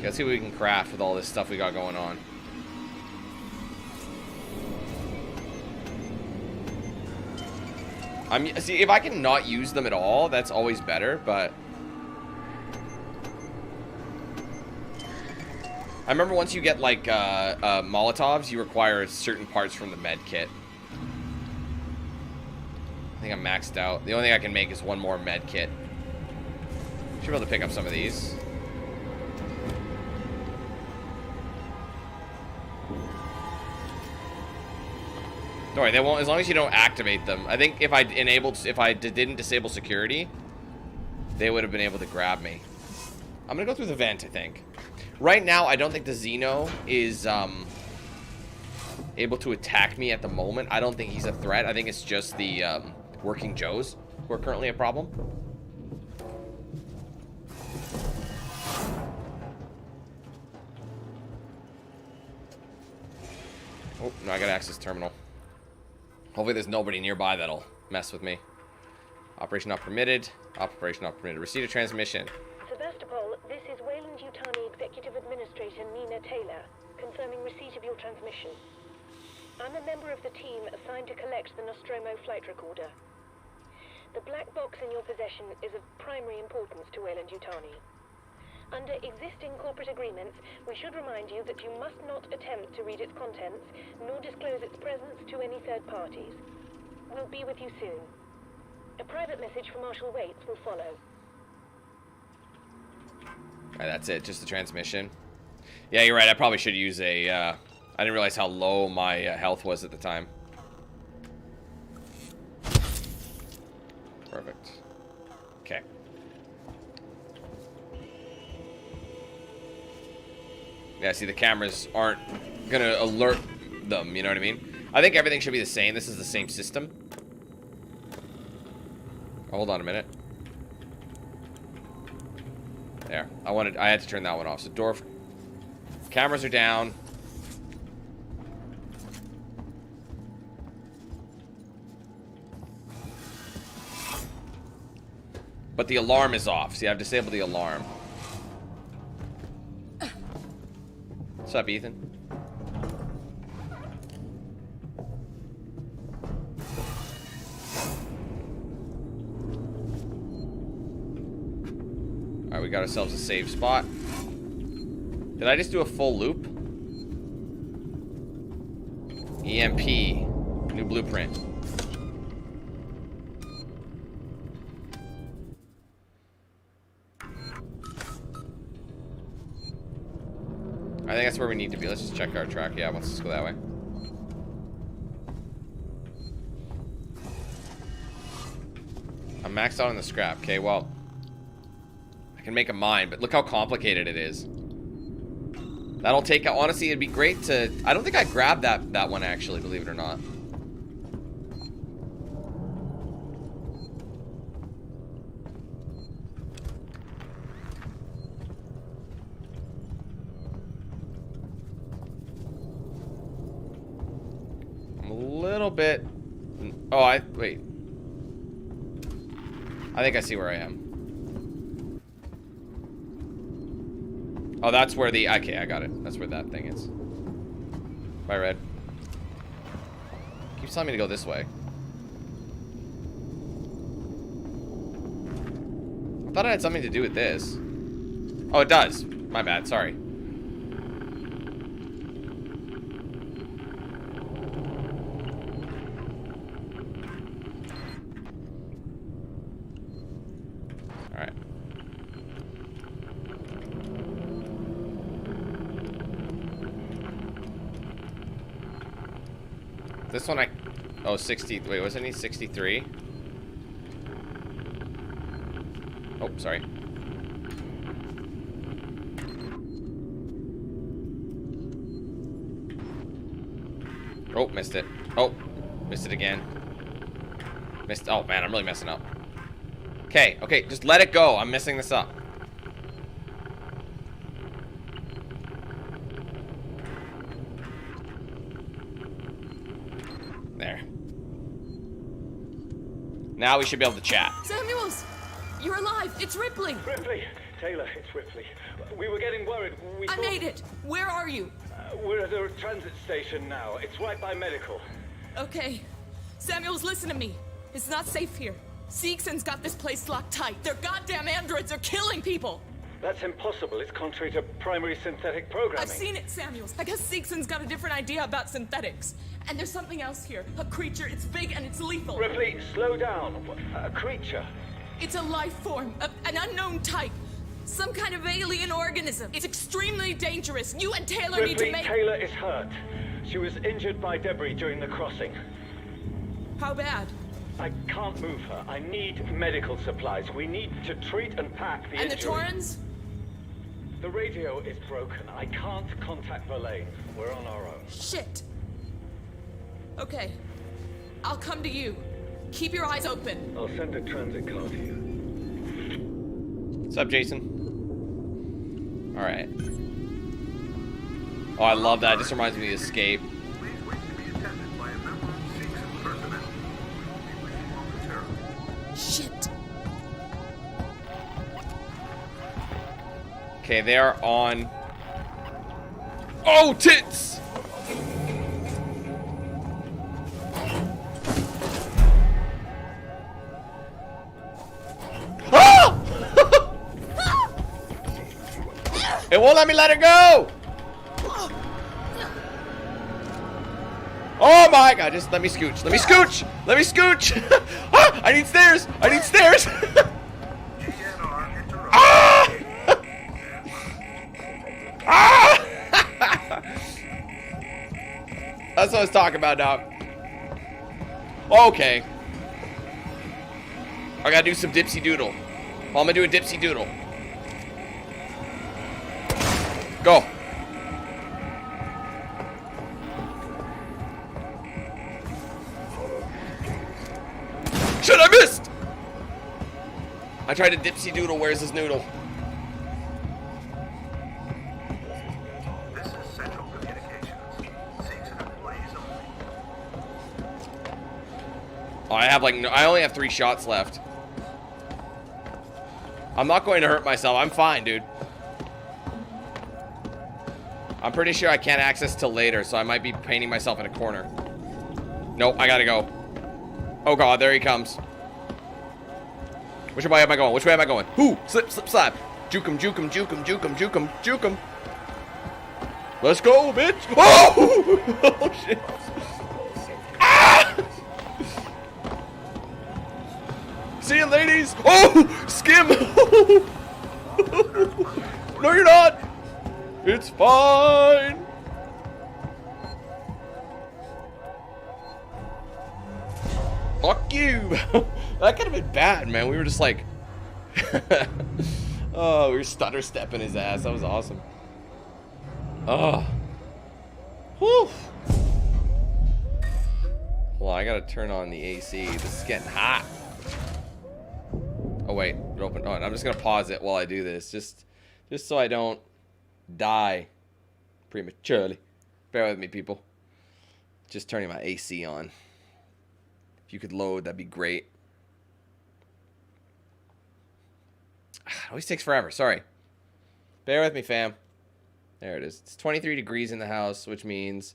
Let's see what we can craft with all this stuff we got going on. See, if I can not use them at all, that's always better, but... I remember once you get, like, Molotovs, you require certain parts from the med kit. I think I'm maxed out. The only thing I can make is one more med kit. Should be able to pick up some of these. Don't worry, they won't, as long as you don't activate them. I think if I didn't disable security, they would have been able to grab me. I'm gonna go through the vent, I think. Right now, I don't think the Xeno is able to attack me at the moment. I don't think he's a threat. I think it's just the working Joes who are currently a problem. Oh, no, I gotta access terminal. Hopefully there's nobody nearby that'll mess with me. Operation not permitted. Operation not permitted. Receipt of transmission. Sebastopol, this is Wayland-Yutani Executive Administrator Nina Taylor, confirming receipt of your transmission. I'm a member of the team assigned to collect the Nostromo flight recorder. The black box in your possession is of primary importance to Weyland-Yutani. Under existing corporate agreements, we should remind you that you must not attempt to read its contents, nor disclose its presence to any third parties. We'll be with you soon. A private message from Marshal Waits will follow. Alright, that's it. Just the transmission. Yeah, you're right. I probably should use a... I didn't realize how low my health was at the time. Perfect. Okay. Yeah, see, the cameras aren't gonna alert them, you know what I mean? I think everything should be the same. This is the same system. Oh, hold on a minute. There. I had to turn that one off. So cameras are down. But the alarm is off. See, I've disabled the alarm. What's up, Ethan? Alright, we got ourselves a save spot. Did I just do a full loop? EMP. New blueprint. I think that's where we need to be. Let's just check our track. Yeah, let's just go that way. I'm maxed out on the scrap. Okay, well, I can make a mine, but look how complicated it is. That'll take... Honestly, it'd be great to... I don't think I grabbed that one, actually, believe it or not. Little bit. Oh, wait. I think I see where I am. Oh, that's where the... Okay, I got it. That's where that thing is. Bye, Red. Keeps telling me to go this way. I thought it had something to do with this. Oh, it does. My bad. Sorry. This one oh, 60, wait, wasn't he 63? Oh, sorry. Oh, missed it. Oh, missed it again. Missed, oh man, I'm really messing up. Okay, okay, just let it go. I'm messing this up. There. Now we should be able to chat. Samuels! You're alive! It's Ripley! Ripley! Taylor, it's Ripley. We were getting worried. I made it! Where are you? We're at a transit station now. It's right by medical. Okay. Samuels, listen to me. It's not safe here. Seegson's got this place locked tight. Their goddamn androids are killing people! That's impossible. It's contrary to primary synthetic programming. I've seen it, Samuels. I guess Seegson's got a different idea about synthetics. And there's something else here. A creature. It's big and it's lethal. Ripley, slow down. A creature? It's a life form. An unknown type. Some kind of alien organism. It's extremely dangerous. You and Taylor need to make... Taylor is hurt. She was injured by debris during the crossing. How bad? I can't move her. I need medical supplies. We need to treat and pack the injury. And the Torrens? The radio is broken. I can't contact Verlaine. We're on our own. Shit. Okay. I'll come to you. Keep your eyes open. I'll send a transit car to you. What's up, Jason? Alright. Oh, I love that. It just reminds me of Escape. Shit. Okay, they are on... Oh, tits! It won't let me let her go! Oh my god, just let me scooch. Let me scooch! Let me scooch! Ah, I need stairs! I need stairs! Ah! Ah! That's what I was talking about, dog. Okay. I gotta do some dipsy doodle. Oh, I'm gonna do a dipsy doodle. Go. Shit, I missed! I tried to dipsy doodle. Where's his noodle? This is Central Communications. Seeks and employees only. Oh, I have like I only have 3 shots left. I'm not going to hurt myself. I'm fine, dude. I'm pretty sure I can't access till later, so I might be painting myself in a corner. Nope, I gotta go. Oh god, there he comes. Which way am I going? Which way am I going? Whoo! Slip, slip, slap. Juke him, juke him, juke him, juke him, juke him, juke him. Let's go, bitch! Oh! Oh shit! Ah! See you, ladies! Oh! Skim! No, you're not! It's fine! Fuck you! That could have been bad, man. We were just like... oh, we were stutter stepping his ass. That was awesome. Oh. Whew. Well, I gotta turn on the AC. This is getting hot. Oh, wait. It opened. Oh, I'm just gonna pause it while I do this. Just so I don't die prematurely. Bear with me, people. Just turning my AC on. If you could load, that'd be great. It always takes forever. Sorry. Bear with me, fam. There it is. It's 23 degrees in the house, which means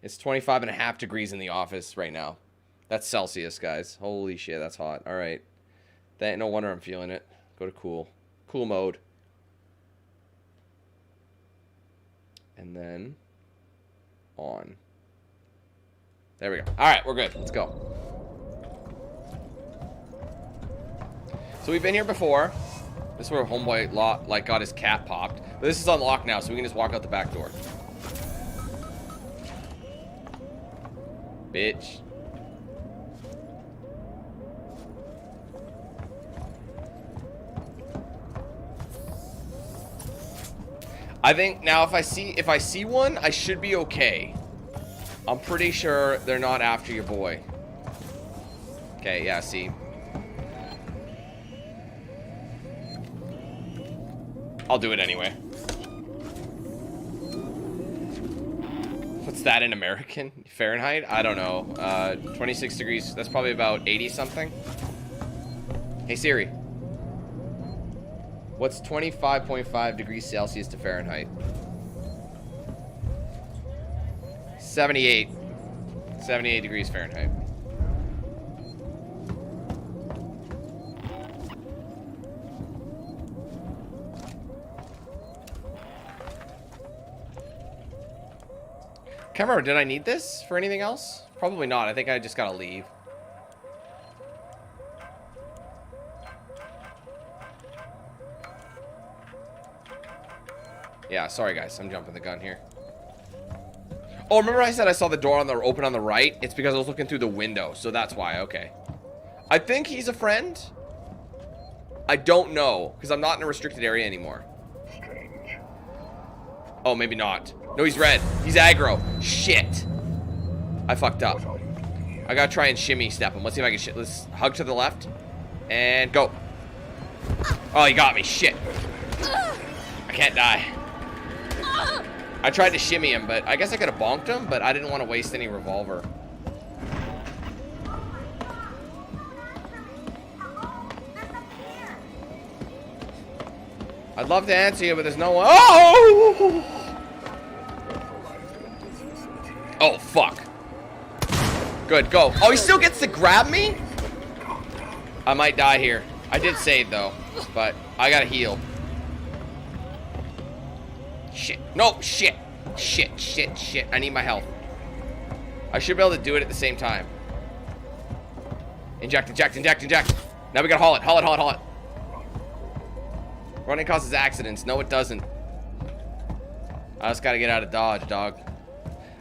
it's 25.5 degrees in the office right now. That's Celsius, guys. Holy shit, that's hot. All right. That, no wonder I'm feeling it. Go to cool. Cool mode. And then on. There we go. All right, we're good. Let's go. So we've been here before. This is where homeboy got his cat popped. But this is unlocked now, so we can just walk out the back door. Bitch. I think now if I see one, I should be okay. I'm pretty sure they're not after your boy. Okay, yeah, see. I'll do it anyway. What's that in American? Fahrenheit? I don't know. 26 degrees. That's probably about 80 something. Hey Siri. What's 25.5 degrees Celsius to Fahrenheit? 78. 78 degrees Fahrenheit. Can't remember, did I need this for anything else? Probably not. I think I just gotta leave. Yeah, sorry guys, I'm jumping the gun here. Oh, remember I said I saw the door open on the right? It's because I was looking through the window, so that's why, okay. I think he's a friend. I don't know, because I'm not in a restricted area anymore. Oh, maybe not. No, he's red. He's aggro. Shit. I fucked up. I gotta try and shimmy step him. Let's see if I can let's hug to the left. And go. Oh, he got me. Shit. I can't die. I tried to shimmy him, but I guess I could have bonked him, but I didn't want to waste any revolver. I'd love to answer you, but there's no one. Oh! Oh, fuck. Good, go. Oh, he still gets to grab me? I might die here. I did save, though, but I gotta heal. Shit. No, shit. Shit, shit, shit. I need my health. I should be able to do it at the same time. Inject, inject, inject, inject. Now we gotta haul it, haul it, haul it, haul it. Running causes accidents. No, it doesn't. I just gotta get out of Dodge, dog.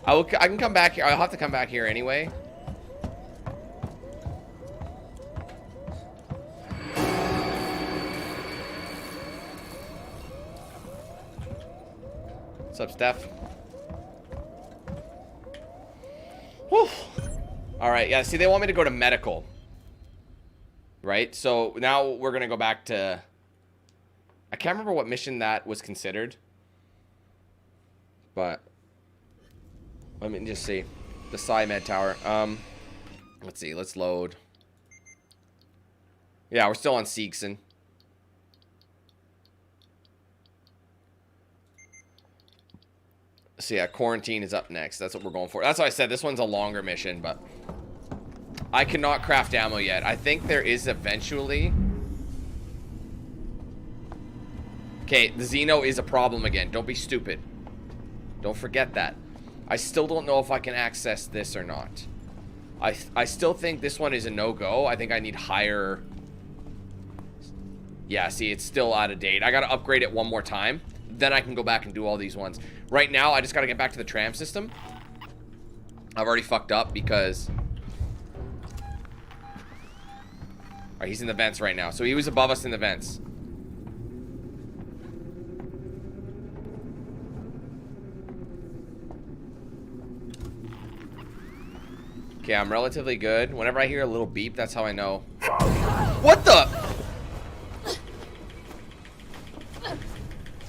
I can come back here. I'll have to come back here anyway. What's up, Steph? Whew. Alright, yeah, see, they want me to go to medical. Right? So now we're gonna go back to... I can't remember what mission that was considered. But... let me just see. The PsyMed Tower. Let's see, let's load. Yeah, we're still on Seegson. So yeah, quarantine is up next. That's what we're going for. That's why I said this one's a longer mission, but I cannot craft ammo yet. I think there is eventually. Okay, the Xeno is a problem again. Don't be stupid. Don't forget that. I still don't know if I can access this or not. I still think this one is a no-go. I think I need higher... Yeah, see, it's still out of date. I gotta upgrade it one more time. Then I can go back and do all these ones. Right now, I just gotta get back to the tram system. I've already fucked up because... Alright, he's in the vents right now. So he was above us in the vents. Okay, I'm relatively good. Whenever I hear a little beep, that's how I know. What the?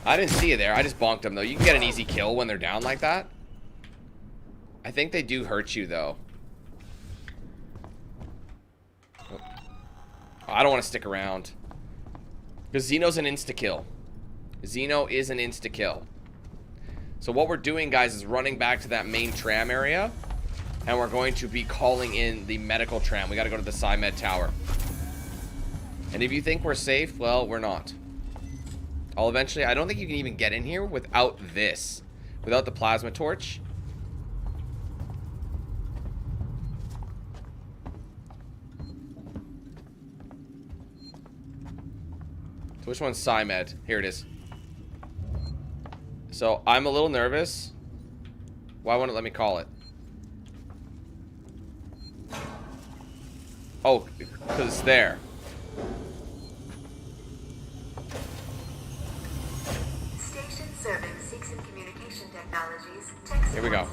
I didn't see you there. I just bonked them, though. You can get an easy kill when they're down like that. I think they do hurt you, though. Oh, I don't want to stick around. Because Xeno's an insta-kill. Xeno is an insta-kill. So what we're doing, guys, is running back to that main tram area. And we're going to be calling in the medical tram. We got to go to the PsyMed Tower. And if you think we're safe, well, we're not. I'll eventually... I don't think you can even get in here without this. Without the plasma torch. So which one's PsyMed? Here it is. So I'm a little nervous. Why won't it let me call it? Oh, because it's there. Station serving Seegson Communication Technologies. Here we go.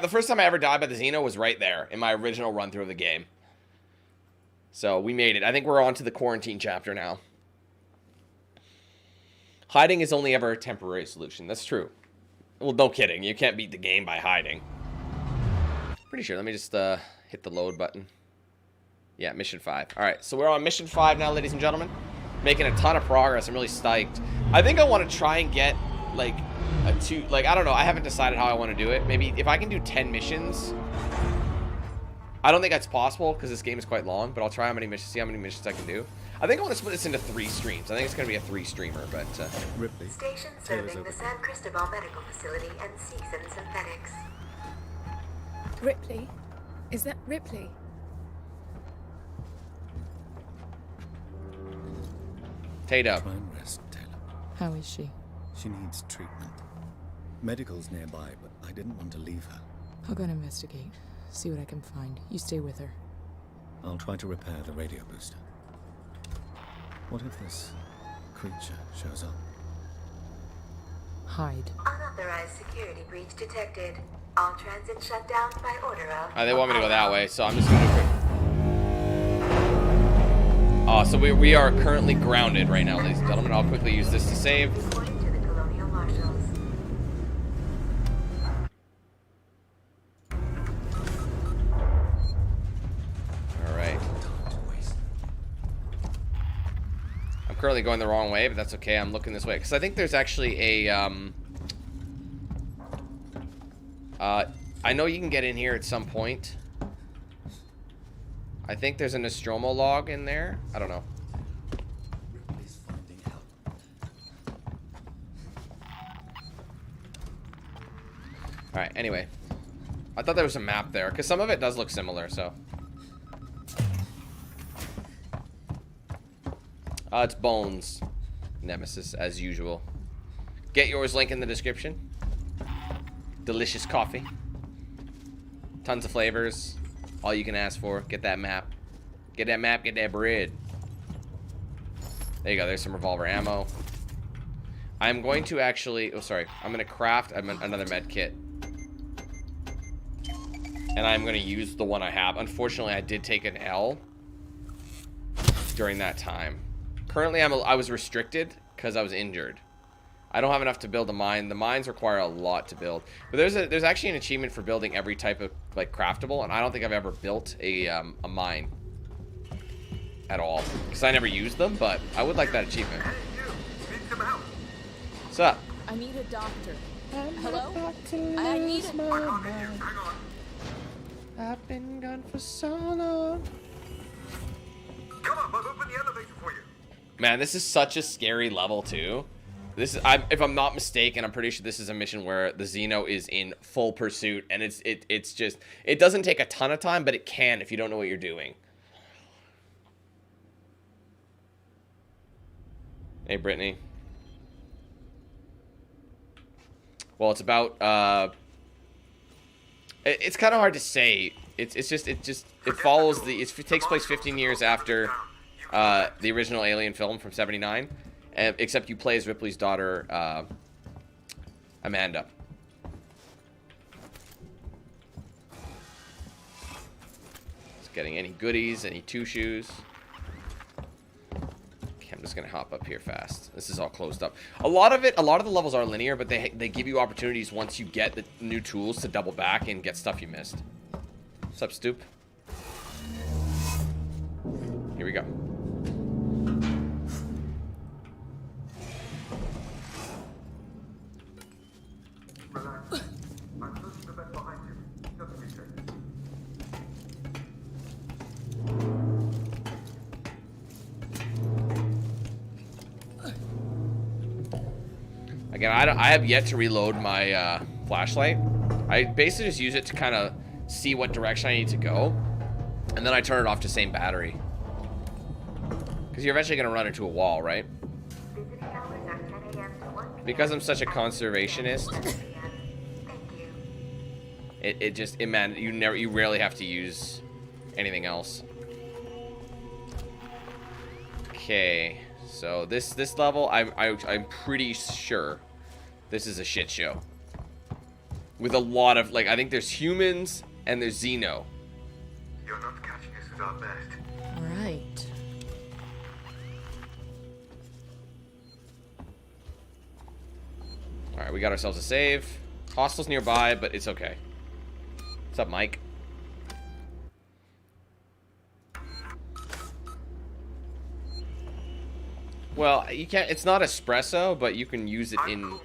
The first time I ever died by the Xeno was right there in my original run through of the game. So we made it. I think we're on to the quarantine chapter now. Hiding is only ever a temporary solution. That's true. Well, no kidding. You can't beat the game by hiding. Pretty sure. Let me just hit the load button. Yeah, mission 5. Alright, so we're on mission 5 now, ladies and gentlemen. Making a ton of progress. I'm really psyched. I think I want to try and get, like, I don't know. I haven't decided how I want to do it. Maybe if I can do 10 missions. I don't think that's possible because this game is quite long, but I'll try how many missions, see how many missions I can do. I think I want to split this into 3 streams. I think it's going to be a 3-streamer, but... Ripley. Station serving the San Cristobal Medical Facility and Seegson Synthetics. Ripley? Is that Ripley? Tato. Try and rest, Taylor. How is she? She needs treatment. Medical's nearby, but I didn't want to leave her. I'll go and investigate. See what I can find. You stay with her. I'll try to repair the radio booster. What if this creature shows up? Hide. Unauthorized security breach detected. All transit shut down by order of... they want me to go that way, so I'm just going to do it. Oh, so we are currently grounded right now, ladies and gentlemen. I'll quickly use this to save. Alright. I'm currently going the wrong way, but that's okay. I'm looking this way. Because I think there's actually a... I know you can get in here at some point. I think there's a Nostromo log in there. I don't know. Alright, anyway. I thought there was a map there, because some of it does look similar, so. It's Bones. Nemesis, as usual. Get yours, link in the description. Delicious coffee. Tons of flavors. All you can ask for. Get that map. Get that map, get that bread. There you go, there's some revolver ammo. I'm going to actually, oh sorry, I'm going to craft another med kit. And I'm going to use the one I have. Unfortunately, I did take an L during that time. Currently, I was restricted because I was injured. I don't have enough to build a mine. The mines require a lot to build. But there's actually an achievement for building every type of like craftable, and I don't think I've ever built a mine at all because I never used them. But I would like that achievement. What's up? I need a doctor. Hello? I need a... I've been gone for so long. Come on, I've opened the elevator for you. Man, this is such a scary level too. This is, if I'm not mistaken, I'm pretty sure this is a mission where the Xeno is in full pursuit, and it's just, it doesn't take a ton of time, but it can if you don't know what you're doing. Hey, Brittany. Well, it's about, it's kind of hard to say. It follows the, it takes place 15 years after the original Alien film from '79. Except you play as Ripley's daughter, Amanda. Just getting any goodies, any two shoes. Okay, I'm just gonna hop up here fast. This is all closed up. A lot of the levels are linear, but they give you opportunities once you get the new tools to double back and get stuff you missed. What's up, Stoop? Here we go. Again, I have yet to reload my flashlight. I basically just use it to kind of see what direction I need to go, and then I turn it off to same battery. Because you're eventually going to run into a wall, right? Because I'm such a conservationist, man, you rarely have to use anything else. Okay, so this level, I'm pretty sure this is a shit show. With a lot of, like, I think there's humans and there's Xeno. You're not catching us at our best. Right. Alright, we got ourselves a save. Hostels nearby, but it's okay. What's up, Mike? Well, you can't, it's not espresso, but you can use it in,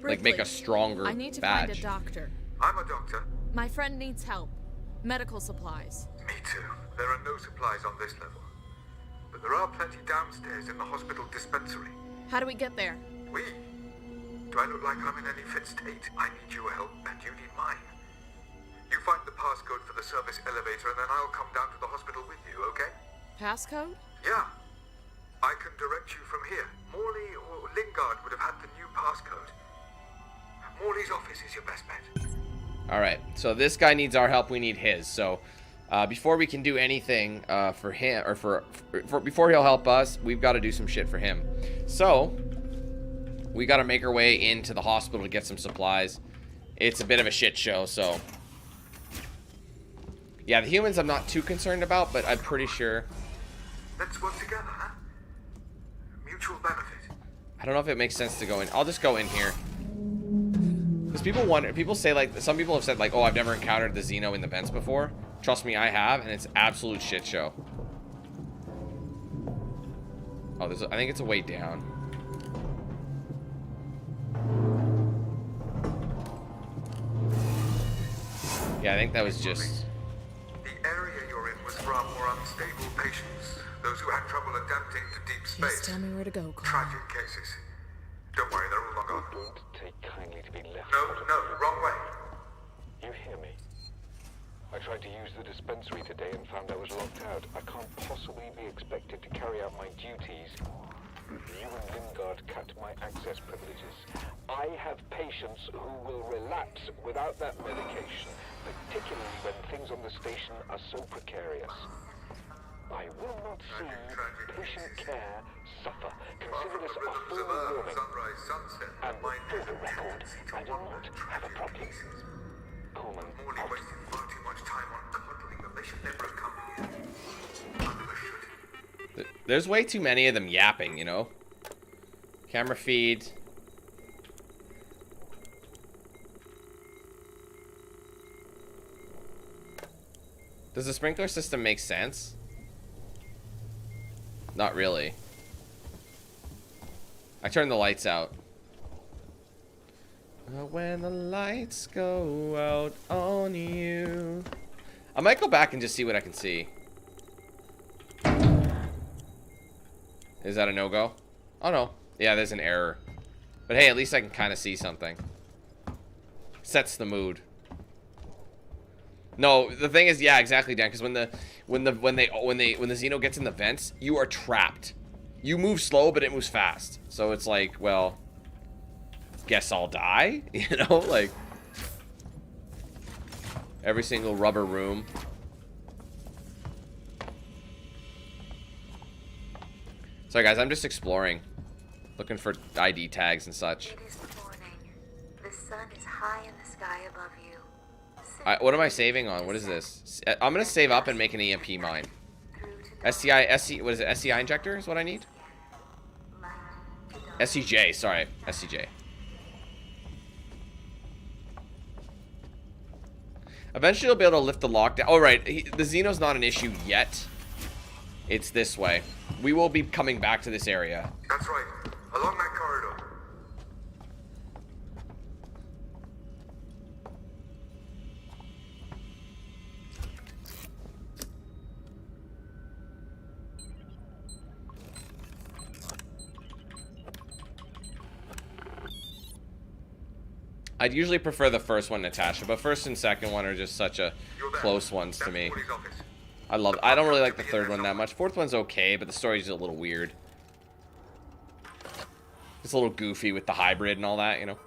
like, make a stronger I need to badge. find a doctor. I'm a doctor. My friend needs help. Medical supplies. Me too. There are no supplies on this level. But there are plenty downstairs in the hospital dispensary. How do we get there? Do I look like I'm in any fit state? I need your help and you need mine. You find the passcode for the service elevator and then I'll come down to the hospital with you, okay? Passcode? Yeah. I can direct you from here. Morley or Lingard would have had the new passcode. Morley's office is your best bet. Alright, so this guy needs our help, we need his. So, before we can do anything for him, or before he'll help us, we've got to do some shit for him. So, we got to make our way into the hospital to get some supplies. It's a bit of a shit show, so. Yeah, the humans I'm not too concerned about, but I'm pretty sure. Let's work together, huh? Mutual benefit. I don't know if it makes sense to go in. I'll just go in here. Because people say, like, some people have said, like, oh, I've never encountered the Xeno in the vents before. Trust me, I have, and it's absolute shit show. Oh, I think it's a way down. Yeah, I think that was just... The area you're in was for our more unstable patients. Those who had trouble adapting to deep space. Just tell me where to go, Carl. Tragic cases. Don't worry, they're all long gone. Don't take kindly to be left. No, wrong way. You hear me? I tried to use the dispensary today and found I was locked out. I can't possibly be expected to carry out my duties. You and Lingard cut my access privileges. I have patients who will relapse without that medication, particularly when things on the station are so precarious. I will not see patient care suffer. Consider this a formal warning. And for the record, I do not have a problem. Coleman, Morley wasted far too much time on coddling them. They should never have come here. There's way too many of them yapping, you know? Camera feed. Does the sprinkler system make sense? Not really. I turned the lights out. When the lights go out on you. I might go back and just see what I can see. Is that a no-go? Oh no. Yeah, there's an error. But hey, at least I can kind of see something. Sets the mood. No, the thing is, yeah, exactly, Dan. Because when the Xeno gets in the vents, you are trapped. You move slow, but it moves fast. So it's like, well, guess I'll die. You know, like every single rubber room. Sorry, guys, I'm just exploring, looking for ID tags and such. It is the morning. The sun is high in the sky above you. What am I saving on? What is this? I'm gonna save up and make an EMP mine. SCI, what is it? SCI injector is what I need? SCJ, sorry. SCJ. Eventually you'll be able to lift the lockdown. Oh, right. The Xeno's not an issue yet. It's this way. We will be coming back to this area. That's right. Along that corridor. I'd usually prefer the first one, Natasha, but first and second one are just such a close ones to me. I don't really like the third one that much. Fourth one's okay, but the story's a little weird. It's a little goofy with the hybrid and all that, you know.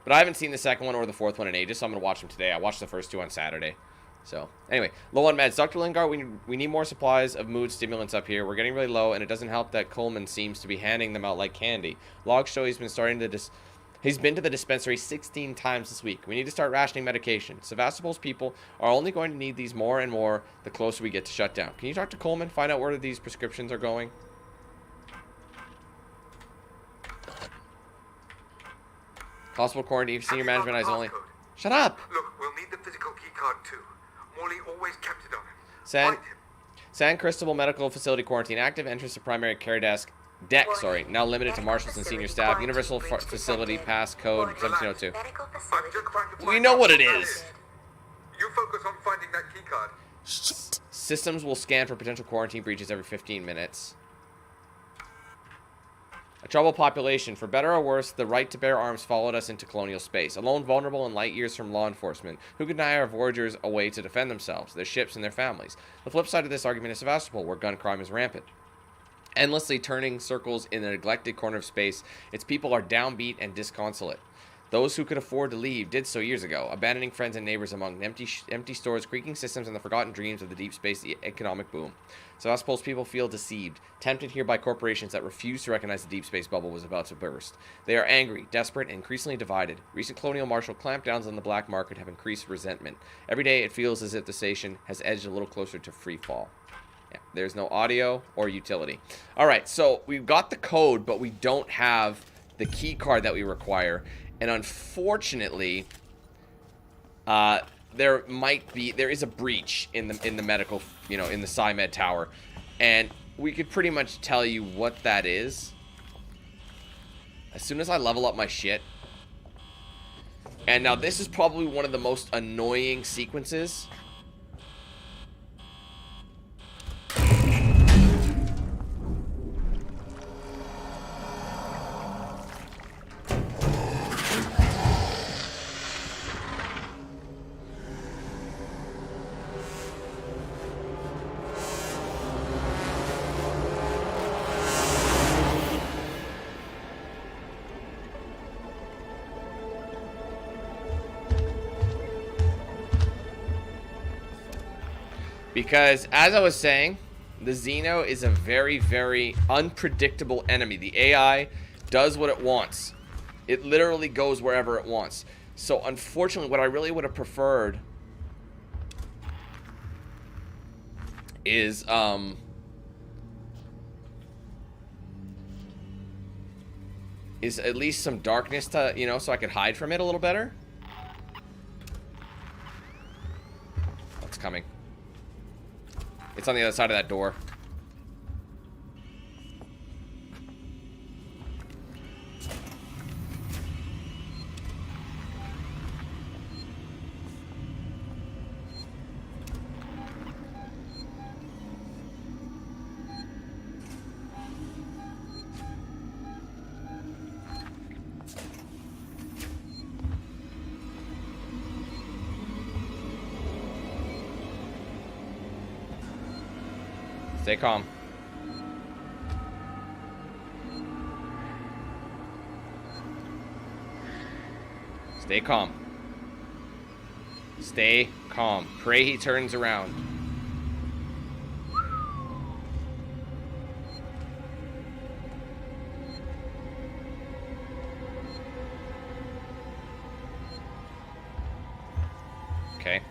But I haven't seen the second one or the fourth one in ages, so I'm gonna watch them today. I watched the first two on Saturday. So, anyway, low on meds. Dr. Lingard, we need more supplies of mood stimulants up here. We're getting really low, and it doesn't help that Coleman seems to be handing them out like candy. Logs show he's been to the dispensary 16 times this week. We need to start rationing medication. Sevastopol's people are only going to need these more and more the closer we get to shutdown. Can you talk to Coleman? Find out where these prescriptions are going? Hospital quarantine, senior management eyes only. Shut up! Look, we'll need the physical key card too. Morley always kept it on him. San Cristobal Medical Facility quarantine active. Entrance to primary care deck, sorry, now limited to marshals and senior staff. Universal facility pass code 1702. We know what it is. You focus on finding that key card. Shit. Systems will scan for potential quarantine breaches every 15 minutes. A troubled population. For better or worse, the right to bear arms followed us into colonial space. Alone, vulnerable, and light years from law enforcement, who could deny our voyagers a way to defend themselves, their ships, and their families. The flip side of this argument is Sevastopol, where gun crime is rampant. Endlessly turning circles in a neglected corner of space, its people are downbeat and disconsolate. Those who could afford to leave did so years ago, abandoning friends and neighbors among empty stores, creaking systems, and the forgotten dreams of the deep space economic boom. Sevastopol's people feel deceived, tempted here by corporations that refuse to recognize the deep space bubble was about to burst. They are angry, desperate, and increasingly divided. Recent colonial martial clampdowns on the black market have increased resentment. Every day it feels as if the station has edged a little closer to free fall. Yeah, there's no audio or utility. All right, so we've got the code, but we don't have the key card that we require. And unfortunately, there is a breach in the medical, in the PsyMed tower, and we could pretty much tell you what that is as soon as I level up my shit. And now this is probably one of the most annoying sequences. Because, as I was saying, the Xeno is a very, very unpredictable enemy. The AI does what it wants. It literally goes wherever it wants. So, unfortunately, what I really would have preferred is, at least some darkness to, you know, so I could hide from it a little better. It's coming. It's on the other side of that door. Stay calm. Stay calm. Stay calm. Pray he turns around. Okay.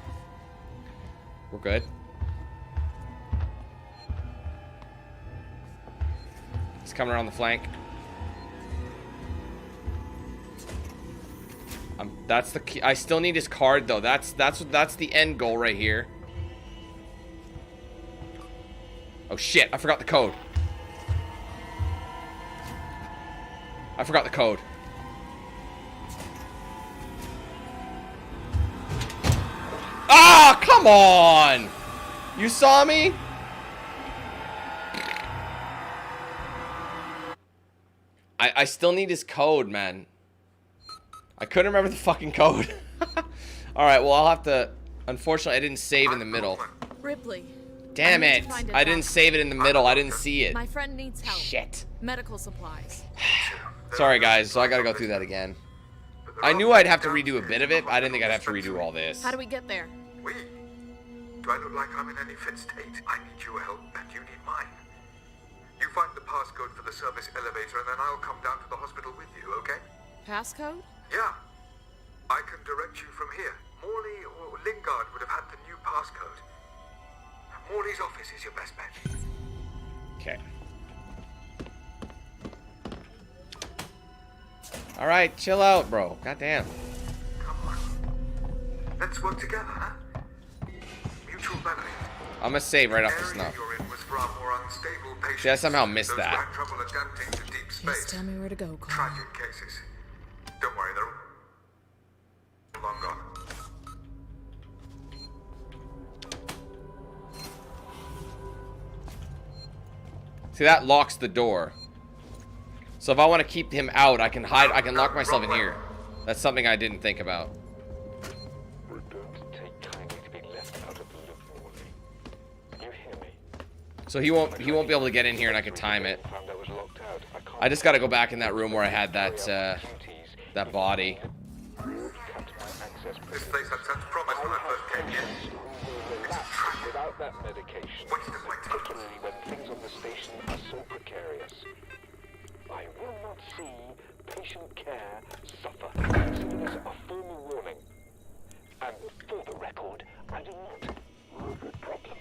We're good. He's coming around the flank. That's the key. I still need his card though. That's the end goal right here. Oh shit! I forgot the code. I forgot the code. Ah! Come on! You saw me? I still need his code, man. I couldn't remember the fucking code. Alright, well, I'll have to... Unfortunately, I didn't save in the middle. Ripley. Damn it. I didn't save it in the middle. I didn't see it. My friend needs help. Shit. Medical supplies. Sorry, guys. So I gotta go through that again. I knew I'd have to redo a bit of it, but I didn't think I'd have to redo all this. How do we get there? Do I look like I'm in any fit state? I need your help, and you need mine. You find the passcode for the service elevator, and then I'll come down to the hospital with you, okay? Passcode? Yeah. I can direct you from here. Morley or Lingard would have had the new passcode. Morley's office is your best bet. Okay. Alright, chill out, bro. Goddamn. Come on. Let's work together, huh? Mutual benefit. I'm gonna save right off the snuff. See, I somehow missed that. Just tell me where to go, Carl. Tragic cases. Don't worry, they're long gone. See, that locks the door. So if I want to keep him out, I can hide. I can lock myself in here. That's something I didn't think about. So he won't be able to get in here, and I can time it. I just got to go back in that room where I had that that body. This place had such promise when I first came here. Without that medication, particularly when things on the station are so precarious, I will not see patient care suffer. Consider this a formal warning. And for the record, I do not have a problem.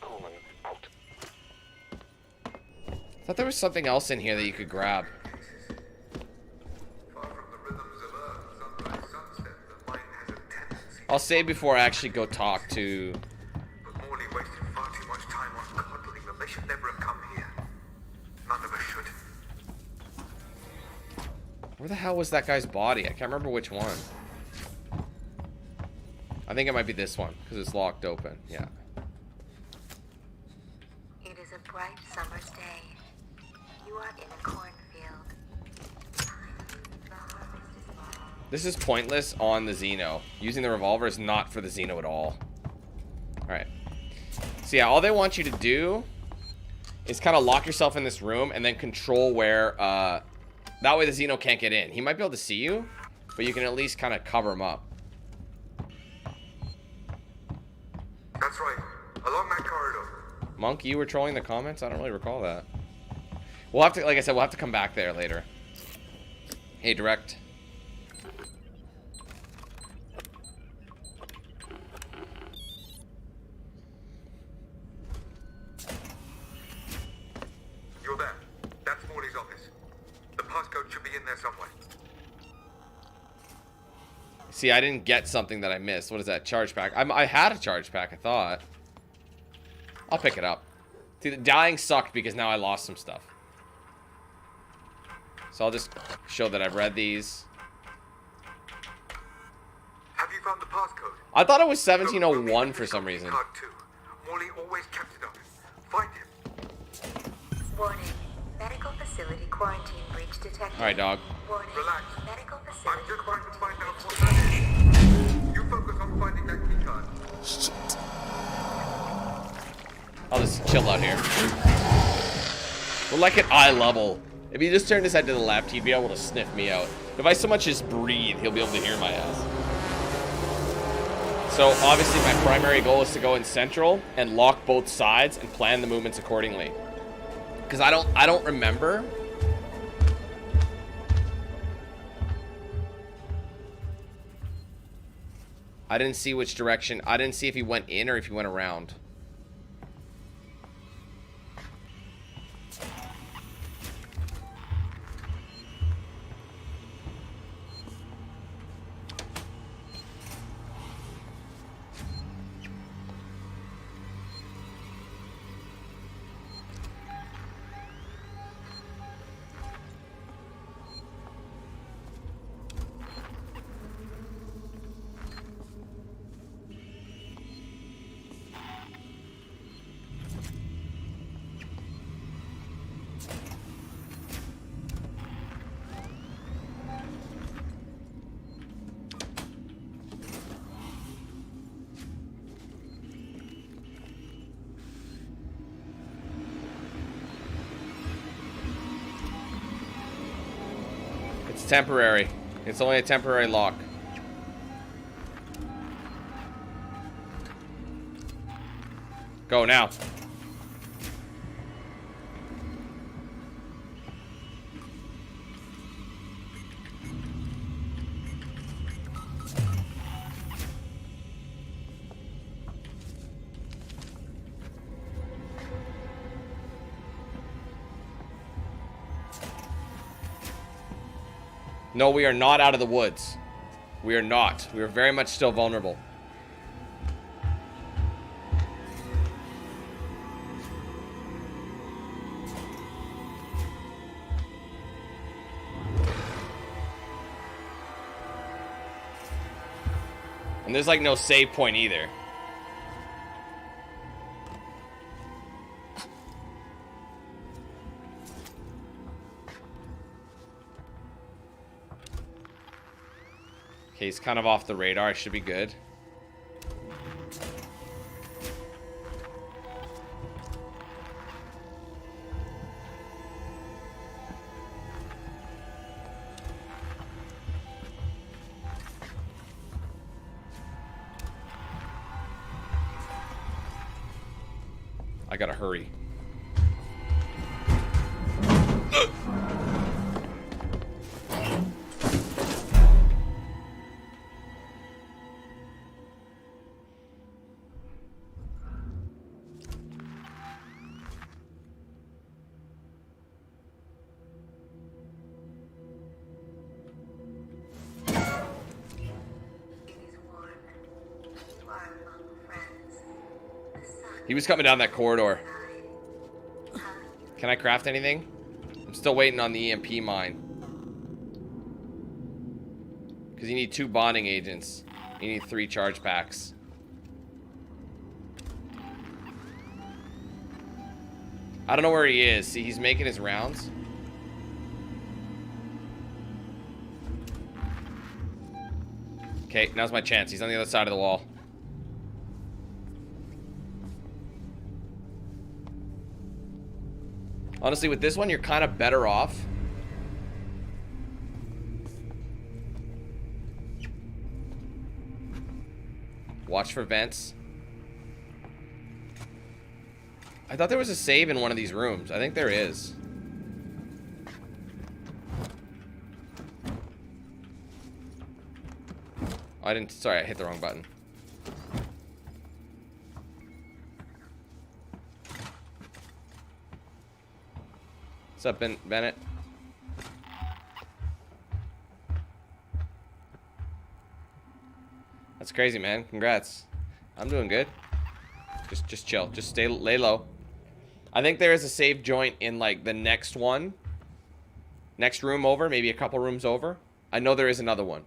Coleman out. I thought there was something else in here that you could grab. I'll save before I actually go talk to... But Morley wasted far too much time on coddling them. They should never have come here. None of us should. Where the hell was that guy's body? I can't remember which one. I think it might be this one, because it's locked open. Yeah. It is a bright summer's day. You are in a cornfield. This is pointless on the Xeno. Using the revolver is not for the Xeno at all. Alright. So yeah, all they want you to do is kind of lock yourself in this room and then control where, that way the Xeno can't get in. He might be able to see you, but you can at least kind of cover him up. That's right. Along that corridor. Monk, you were trolling the comments? I don't really recall that. We'll have to, like I said, we'll have to come back there later. Hey, Direct. You're there. That's Morley's office. The passcode should be in there somewhere. See, I didn't get something that I missed. What is that? Charge pack. I had a charge pack, I thought. I'll pick it up. See, the dying sucked because now I lost some stuff. So I'll just show that I've read these. Have you found the passcode? I thought it was 1701 for some reason. Card 2. Morley always kept it up. Find him. Warning. Medical facility quarantine breach detected. Alright, dog. Warning. Relax. Medical facility. I'm just trying to find out what that is. You focus on finding that key card. Shit. I'll just chill out here. We're like at eye level. If he just turned his head to the left, he'd be able to sniff me out. If I so much as breathe, he'll be able to hear my ass. So obviously my primary goal is to go in central and lock both sides and plan the movements accordingly. Because I don't remember. I didn't see which direction. I didn't see if he went in or if he went around. Temporary. It's only a temporary lock. Go now. No, we are not out of the woods. We are not. We are very much still vulnerable. And there's like no save point either. Okay, he's kind of off the radar. I should be good. I gotta hurry. He was coming down that corridor. Can I craft anything? I'm still waiting on the EMP mine. Because you need 2 bonding agents. You need 3 charge packs. I don't know where he is. See, he's making his rounds. Okay, now's my chance. He's on the other side of the wall. Honestly, with this one, you're kind of better off. Watch for vents. I thought there was a save in one of these rooms. I think there is. I didn't... Sorry, I hit the wrong button. What's up, Bennett? That's crazy, man. Congrats. I'm doing good. Just chill. Just lay low. I think there is a save joint in, like, the next one. Next room over. Maybe a couple rooms over. I know there is another one.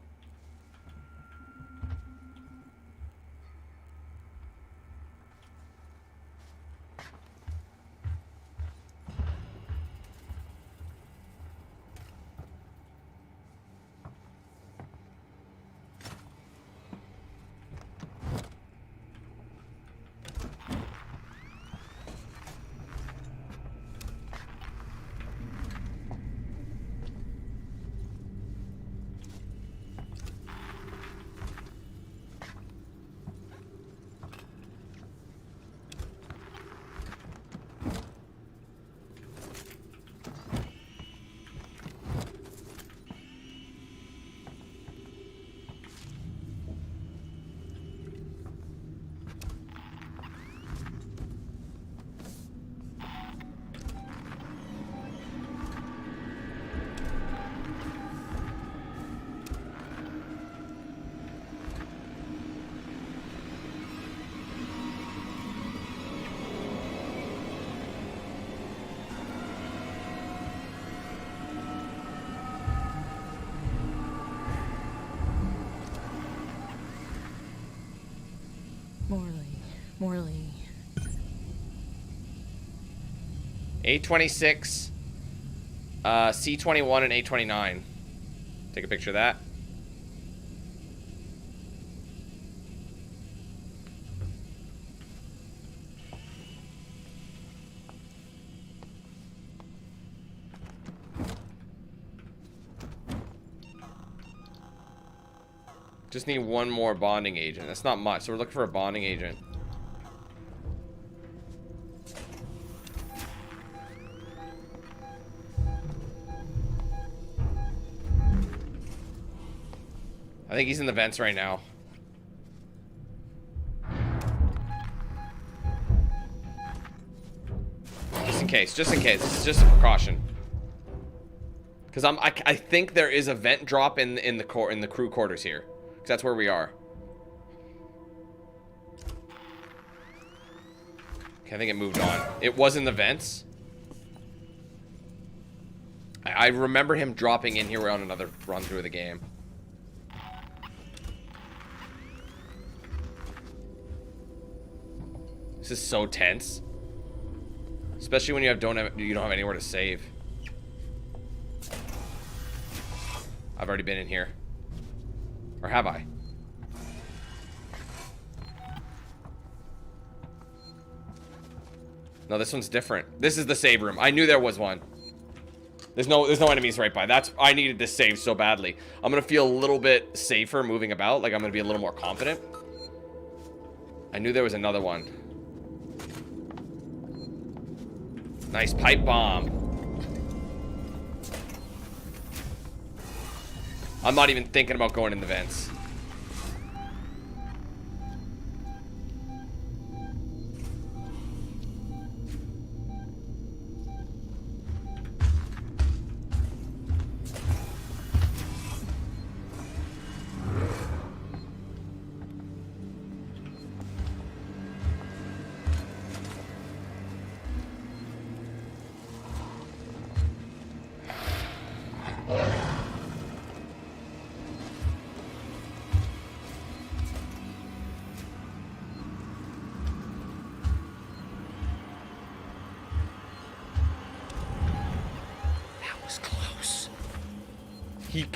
Morley. 826, C21 and 829. Take a picture of that. Just need one more bonding agent. That's not much, so we're looking for a bonding agent. I think he's in the vents right now. Just in case. This is just a precaution. Because I think there is a vent drop in the crew quarters here. Because that's where we are. Okay, I think it moved on. It was in the vents. I remember him dropping in here on another run through of the game. This is so tense. Especially when you don't have anywhere to save. I've already been in here. Or have I? No, this one's different. This is the save room. I knew there was one. There's no enemies right by. I needed this save so badly. I'm gonna feel a little bit safer moving about. Like I'm gonna be a little more confident. I knew there was another one. Nice pipe bomb. I'm not even thinking about going in the vents.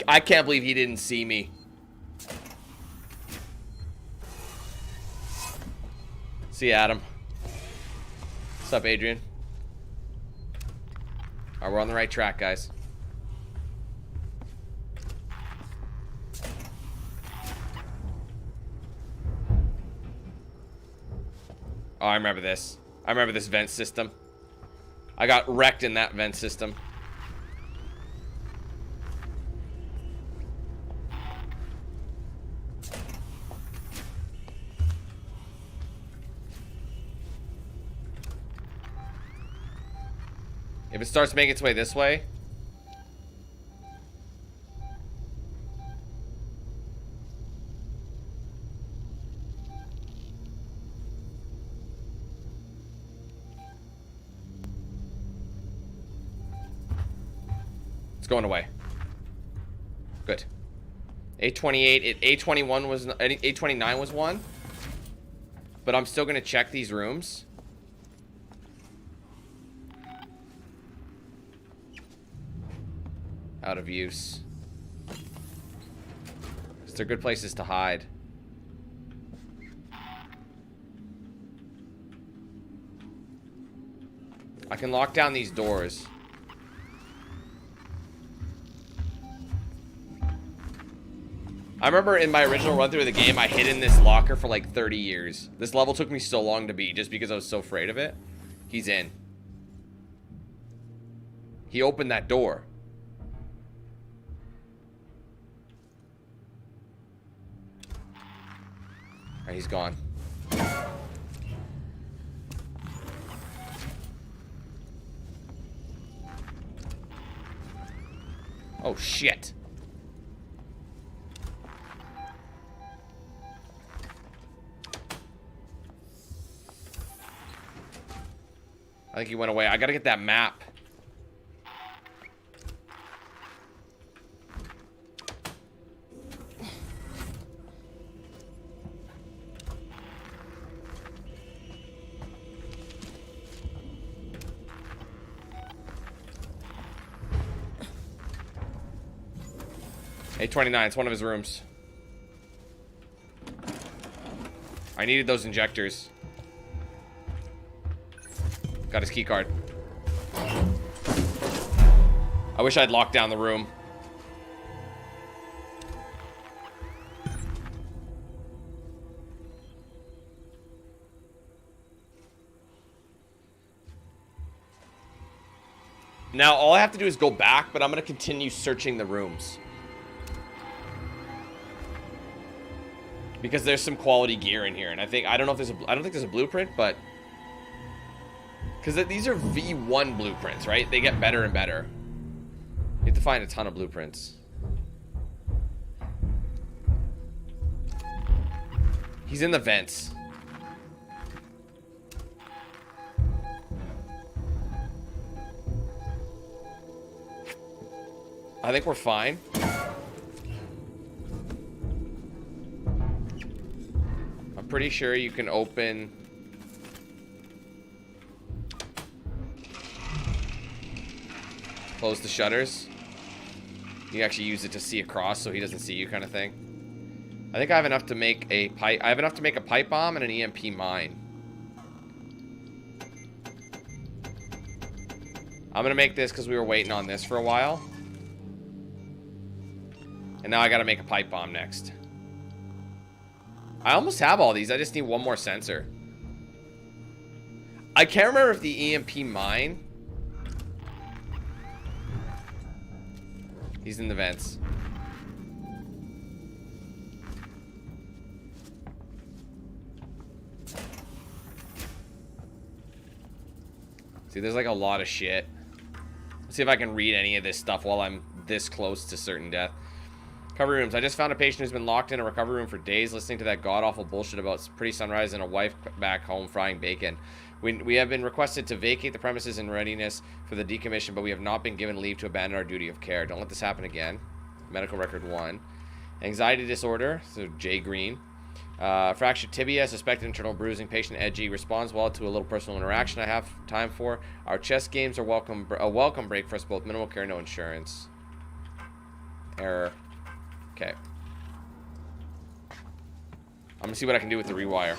I can't believe he didn't see me. See you, Adam. What's up, Adrian? Alright, we're on the right track, guys. Oh, I remember this. I remember this vent system. I got wrecked in that vent system. If it starts making its way this way. It's going away. Good. 828. 821 was 829 was one. But I'm still gonna check these rooms. Out of use. Because they're good places to hide. I can lock down these doors. I remember in my original run through of the game, I hid in this locker for like 30 years. This level took me so long to beat just because I was so afraid of it. He's in. He opened that door. Alright, he's gone. Oh, shit. I think he went away. I gotta get that map. A29, it's one of his rooms. I needed those injectors. Got his key card. I wish I'd locked down the room. Now, all I have to do is go back, but I'm going to continue searching the rooms. Because there's some quality gear in here, and I don't know if there's I don't think there's a blueprint, but because these are V1 blueprints, right? They get better and better. You have to find a ton of blueprints. He's in the vents. I think we're fine. I'm pretty sure you can open... Close the shutters. You actually use it to see across so he doesn't see you, kind of thing. I think I have enough to make a pipe. I have enough to make a pipe bomb and an EMP mine. I'm gonna make this because we were waiting on this for a while. And now I gotta make a pipe bomb next. I almost have all these. I just need one more sensor. I can't remember if the EMP mine... He's in the vents. See, there's like a lot of shit. Let's see if I can read any of this stuff while I'm this close to certain death. Recovery rooms. I just found a patient who's been locked in a recovery room for days listening to that god-awful bullshit about pretty sunrise and a wife back home frying bacon. We have been requested to vacate the premises in readiness for the decommission, but we have not been given leave to abandon our duty of care. Don't let this happen again. Medical record 1. Anxiety disorder, so J Green. Fractured tibia, suspected internal bruising, patient edgy, responds well to a little personal interaction I have time for. Our chess games are a welcome break for us both. Minimal care, no insurance. Error. Okay. I'm gonna see what I can do with the rewire.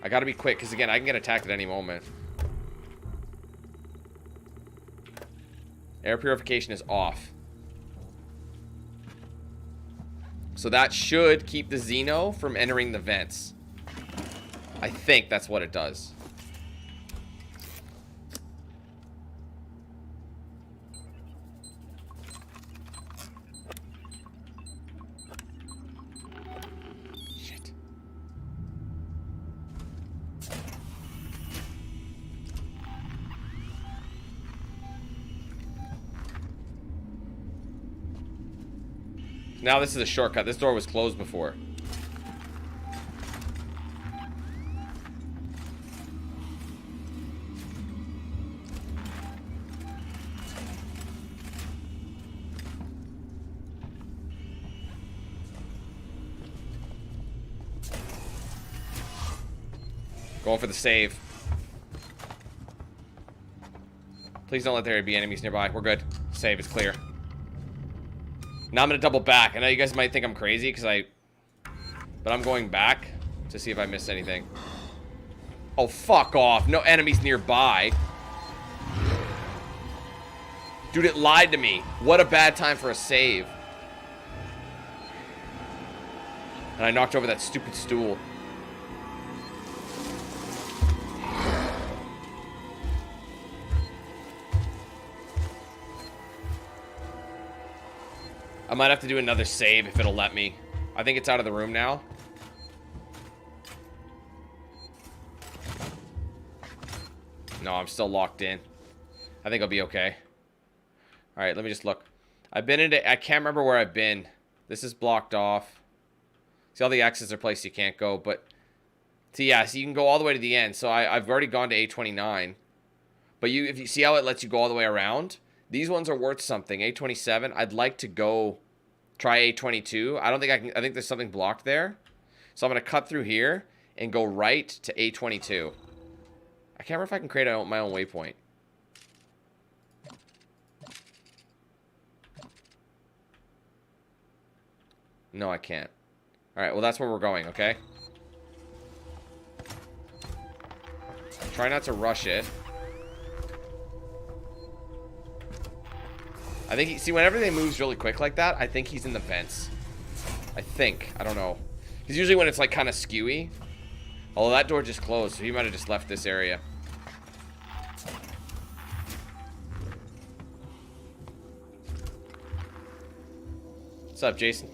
I gotta be quick, because again, I can get attacked at any moment. Air purification is off. So that should keep the Xeno from entering the vents. I think that's what it does. Shit. Now this is a shortcut. This door was closed before. Going for the save. Please don't let there be enemies nearby. We're good. Save is clear. Now I'm gonna double back. I know you guys might think I'm crazy but I'm going back to see if I missed anything. Oh, fuck off. No enemies nearby. Dude, it lied to me. What a bad time for a save. And I knocked over that stupid stool. I might have to do another save if it'll let me. I think it's out of the room now. No, I'm still locked in. I think I'll be okay. Alright, let me just look. I've been into... I can't remember where I've been. This is blocked off. See, all the X's are places you can't go, but... See, yeah, so you can go all the way to the end. So I've already gone to A29. But if you see how it lets you go all the way around... These ones are worth something. A27. I'd like to go try A22. I don't think I can. I think there's something blocked there. So I'm going to cut through here and go right to A22. I can't remember if I can create my own waypoint. No, I can't. Alright, well, that's where we're going, okay? Try not to rush it. I think, see, whenever they moves really quick like that, I think he's in the vents. I think. I don't know. Because usually when it's, like, kind of skewy. Although that door just closed, so he might have just left this area. What's up, Jason?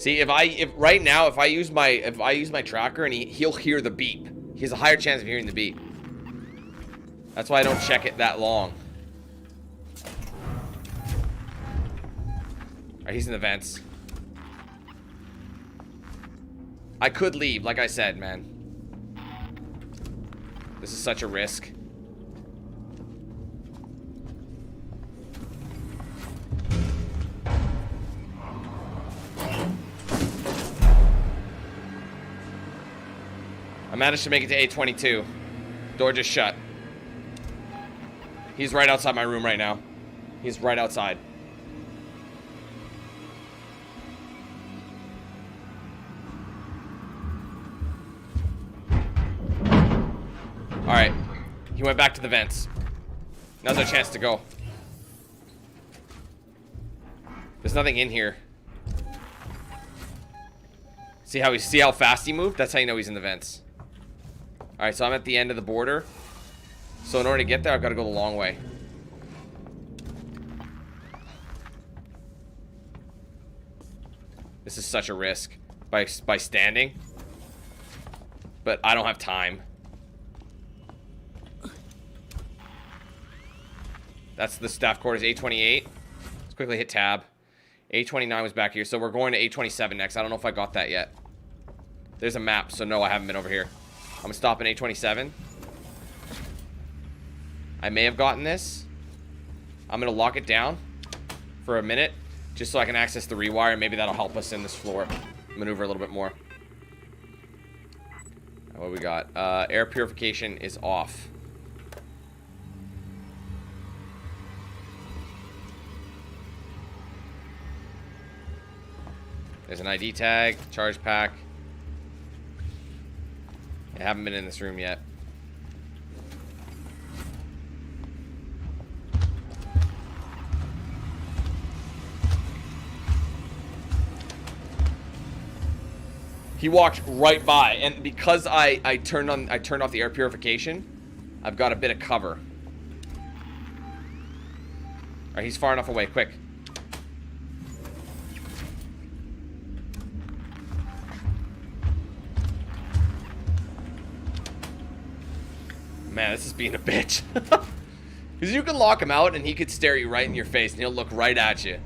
See, if right now if I use my tracker and he'll hear the beep. He has a higher chance of hearing the beep. That's why I don't check it that long. Alright, he's in the vents. I could leave, like I said, man. This is such a risk. I managed to make it to A22. Door just shut. He's right outside my room right now. He's right outside. Alright. He went back to the vents. Now's our chance to go. There's nothing in here. See how fast he moved? That's how you know he's in the vents. Alright, so I'm at the end of the border. So in order to get there, I've got to go the long way. This is such a risk by standing. But I don't have time. That's the staff quarters, A28. Let's quickly hit tab. A29 was back here, so we're going to A27 next. I don't know if I got that yet. There's a map, so no, I haven't been over here. I'm gonna stop in A27. I may have gotten this. I'm gonna lock it down for a minute, just so I can access the rewire. Maybe that'll help us in this floor maneuver a little bit more. What do we got? Air purification is off. There's an ID tag, charge pack. I haven't been in this room yet. He walked right by, and because I turned off the air purification, I've got a bit of cover. Alright, he's far enough away, quick. Man, this is being a bitch. Because you can lock him out and he could stare you right in your face and he'll look right at you.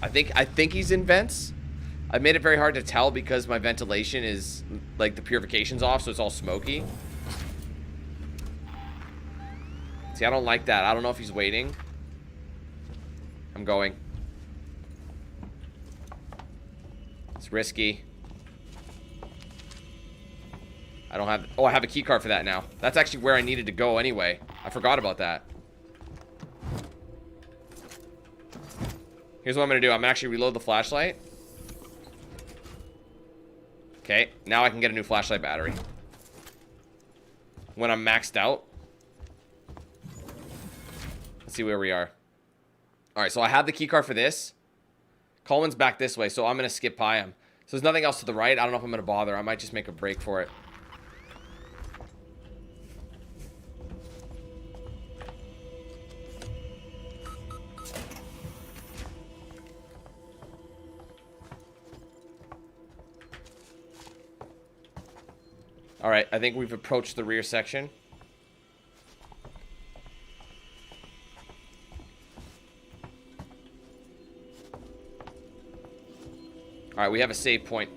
I think he's in vents. I've made it very hard to tell because my ventilation is, like, the purification's off, so it's all smoky. See, I don't like that. I don't know if he's waiting. I'm going. It's risky. I don't have... Oh, I have a key card for that now. That's actually where I needed to go anyway. I forgot about that. Here's what I'm going to do. I'm going to actually reload the flashlight. Okay, now I can get a new flashlight battery. When I'm maxed out. Let's see where we are. Alright, so I have the key card for this. Coleman's back this way, so I'm going to skip by him. So there's nothing else to the right. I don't know if I'm going to bother. I might just make a break for it. Alright, I think we've approached the rear section. Alright, we have a save point.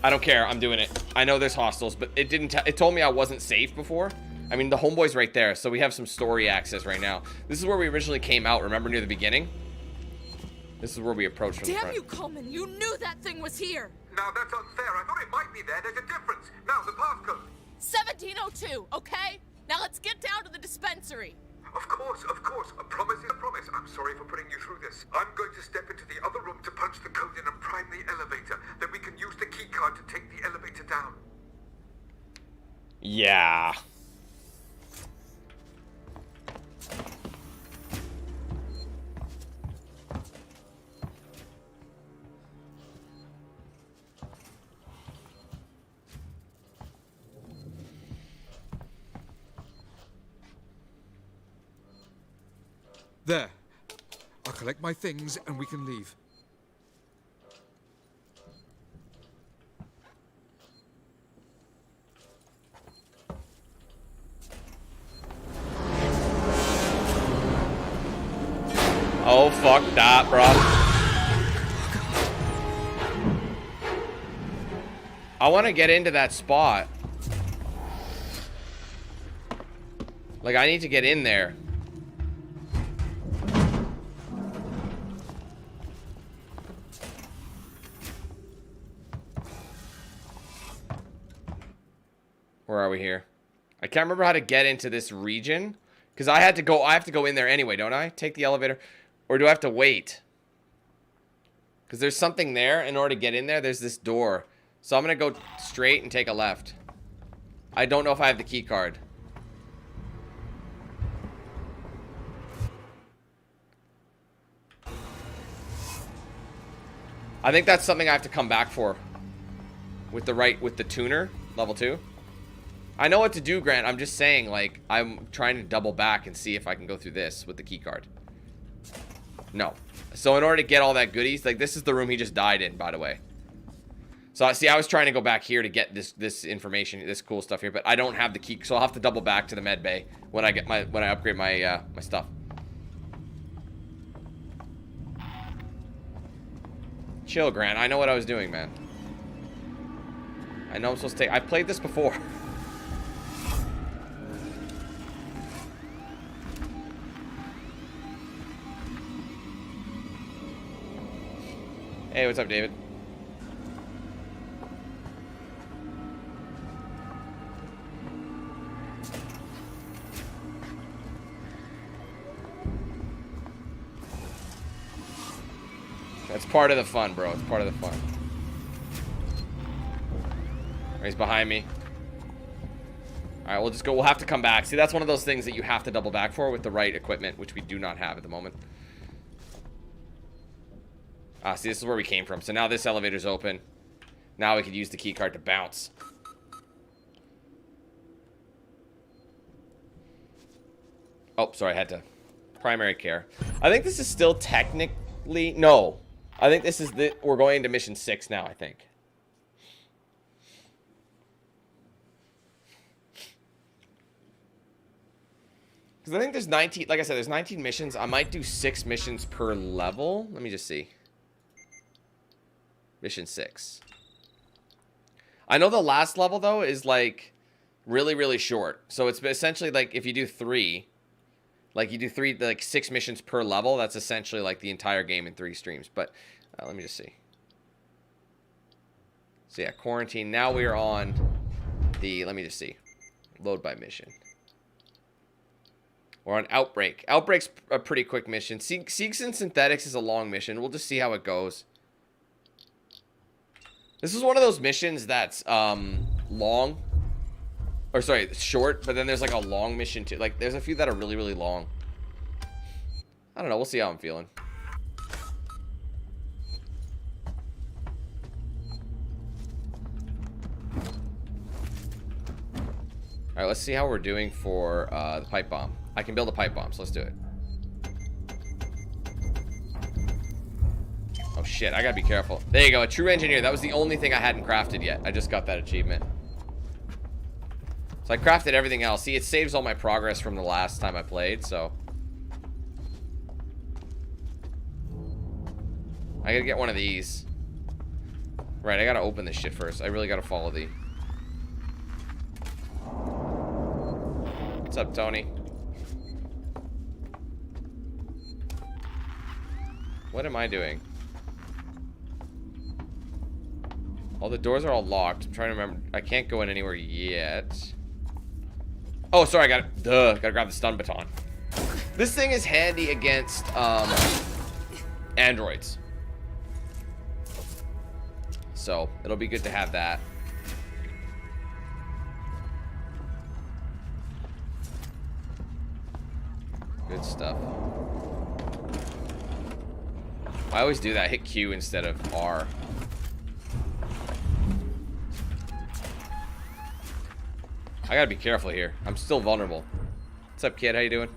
I don't care, I'm doing it. I know there's hostiles, but it didn't it told me I wasn't safe before. I mean, the homeboy's right there, so we have some story access right now. This is where we originally came out, remember, near the beginning? This is where we approached from the front. Damn you, Coleman! You knew that thing was here! Now that's unfair. I thought it might be there. There's a difference. Now, the passcode. 1702, okay? Now let's get down to the dispensary. Of course, of course. A promise is a promise. I'm sorry for putting you through this. I'm going to step into the other room to punch the code in and prime the elevator. Then we can use the key card to take the elevator down. Yeah. There. I'll collect my things and we can leave. Oh, fuck that, bro. I want to get into that spot. Like, I need to get in there. Where are we here? I can't remember how to get into this region. Because I have to go in there anyway, don't I? Take the elevator. Or do I have to wait? Because there's something there. In order to get in there, there's this door. So I'm going to go straight and take a left. I don't know if I have the key card. I think that's something I have to come back for. With the tuner, level 2. I know what to do, Grant. I'm just saying, like, I'm trying to double back and see if I can go through this with the key card. No. So in order to get all that goodies, like, this is the room he just died in, by the way. So, see, I was trying to go back here to get this information, this cool stuff here, but I don't have the key, so I'll have to double back to the med bay when I upgrade my my stuff. Chill, Grant. I know what I was doing, man. I know I'm supposed to take... I've played this before. Hey, what's up, David? That's part of the fun, bro. It's part of the fun. He's behind me. All right, we'll just go. We'll have to come back. See, that's one of those things that you have to double back for with the right equipment, which we do not have at the moment. Ah, see, this is where we came from. So now this elevator's open. Now we could use the key card to bounce. Oh, sorry, I had to. Primary care. I think this is still technically... No. I think this is the... We're going into mission 6 now, I think. Because I think there's 19... Like I said, there's 19 missions. I might do 6 missions per level. Let me just see. Mission 6. I know the last level, though, is, like, really, really short. So it's essentially, like, if you do 3... Like, you do 6 missions per level. That's essentially, like, the entire game in 3 streams. But, let me just see. So, yeah, quarantine. Now we are on the... Let me just see. Load by mission. We're on Outbreak. Outbreak's a pretty quick mission. Seeks and Synthetics is a long mission. We'll just see how it goes. This is one of those missions that's, long. Or, sorry, short, but then there's, like, a long mission, too. Like, there's a few that are really, really long. I don't know. We'll see how I'm feeling. Alright, let's see how we're doing for, the pipe bomb. I can build a pipe bomb, so let's do it. Oh, shit. I gotta be careful. There you go. A true engineer. That was the only thing I hadn't crafted yet. I just got that achievement. So I crafted everything else. See, it saves all my progress from the last time I played, so. I gotta get one of these. Right, I gotta open this shit first. I really gotta follow the... What's up, Tony? What am I doing? Oh, the doors are all locked. I'm trying to remember. I can't go in anywhere yet. Oh, sorry, gotta grab the stun baton. This thing is handy against, androids. So, it'll be good to have that. Good stuff. I always do that. Hit Q instead of R. I gotta be careful here. I'm still vulnerable. What's up, kid? How you doing?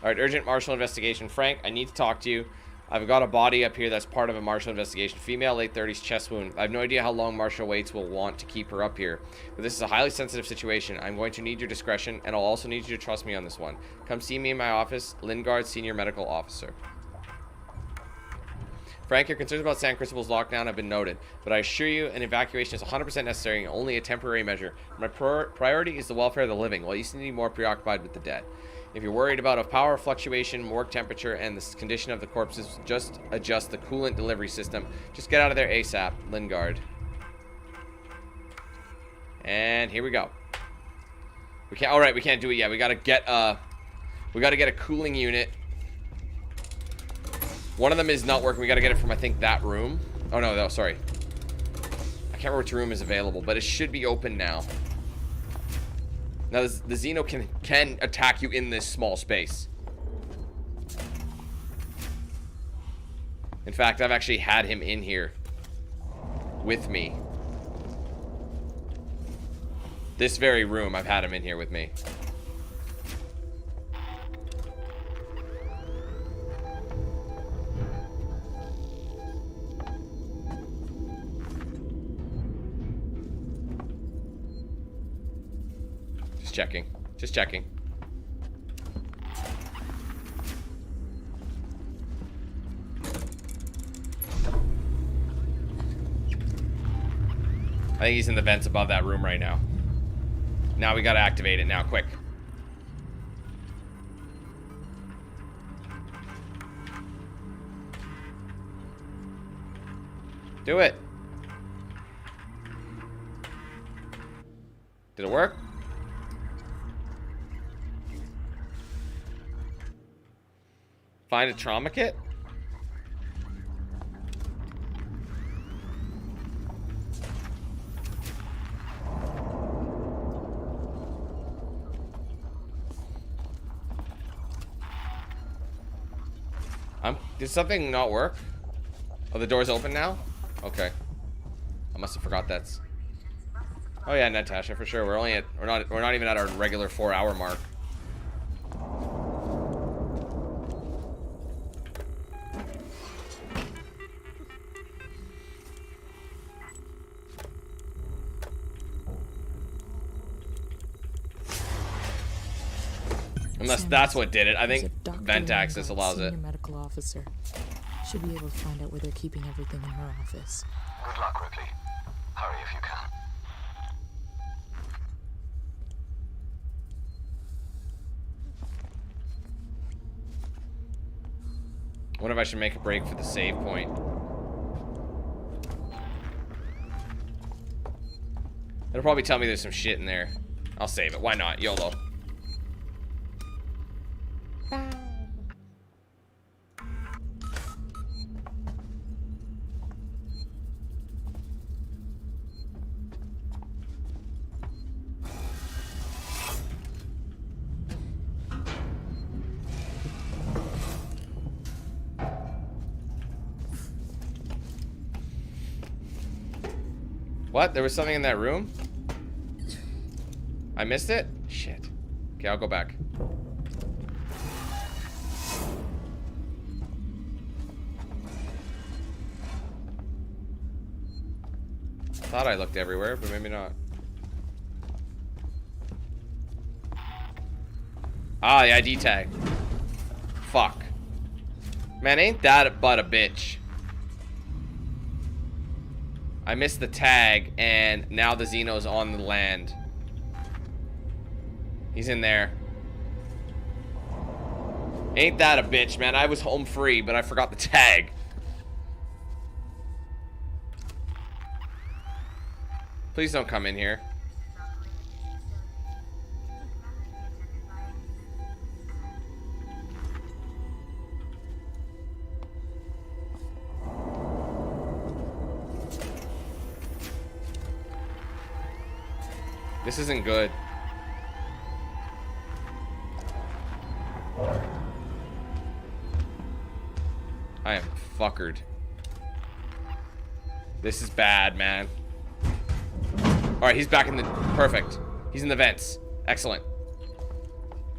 Alright, urgent martial investigation. Frank, I need to talk to you. I've got a body up here that's part of a martial investigation. Female, late 30s, chest wound. I have no idea how long Marshal Waits will want to keep her up here. But this is a highly sensitive situation. I'm going to need your discretion, and I'll also need you to trust me on this one. Come see me in my office. Lingard, Senior Medical Officer. Frank, your concerns about San Cristobal's lockdown have been noted, but I assure you an evacuation is 100% necessary and only a temporary measure. My priority is the welfare of the living, while you seem to be more preoccupied with the dead. If you're worried about a power fluctuation, morgue temperature, and the condition of the corpses, just adjust the coolant delivery system. Just get out of there ASAP, Lingard. And here we go. We can't. All right, we can't do it yet. We gotta get a cooling unit. One of them is not working. We gotta get it from, I think, that room. Oh no, sorry. I can't remember which room is available, but it should be open now. Now, the Xeno can attack you in this small space. In fact, I've actually had him in here with me. This very room, I've had him in here with me. Checking. Just checking. I think he's in the vents above that room right now. Now we gotta activate it now, quick. Do it. Did it work? Find a trauma kit? Did something not work? Oh, the door's open now? Okay. I must have forgot that's... Oh yeah, Natasha, for sure. We're only at... We're not even at our regular 4-hour mark. Unless that's what did it. I think vent access allows it. Senior medical officer. Should be able to find out where they're keeping everything in her office. Good luck, Ripley. Hurry if you can. I wonder if I should make a break for the save point. It'll probably tell me there's some shit in there. I'll save it. Why not? YOLO. What? There was something in that room? I missed it? Shit. Okay, I'll go back. Thought I looked everywhere, but maybe not. Ah, the ID tag. Fuck. Man, ain't that but a bitch. I missed the tag, and now the Xeno's on the land. He's in there. Ain't that a bitch, man. I was home free, but I forgot the tag. Please don't come in here. This isn't good. I am fuckered. This is bad, man. Alright, he's back in the... Perfect. He's in the vents. Excellent.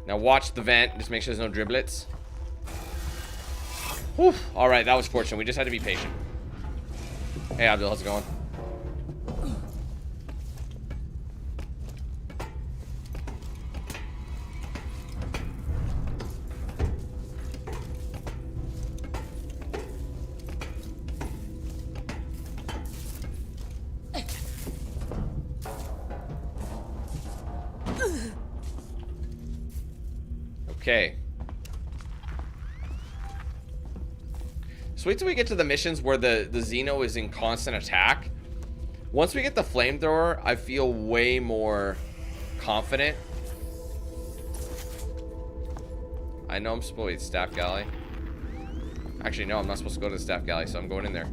Now watch the vent. Just make sure there's no driblets. Whew. Alright, that was fortunate. We just had to be patient. Hey, Abdul, how's it going? Okay. So wait till we get to the missions where the Xeno is in constant attack. Once we get the flamethrower, I feel way more confident. I know I'm supposed to wait, staff galley. Actually, no, I'm not supposed to go to the staff galley, so I'm going in there.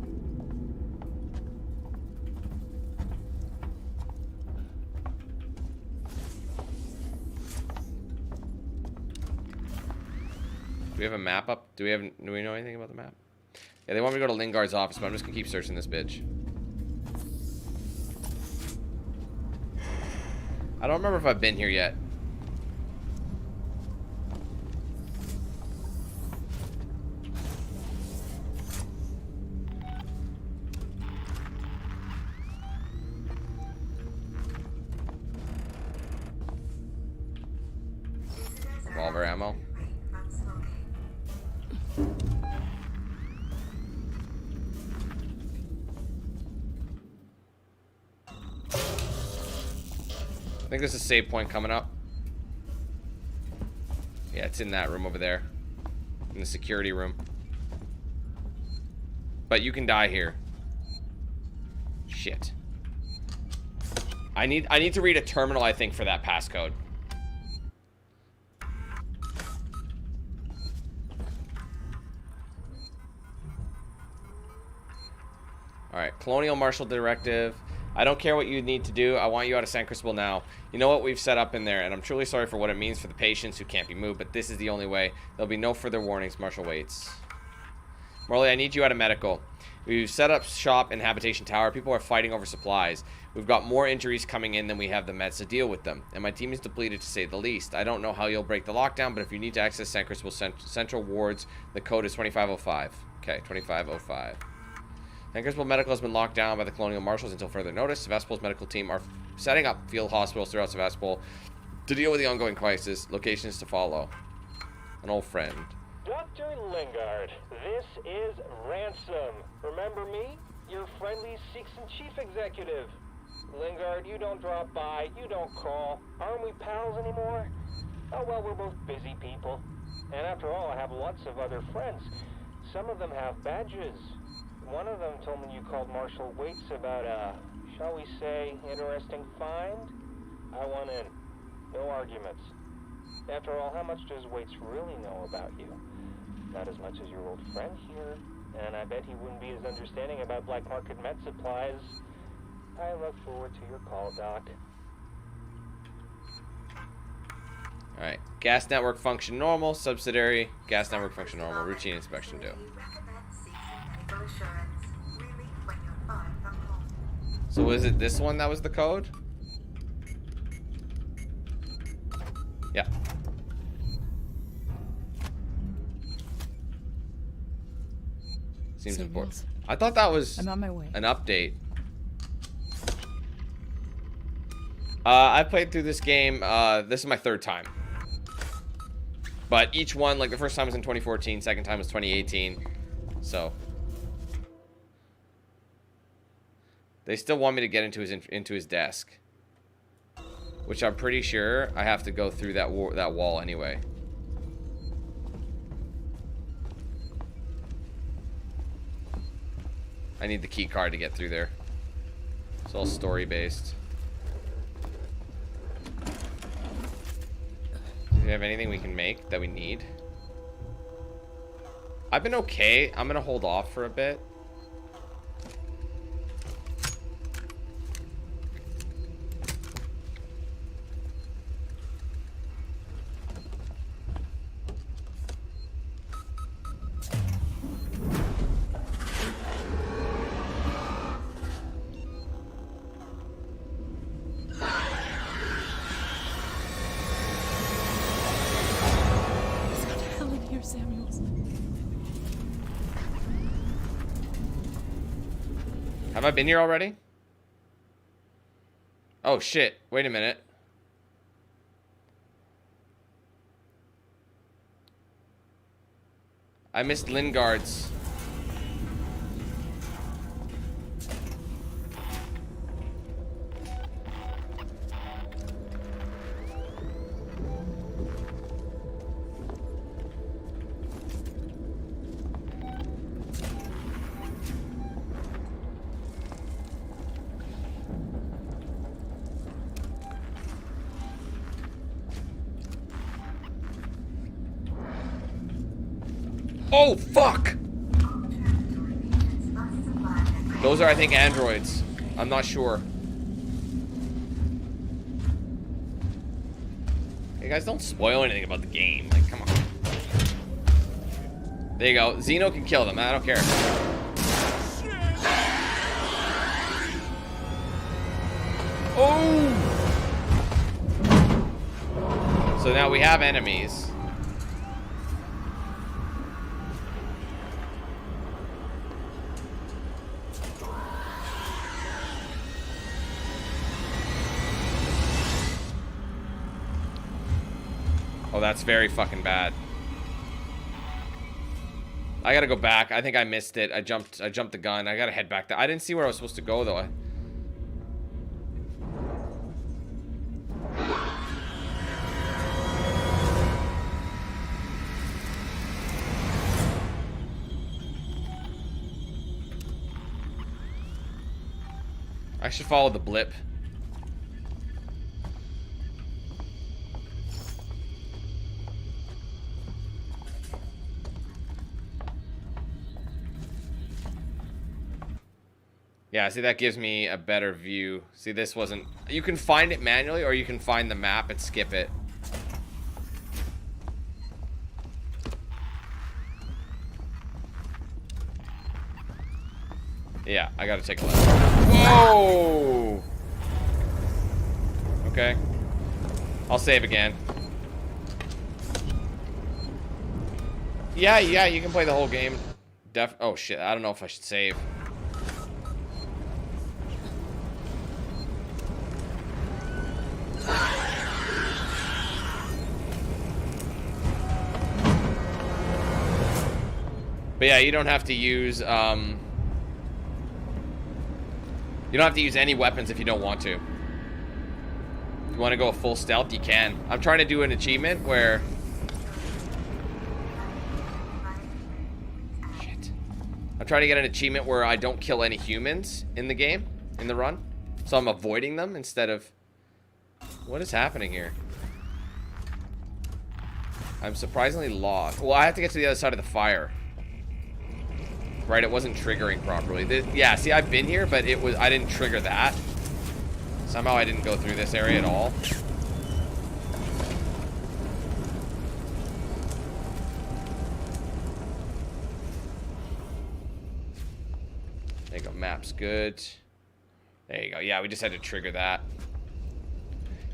Do we have a map up? Do we know anything about the map? Yeah, they want me to go to Lingard's office, but I'm just gonna keep searching this bitch. I don't remember if I've been here yet. Revolver ammo. I think there's a save point coming up. Yeah, it's in that room over there. In the security room. But you can die here. Shit. I need to read a terminal, I think, for that passcode. Alright, Colonial Marshal Directive. I don't care what you need to do. I want you out of San Cristobal now. You know what we've set up in there, and I'm truly sorry for what it means for the patients who can't be moved, but this is the only way. There'll be no further warnings. Marshal waits. Morley, I need you at a medical. We've set up shop in Habitation Tower. People are fighting over supplies. We've got more injuries coming in than we have the meds to deal with them. And my team is depleted, to say the least. I don't know how you'll break the lockdown, but if you need to access San Cristobal Central wards, the code is 2505. Okay, 2505. San Cristobal Medical has been locked down by the Colonial Marshals until further notice. Sevastopol's medical team are setting up field hospitals throughout Sevastopol to deal with the ongoing crisis. Locations to follow. An old friend. Dr. Lingard, this is Ransom. Remember me? Your friendly Seeks and Chief Executive. Lingard, you don't drop by, you don't call. Aren't we pals anymore? Oh well, we're both busy people. And after all, I have lots of other friends. Some of them have badges. One of them told me you called Marshal Waits about a, shall we say, interesting find? I want in. No arguments. After all, how much does Waits really know about you? Not as much as your old friend here. And I bet he wouldn't be as understanding about black market med supplies. I look forward to your call, Doc. Alright. Gas network function normal. Subsidiary. Gas network function normal. Routine inspection due. So was it this one that was the code? Yeah. Seems important. I thought that was I'm on my way. an update. I played through this game. This is my third time. But each one, like the first time was in 2014, second time was 2018. So they still want me to get into his desk, which I'm pretty sure I have to go through that wall anyway. I need the key card to get through there. It's all story based. Do we have anything we can make that we need? I've been okay. I'm gonna hold off for a bit. Have I been here already? Oh shit, wait a minute. I missed Lingard's. Oh, fuck! Those are, I think, androids. I'm not sure. Hey, guys, don't spoil anything about the game. Like, come on. There you go. Xeno can kill them. I don't care. Oh! So now we have enemies. Oh, that's very fucking bad. I gotta go back. I think I missed it. I jumped the gun. I gotta head back there. I didn't see where I was supposed to go though. I should follow the blip. Yeah, see, that gives me a better view. See, this wasn't... You can find it manually, or you can find the map and skip it. Yeah, I gotta take a left. Whoa! Okay. I'll save again. Yeah, you can play the whole game. Oh shit, I don't know if I should save. But yeah, you don't have to use, you don't have to use any weapons if you don't want to. If you want to go full stealth, you can. I'm trying to do an achievement where... Shit. I'm trying to get an achievement where I don't kill any humans in the game, in the run. So I'm avoiding them instead of... What is happening here? I'm surprisingly lost. Well, I have to get to the other side of the fire. Right, it wasn't triggering properly. Yeah, see, I've been here, but I didn't trigger that. Somehow I didn't go through this area at all. There you go, map's good. There you go. Yeah, we just had to trigger that.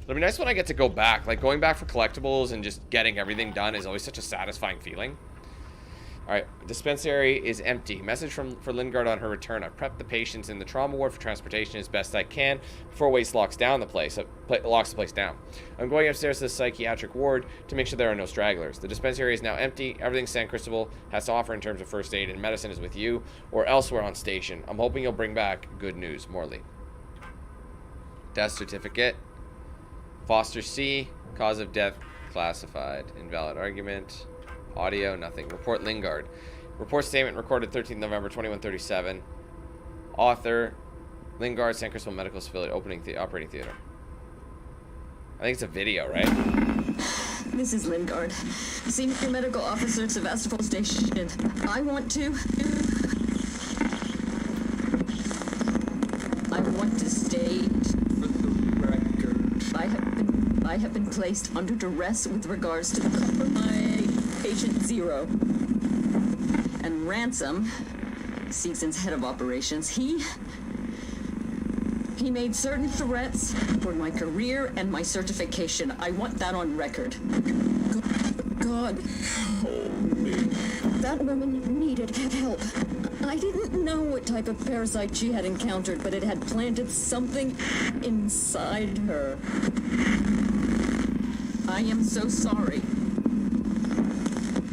It'll be nice when I get to go back. Like, going back for collectibles and just getting everything done is always such a satisfying feeling. Alright, dispensary is empty. Message for Lingard on her return. I've prepped the patients in the trauma ward for transportation as best I can before Waste locks the place down. I'm going upstairs to the psychiatric ward to make sure there are no stragglers. The dispensary is now empty. Everything San Cristobal has to offer in terms of first aid and medicine is with you or elsewhere on station. I'm hoping you'll bring back good news. Morley. Death certificate. Foster C. Cause of death classified. Invalid argument. Audio, nothing. Report Lingard. Report statement recorded 13th November 2137. Author Lingard, San Cristobal Medical Facility, operating theater. I think it's a video, right? This is Lingard, Senior Medical Officer at Sevastopol Station. I want to state for the record. I have been placed under duress with regards to my Patient 0. And Ransom, Seegson's head of operations, he made certain threats for my career and my certification. I want that on record. God help me. That woman needed help. I didn't know what type of parasite she had encountered, but it had planted something inside her. I am so sorry.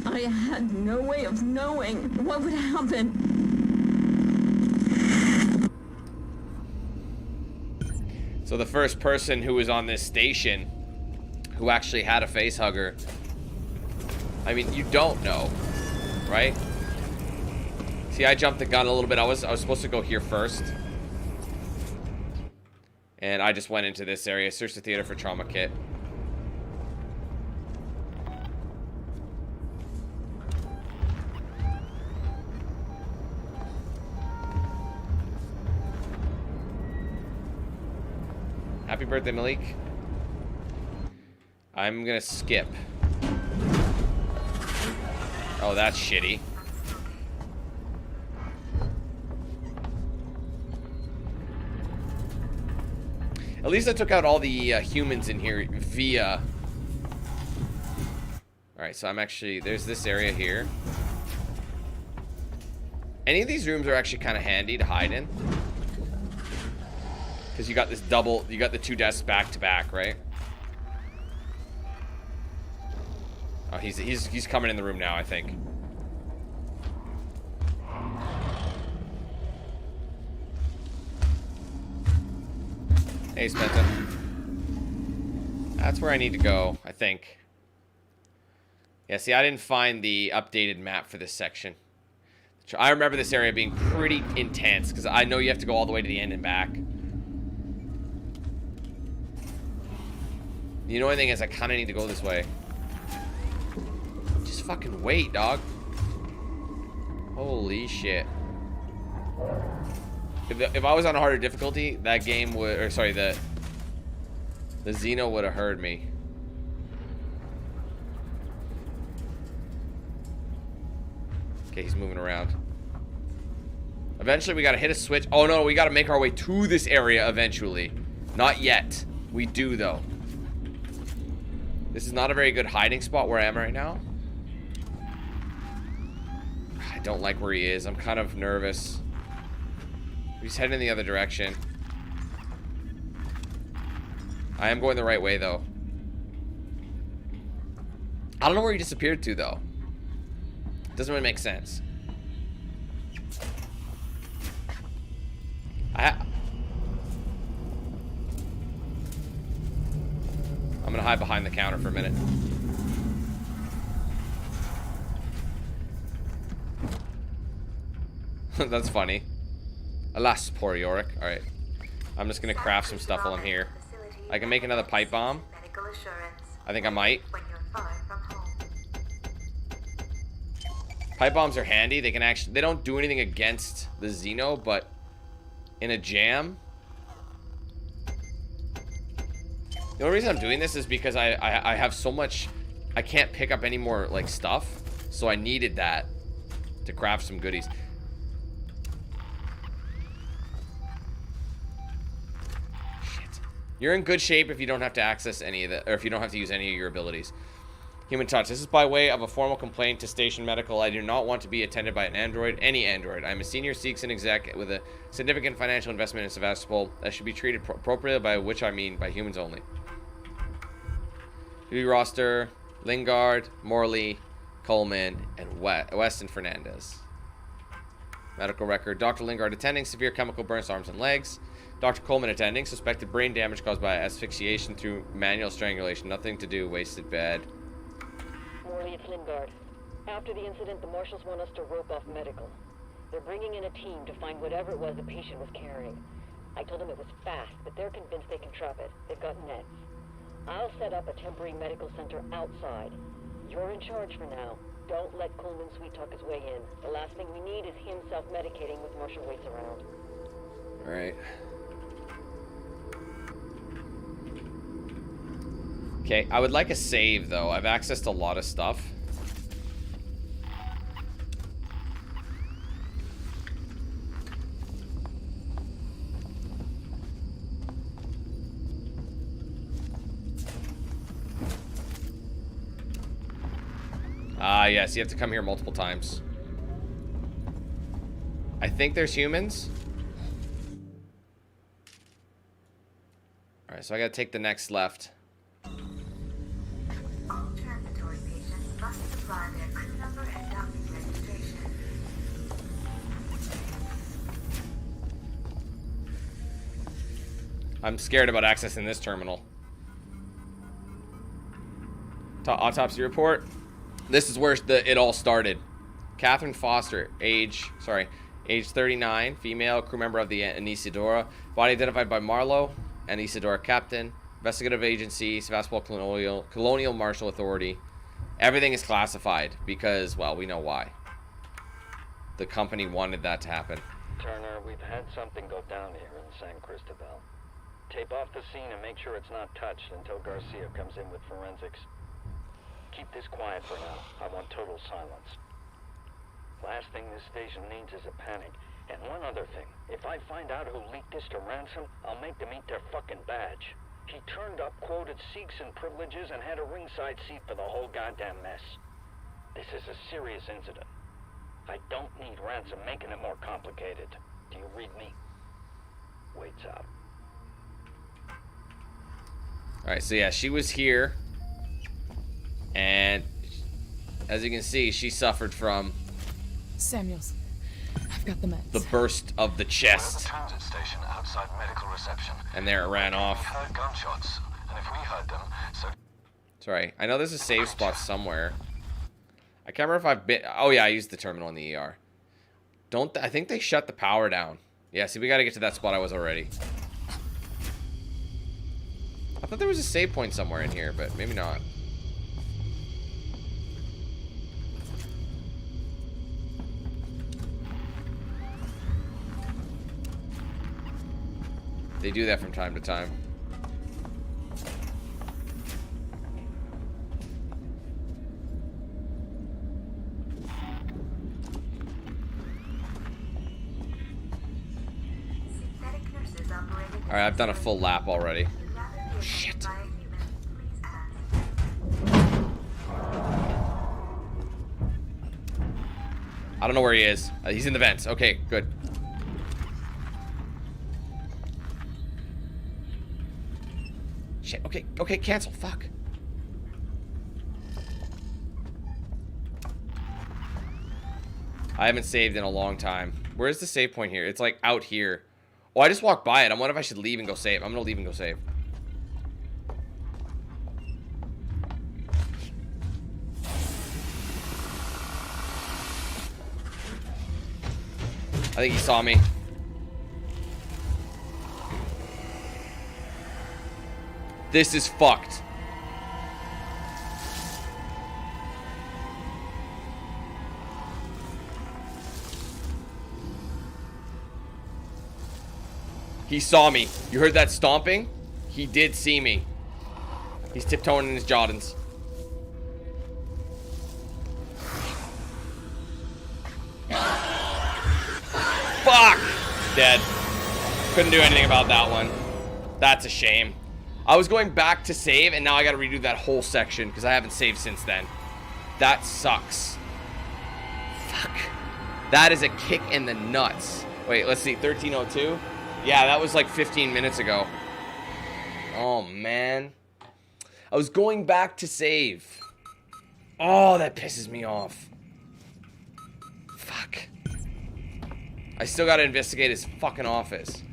I had no way of knowing what would happen. So the first person who was on this station who actually had a face hugger, I mean, you don't know, right? See, I jumped the gun a little bit. I was supposed to go here first. And I just went into this area. Search the theater for trauma kit. Happy birthday, Malik. I'm gonna skip. Oh, that's shitty. At least I took out all the humans in here via... Alright, so I'm actually... There's this area here. Any of these rooms are actually kind of handy to hide in. Because you got this double... You got the two desks back to back, right? Oh, he's coming in the room now, I think. Hey, Spencer. That's where I need to go, I think. Yeah, see, I didn't find the updated map for this section. I remember this area being pretty intense, because I know you have to go all the way to the end and back. The annoying thing is I kind of need to go this way. Just fucking wait, dog. Holy shit. If I was on a harder difficulty, that game would, or sorry, the Xeno would have heard me. Okay, he's moving around. Eventually, we gotta hit a switch. Oh, no, we gotta make our way to this area eventually. Not yet. We do, though. This is not a very good hiding spot where I am right now. I don't like where he is. I'm kind of nervous. He's heading in the other direction. I am going the right way, though. I don't know where he disappeared to, though. Doesn't really make sense. I'm gonna hide behind the counter for a minute. That's funny. Alas, poor Yorick. Alright. I'm just gonna craft some stuff while I'm here. I can make another pipe bomb. I think I might. Pipe bombs are handy. They can actually... They don't do anything against the Xeno, but in a jam... The only reason I'm doing this is because I have so much... I can't pick up any more, like, stuff. So I needed that to craft some goodies. Shit. You're in good shape if you don't have to access any of the... Or if you don't have to use any of your abilities. Human touch. This is by way of a formal complaint to Station Medical. I do not want to be attended by an android, any android. I'm a senior Seegson exec with a significant financial investment in Sevastopol that should be treated appropriately, by which I mean by humans only. Duty roster, Lingard, Morley, Coleman, and Weston Fernandez. Medical record. Dr. Lingard attending, severe chemical burns to arms and legs. Dr. Coleman attending, suspected brain damage caused by asphyxiation through manual strangulation. Nothing to do, wasted bed. Morley, it's Lingard. After the incident, the marshals want us to rope off medical. They're bringing in a team to find whatever it was the patient was carrying. I told them it was fast, but they're convinced they can trap it. They've got nets. I'll set up a temporary medical center outside. You're in charge for now. Don't let Coleman sweet-talk his way in. The last thing we need is him self-medicating with Marshal Waits around. Alright. Okay, I would like a save, though. I've accessed a lot of stuff. Yes, you have to come here multiple times. I think there's humans. Alright, so I gotta take the next left. All transitory patients must supply their crew number and docking registration. I'm scared about accessing this terminal. Autopsy report. This is where it all started. Catherine Foster, age 39, female, crew member of the Anisidora. Body identified by Marlowe, Anisidora captain. Investigative agency, Sevastopol Colonial Marshal Authority. Everything is classified because, well, we know why. The company wanted that to happen. Turner, we've had something go down here in San Cristobal. Tape off the scene and make sure it's not touched until Garcia comes in with forensics. Keep this quiet for now. I want total silence. Last thing this station needs is a panic. And one other thing. If I find out who leaked this to Ransom, I'll make them eat their fucking badge. He turned up, quoted Seegson privileges, and had a ringside seat for the whole goddamn mess. This is a serious incident. I don't need Ransom making it more complicated. Do you read me? Waits out. Alright, so yeah, she was here. And as you can see, she suffered from Samuels, I've got the meds. The burst of the chest. We're at the transit station outside medical reception. And there it ran off. We heard gunshots, and if we heard them, so... Sorry, I know there's a save spot somewhere. I can't remember if I've been... Oh yeah, I used the terminal in the ER. I think they shut the power down. Yeah, see, we gotta get to that spot I was already. I thought there was a save point somewhere in here, but maybe not. They do that from time to time. Alright, I've done a full lap already. Oh, shit. I don't know where he is. He's in the vents. Okay, good. Shit, okay, okay, cancel. Fuck. I haven't saved in a long time. Where's the save point here? It's like out here. Oh, I just walked by it. I wonder if I should leave and go save. I'm gonna leave and go save. I think he saw me. This is fucked. He saw me. You heard that stomping? He did see me. He's tiptoeing in his Jordans. Fuck! Dead. Couldn't do anything about that one. That's a shame. I was going back to save, and now I gotta redo that whole section, because I haven't saved since then. That sucks. Fuck. That is a kick in the nuts. Wait, let's see. 1302? Yeah, that was like 15 minutes ago. Oh, man. I was going back to save. Oh, that pisses me off. Fuck. I still gotta investigate his fucking office.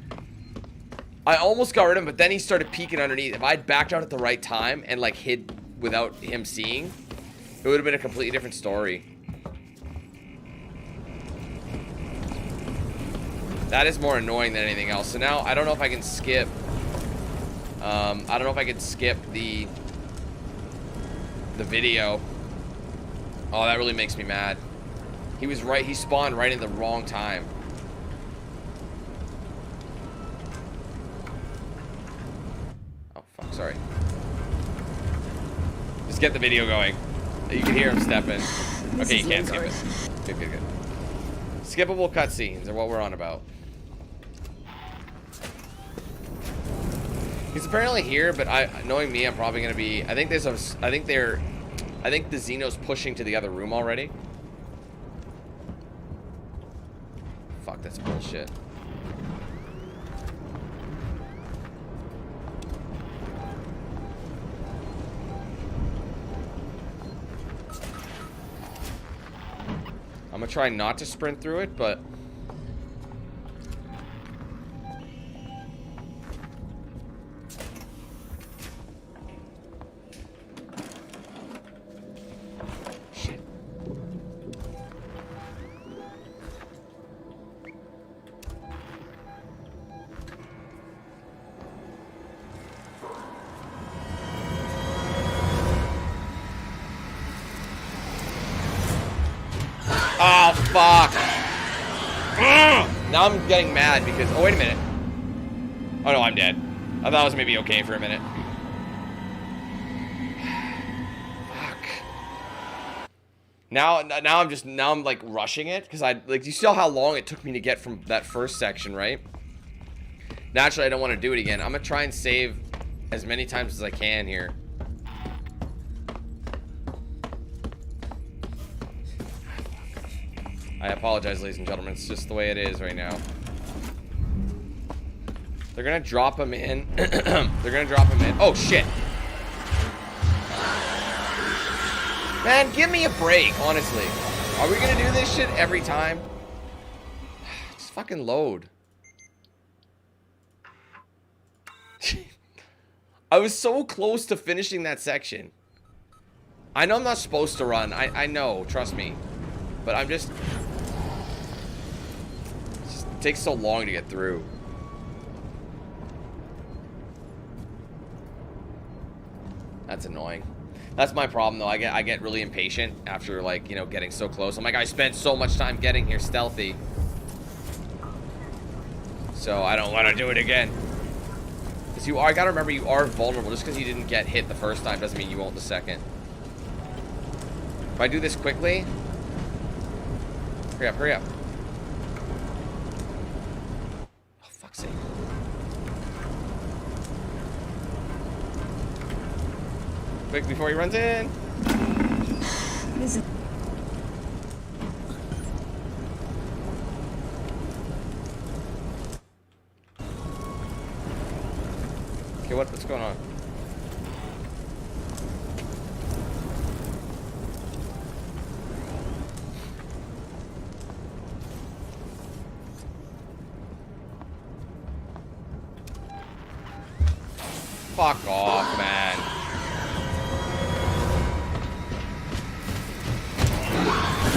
I almost got rid of him, but then he started peeking underneath. If I'd backed out at the right time and like hid without him seeing, it would have been a completely different story. That is more annoying than anything else. So now I don't know if I can skip. I don't know if I can skip the video. Oh, that really makes me mad. He was right. He spawned right in the wrong time. Oh, fuck. Sorry. Just get the video going. You can hear him stepping. Okay, you can't skip it. Good, good, good. Skippable cutscenes are what we're on about. He's apparently here, but knowing me, I'm probably gonna be. I think the Xeno's pushing to the other room already. Fuck, that's bullshit. I'm gonna try not to sprint through it, but shit. Oh, fuck. Now I'm getting mad because... Oh, wait a minute. Oh, no, I'm dead. I thought it was maybe okay for a minute. Fuck. Now I'm like rushing it because you saw how long it took me to get from that first section, right? Naturally, I don't want to do it again. I'm going to try and save as many times as I can here. I apologize, ladies and gentlemen. It's just the way it is right now. They're gonna drop him in. They're gonna drop him in. Oh, shit. Man, give me a break, honestly. Are we gonna do this shit every time? Just fucking load. I was so close to finishing that section. I know I'm not supposed to run. I know, trust me. But I'm just... It takes so long to get through. That's annoying. That's my problem, though. I get really impatient after, like, you know, getting so close. I'm like, I spent so much time getting here stealthy. So I don't want to do it again. Because I gotta remember, you are vulnerable. Just because you didn't get hit the first time doesn't mean you won't the second. If I do this quickly... Hurry up, hurry up. Oh, fuck's sake. quick before he runs in. This is... Okay, what's going on? Fuck off, man.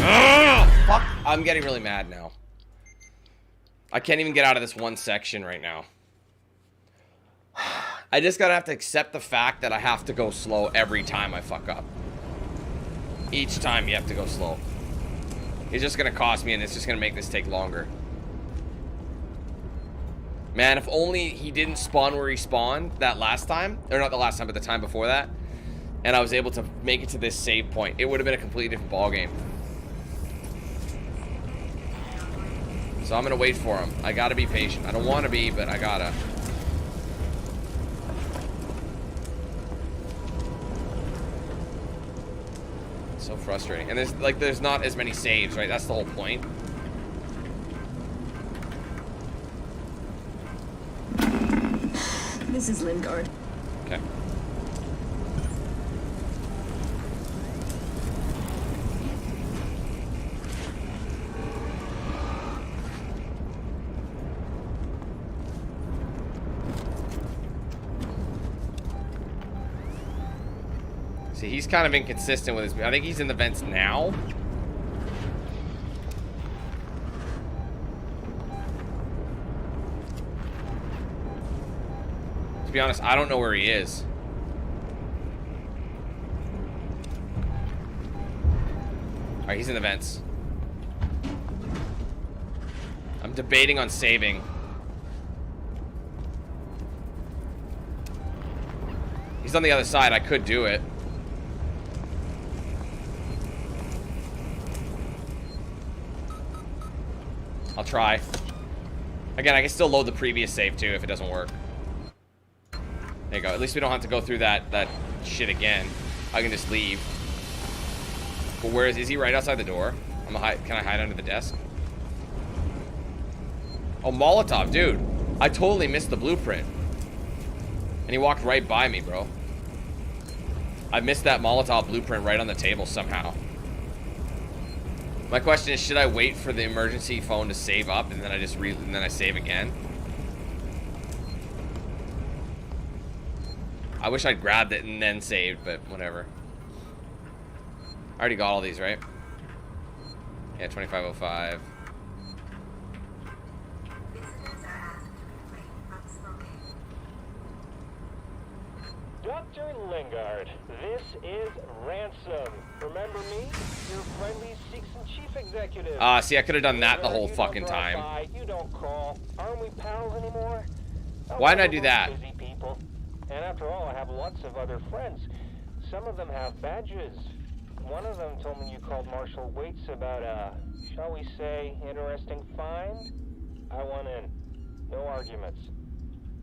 Ugh, fuck. I'm getting really mad now. I can't even get out of this one section right now. I just gotta have to accept the fact that I have to go slow every time I fuck up. Each time you have to go slow. It's just gonna cost me, and it's just gonna make this take longer. Man, if only he didn't spawn where he spawned that last time. Or not the last time, but the time before that. And I was able to make it to this save point. It would have been a completely different ballgame. So I'm gonna wait for him. I gotta be patient. I don't want to be, but I gotta. So frustrating. And there's not as many saves, right? That's the whole point. This is Lingard. Okay. See, he's kind of inconsistent with his... I think he's in the vents now. To be honest, I don't know where he is. Alright, he's in the vents. I'm debating on saving. He's on the other side. I could do it. I'll try. Again, I can still load the previous save too if it doesn't work. There you go. At least we don't have to go through that shit again. I can just leave. But where is he right outside the door? Can I hide under the desk? Oh, Molotov, dude. I totally missed the blueprint. And he walked right by me, bro. I missed that Molotov blueprint right on the table somehow. My question is, should I wait for the emergency phone to save up and then I just and then I save again? I wish I'd grabbed it and then saved, but whatever. I already got all these, right? Yeah, 2505. Dr. Lingard, this is Ransom. Remember me? Your friendly Seegson chief executive. See, I could have done that the whole fucking time. You don't call. Aren't we pals anymore? Why did I do that? Busy people. And after all, I have lots of other friends. Some of them have badges. One of them told me you called Marshal Waits about a, shall we say, interesting find. I want in. No arguments.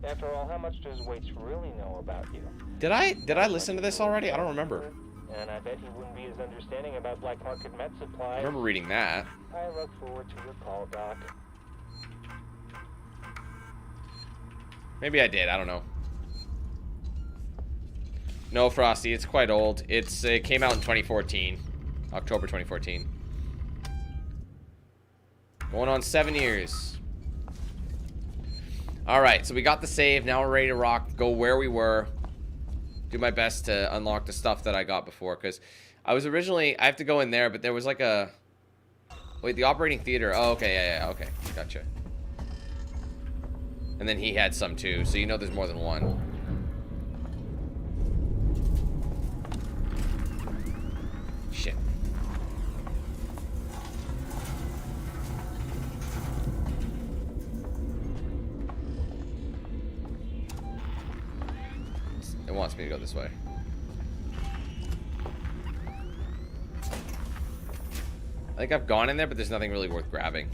After all, how much does Waits really know about you? Did I listen to this already? I don't remember. And I bet he wouldn't be as understanding about black market med supplies. I remember reading that. I look forward to your call, Doc. Maybe I did. I don't know. No, Frosty, it's quite old. It came out in 2014. October 2014. Going on 7 years. Alright, so we got the save. Now we're ready to rock. Go where we were. Do my best to unlock the stuff that I got before. Because I was originally... I have to go in there, but there was like a... Wait, the operating theater. Oh, okay, yeah, okay. Gotcha. And then he had some too. So you know there's more than one. Shit. It wants me to go this way. I think I've gone in there, but there's nothing really worth grabbing.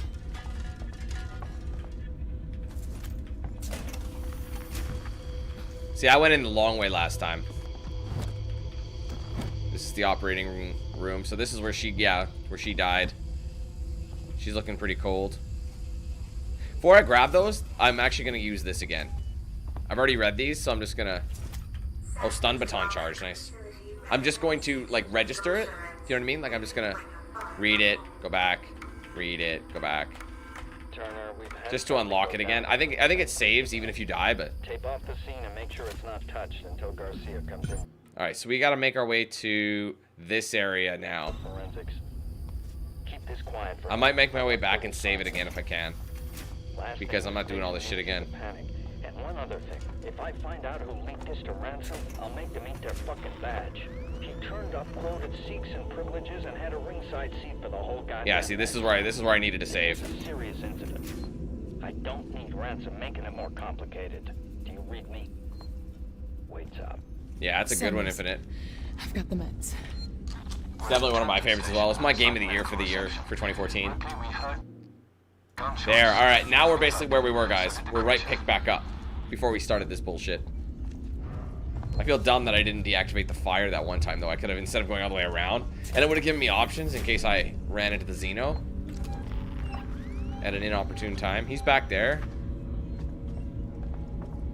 See, I went in the long way last time. This is the operating room. So this is where she, where she died. She's looking pretty cold. Before I grab those, I'm actually going to use this again. I've already read these, so I'm just going to... Oh, stun baton charge. Nice. I'm just going to, like, register it. You know what I mean? Like, I'm just going to read it, go back, read it, go back. Turner, Just to unlock it again. I think it saves even if you die, but... Tape off the scene and make sure it's not touched until Garcia comes in. Alright, so we got to make our way to this area now. Forensics. Keep this quiet for I might make my way back and save it again if I can. Because I'm not doing all this shit again. Panic. And one other thing. If I find out who leaked this to Ransom, I'll make them eat their fucking badge. He turned up, quoted Sikhs and privileges, and had a ringside seat for the whole goddamn... Yeah, see, this is where I needed to save. It's a serious incident. I don't need Ransom making it more complicated. Do you read me? Waits up. Yeah, that's a good one, Infinite. I've got the meds. Definitely one of my favorites as well. It's my game of the year for 2014. There, alright, now we're basically where we were, guys. We're right picked back up before we started this bullshit. I feel dumb that I didn't deactivate the fire that one time, though. I could have, instead of going all the way around, and it would have given me options in case I ran into the Xeno at an inopportune time. He's back there.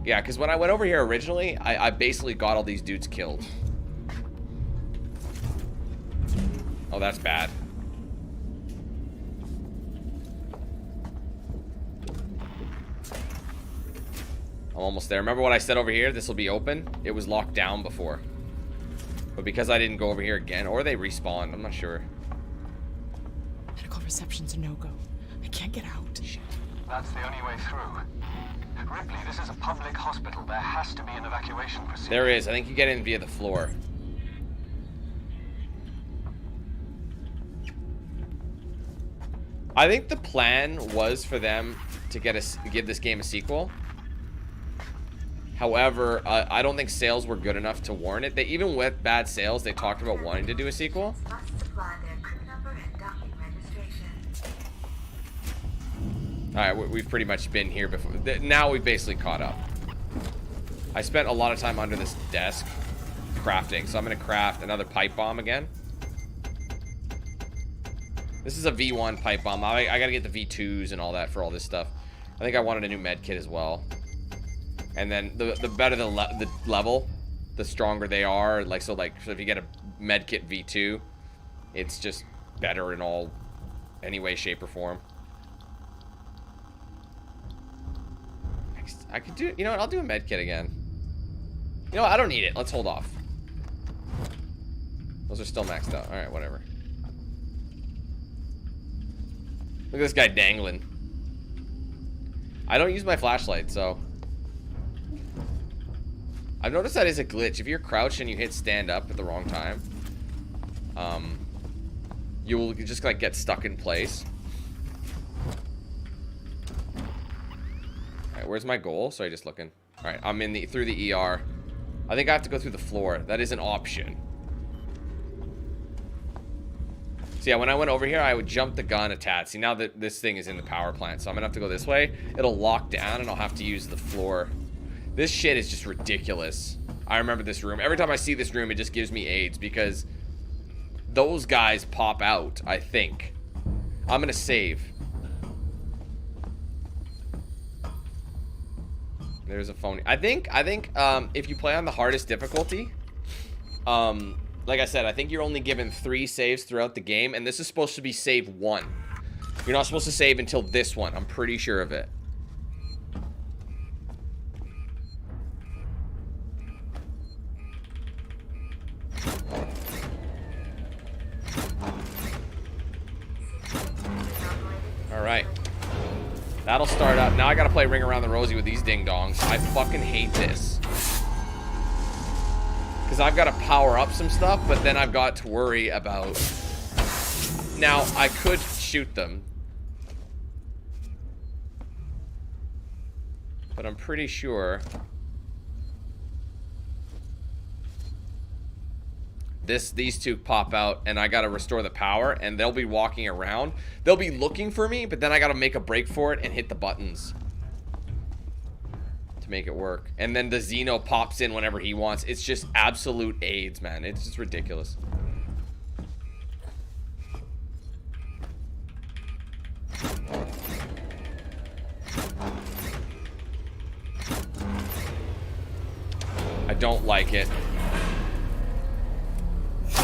Yeah, because when I went over here originally, I basically got all these dudes killed. Oh, that's bad. I'm almost there. Remember what I said over here? This will be open. It was locked down before. But because I didn't go over here again, or they respawned, I'm not sure. Medical reception's a no-go. I can't get out. Shit. That's the only way through. Ripley, this is a public hospital. There has to be an evacuation procedure. There is. I think you get in via the floor. I think the plan was for them to give this game a sequel. However, I don't think sales were good enough to warrant it. Even with bad sales, they talked about wanting to do a sequel. Alright, we've pretty much been here before. Now we've basically caught up. I spent a lot of time under this desk crafting, so I'm going to craft another pipe bomb again. This is a V1 pipe bomb. I got to get the V2s and all that for all this stuff. I think I wanted a new med kit as well. And then the better the level, the stronger they are. So if you get a medkit V2, it's just better in any way, shape, or form. I could do, you know what? I'll do a medkit again. You know what? I don't need it. Let's hold off. Those are still maxed out. All right, whatever. Look at this guy dangling. I don't use my flashlight, so. I've noticed that is a glitch. If you're crouched and you hit stand up at the wrong time, you will just like get stuck in place. Alright, where's my goal? Sorry, just looking. Alright, I'm through the ER. I think I have to go through the floor. That is an option. So yeah, when I went over here, I would jump the gun a tad. See, now that this thing is in the power plant, so I'm gonna have to go this way. It'll lock down and I'll have to use the floor. This shit is just ridiculous. I remember this room. Every time I see this room, it just gives me AIDS because those guys pop out, I think. I'm gonna save. There's a phone. I think if you play on the hardest difficulty, like I said, I think you're only given 3 saves throughout the game, and this is supposed to be save 1. You're not supposed to save until this one. I'm pretty sure of it. Alright. That'll start up. Now I gotta play Ring Around the Rosie with these ding-dongs. I fucking hate this. Because I've got to power up some stuff, but then I've got to worry about... Now, I could shoot them. But I'm pretty sure... These two pop out, and I gotta restore the power, and they'll be walking around. They'll be looking for me, but then I gotta make a break for it and hit the buttons to make it work. And then the Xeno pops in whenever he wants. It's just absolute AIDS, man. It's just ridiculous. I don't like it. Because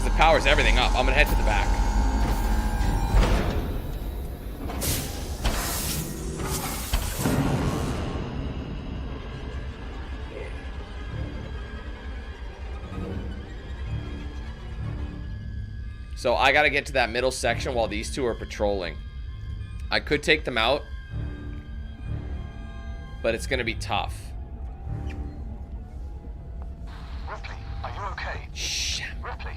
it powers everything up. I'm gonna head to the back. So I gotta get to that middle section while these two are patrolling. I could take them out, but it's gonna be tough. Ripley, are you okay? Shh. Ripley.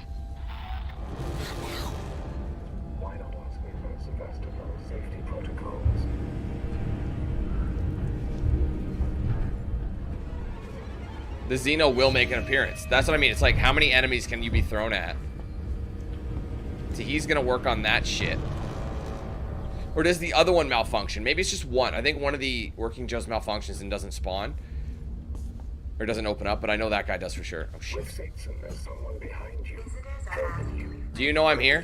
Why not ask me about Sevastopol's safety protocols? The Xeno will make an appearance. That's what I mean. It's like, how many enemies can you be thrown at? So he's gonna work on that shit. Or does the other one malfunction? Maybe it's just one. I think one of the working Joes malfunctions and doesn't spawn. Or doesn't open up, but I know that guy does for sure. Oh shit. There's someone behind you. Do you know I'm here?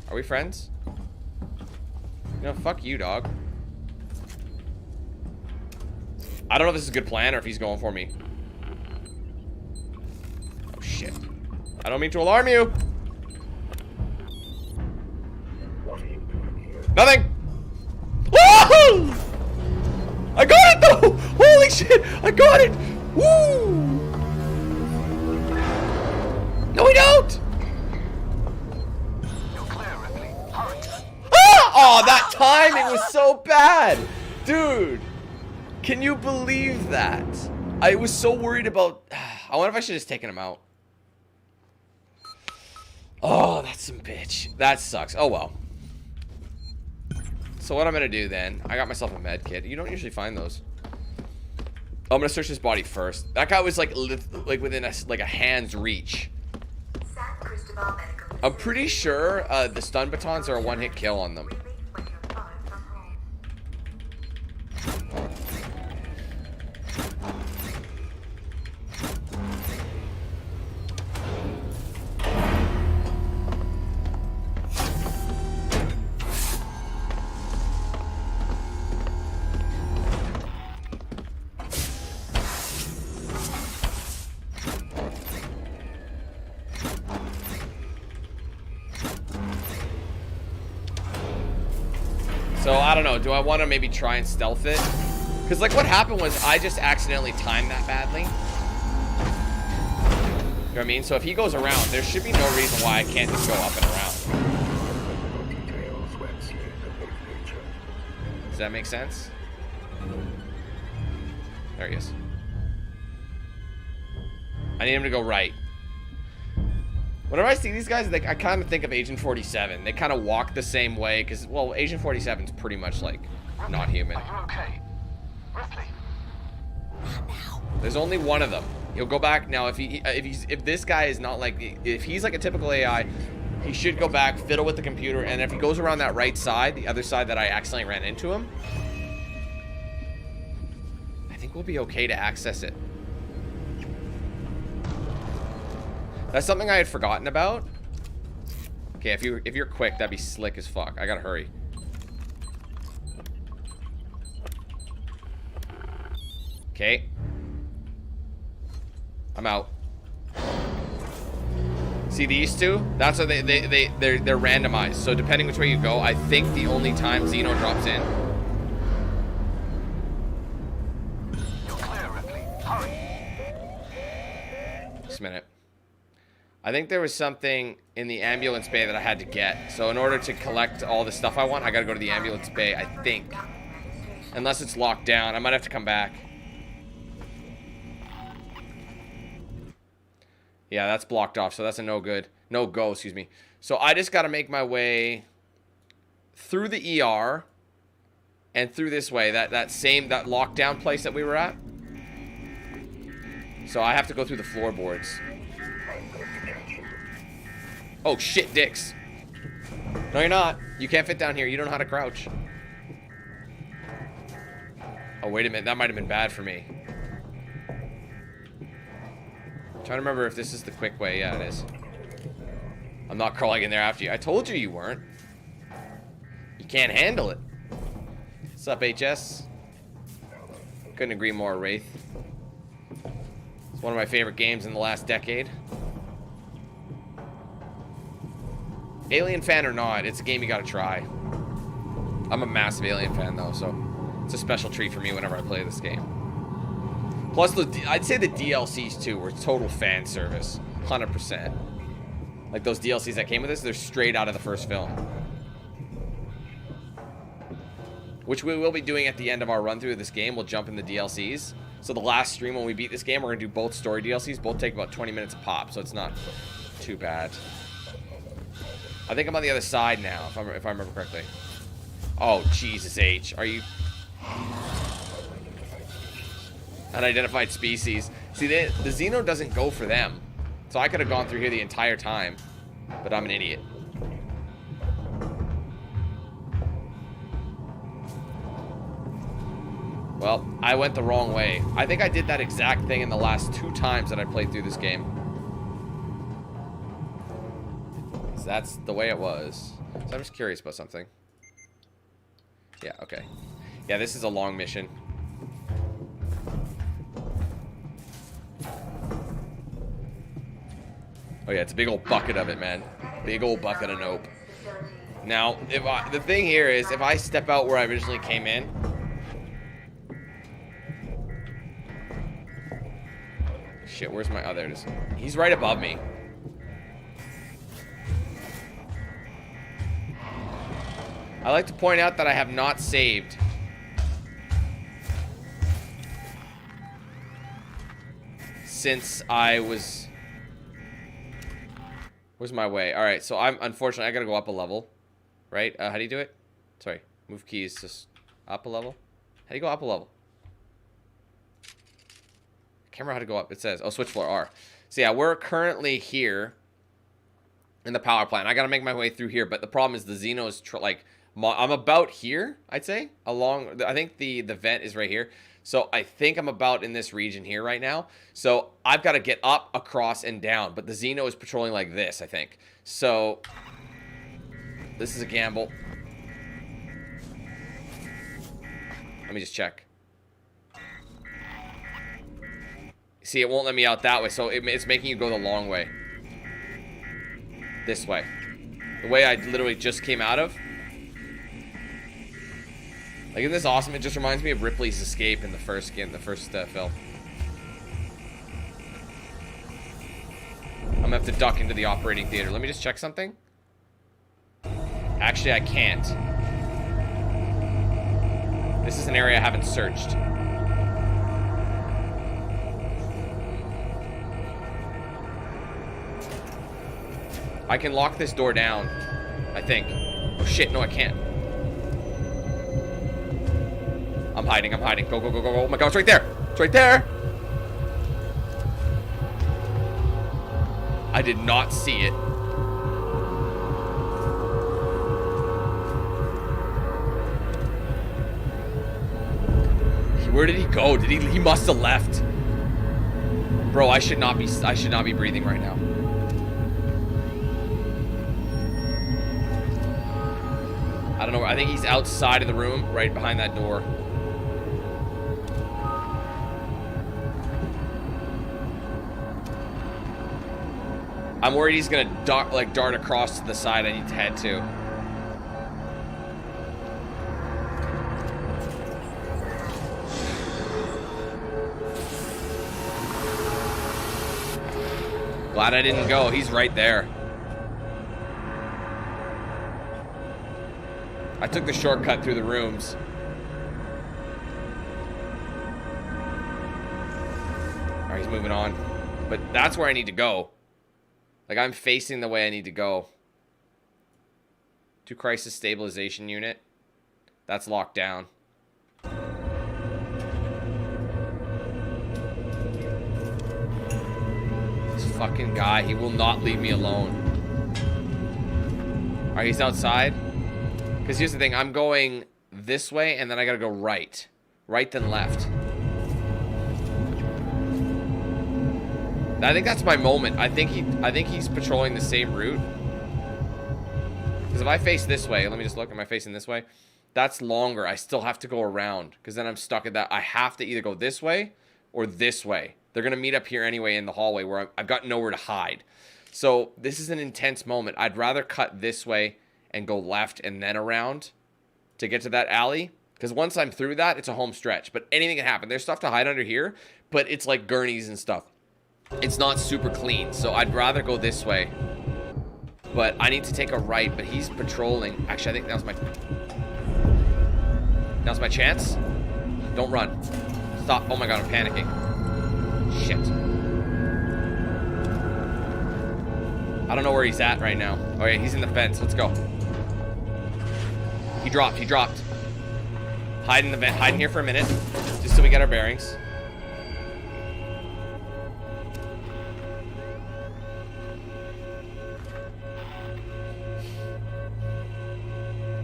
Are we friends? No, fuck you, dog. I don't know if this is a good plan or if he's going for me. Oh shit. I don't mean to alarm you. What are you doing here? Nothing. Woo! I got it though. Holy shit! I got it. Woo! No, we don't. You're clear, Ripley. Hurry. Ah! Oh, that time it was so bad, dude. Can you believe that? I was so worried about. I wonder if I should have just taken him out. Oh, that's some bitch. That sucks. Oh, well. So what I'm going to do then, I got myself a med kit. You don't usually find those. I'm going to search his body first. That guy was like within a hand's reach. I'm pretty sure the stun batons are a one-hit kill on them. So, I don't know. Do I want to maybe try and stealth it? Because, like, what happened was I just accidentally timed that badly. You know what I mean? So, if he goes around, there should be no reason why I can't just go up and around. Does that make sense? There he is. I need him to go right. Whenever I see these guys, I kind of think of Agent 47. They kind of walk the same way, because, well, Agent 47 is pretty much, like, not human. Are you okay? Ripley. There's only one of them. He'll go back now. If this guy is not like, if he's like a typical AI, he should go back, fiddle with the computer, and if he goes around that right side, the other side that I accidentally ran into him, I think we'll be okay to access it. That's something I had forgotten about. Okay, if you're quick, that'd be slick as fuck. I gotta hurry. Okay. I'm out. See these two? That's what they're randomized. So depending which way you go, I think the only time Xeno drops in. You're clear, Ripley. Hurry. Just a minute. I think there was something in the ambulance bay that I had to get. So in order to collect all the stuff I want, I gotta go to the ambulance bay, I think. Unless it's locked down. I might have to come back. Yeah, that's blocked off, so that's a no-go, excuse me. So I just gotta make my way through the ER and through this way, that lockdown place that we were at. So I have to go through the floorboards. Oh shit, dicks. No, you're not. You can't fit down here. You don't know how to crouch. Oh, wait a minute. That might have been bad for me. I'm trying to remember if this is the quick way. Yeah, it is. I'm not crawling in there after you. I told you weren't. You can't handle it. What's up, HS? Couldn't agree more, Wraith. It's one of my favorite games in the last decade. Alien fan or not, it's a game you gotta try. I'm a massive Alien fan though, so it's a special treat for me whenever I play this game. Plus, I'd say the DLCs too were total fan service, 100%. Like those DLCs that came with this, they're straight out of the first film. Which we will be doing at the end of our run through of this game. We'll jump in the DLCs. So the last stream when we beat this game, we're gonna do both story DLCs. Both take about 20 minutes a pop, so it's not too bad. I think I'm on the other side now, if I remember correctly. Oh, Jesus H. Are you... Unidentified species. See, the Xeno doesn't go for them. So I could have gone through here the entire time. But I'm an idiot. Well, I went the wrong way. I think I did that exact thing in the last 2 times that I played through this game. So that's the way it was. So I'm just curious about something. Yeah, okay. Yeah, this is a long mission. Oh yeah, it's a big old bucket of it, man. Big old bucket of nope. Now, the thing here is, if I step out where I originally came in... Shit, where's my... Oh, there it is. He's right above me. I like to point out that I have not saved. Since I was... Where's my way? Alright, so unfortunately, I gotta go up a level. Right? How do you do it? Sorry. Move keys, just up a level. How do you go up a level? I can't remember how to go up. It says, oh, switch floor R. So yeah, we're currently here in the power plant. I gotta make my way through here, but the problem is the Xeno is like... I'm about here, I'd say. Along, I think the vent is right here. So I think I'm about in this region here right now. So I've got to get up, across, and down. But the Xeno is patrolling like this, I think. So this is a gamble. Let me just check. See, it won't let me out that way. So it's making you go the long way. This way. The way I literally just came out of. Like, isn't this awesome? It just reminds me of Ripley's escape in the first game, the first film. I'm gonna have to duck into the operating theater. Let me just check something. Actually, I can't. This is an area I haven't searched. I can lock this door down, I think. Oh shit, no I can't. I'm hiding, I'm hiding. Go, go, go, go, go. Oh my god, it's right there. It's right there. I did not see it. Where did he go? He must have left. Bro, I should not be breathing right now. I don't know. I think he's outside of the room, right behind that door. I'm worried he's gonna dart across to the side I need to head to. Glad I didn't go. He's right there. I took the shortcut through the rooms. Alright, he's moving on. But that's where I need to go. Like, I'm facing the way I need to go. To crisis stabilization unit. That's locked down. This fucking guy, he will not leave me alone. Alright, he's outside. Because here's the thing, I'm going this way, and then I gotta go right. right than left. I think that's my moment. I think he's patrolling the same route. Because if I face this way, let me just look. Am I facing this way? That's longer. I still have to go around. Because then I'm stuck at that. I have to either go this way or this way. They're going to meet up here anyway in the hallway where I've got nowhere to hide. So this is an intense moment. I'd rather cut this way and go left and then around to get to that alley. Because once I'm through that, it's a home stretch. But anything can happen. There's stuff to hide under here, but it's like gurneys and stuff. It's not super clean, so I'd rather go this way. But I need to take a right, but he's patrolling. Actually, I think now's my chance. Don't run. Stop. Oh my god, I'm panicking. Shit. I don't know where he's at right now. Oh yeah, he's in the fence. Let's go. He dropped. Hide in the vent. Hide in here for a minute, just so we get our bearings.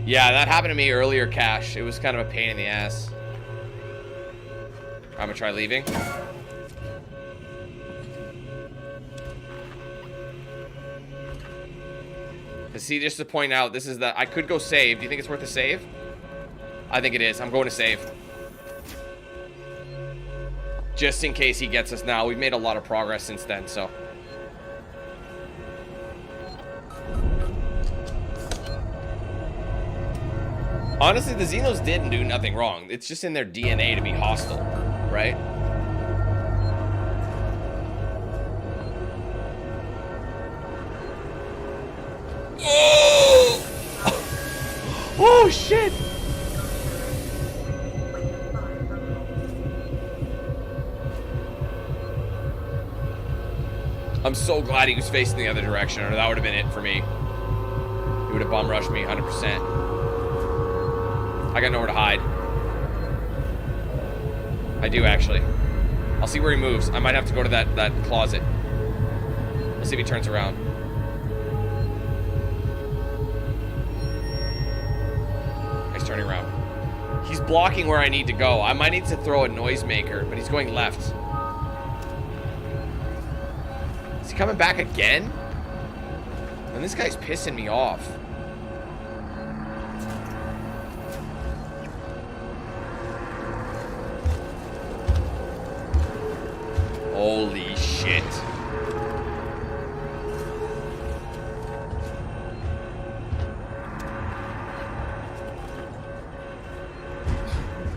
Yeah, that happened to me earlier, Cash. It was kind of a pain in the ass. I'm gonna try leaving. See, just to point out, this is the... I could go save. Do you think it's worth a save? I think it is. I'm going to save. Just in case he gets us now. We've made a lot of progress since then, so... Honestly, the Xenos didn't do nothing wrong. It's just in their DNA to be hostile, right? Oh! Oh, shit! I'm so glad he was facing the other direction, or that would have been it for me. He would have bum rushed me 100%. I got nowhere to hide. I do, actually. I'll see where he moves. I might have to go to that closet. Let's see if he turns around. He's turning around. He's blocking where I need to go. I might need to throw a noisemaker, but he's going left. Is he coming back again? And this guy's pissing me off. Holy shit.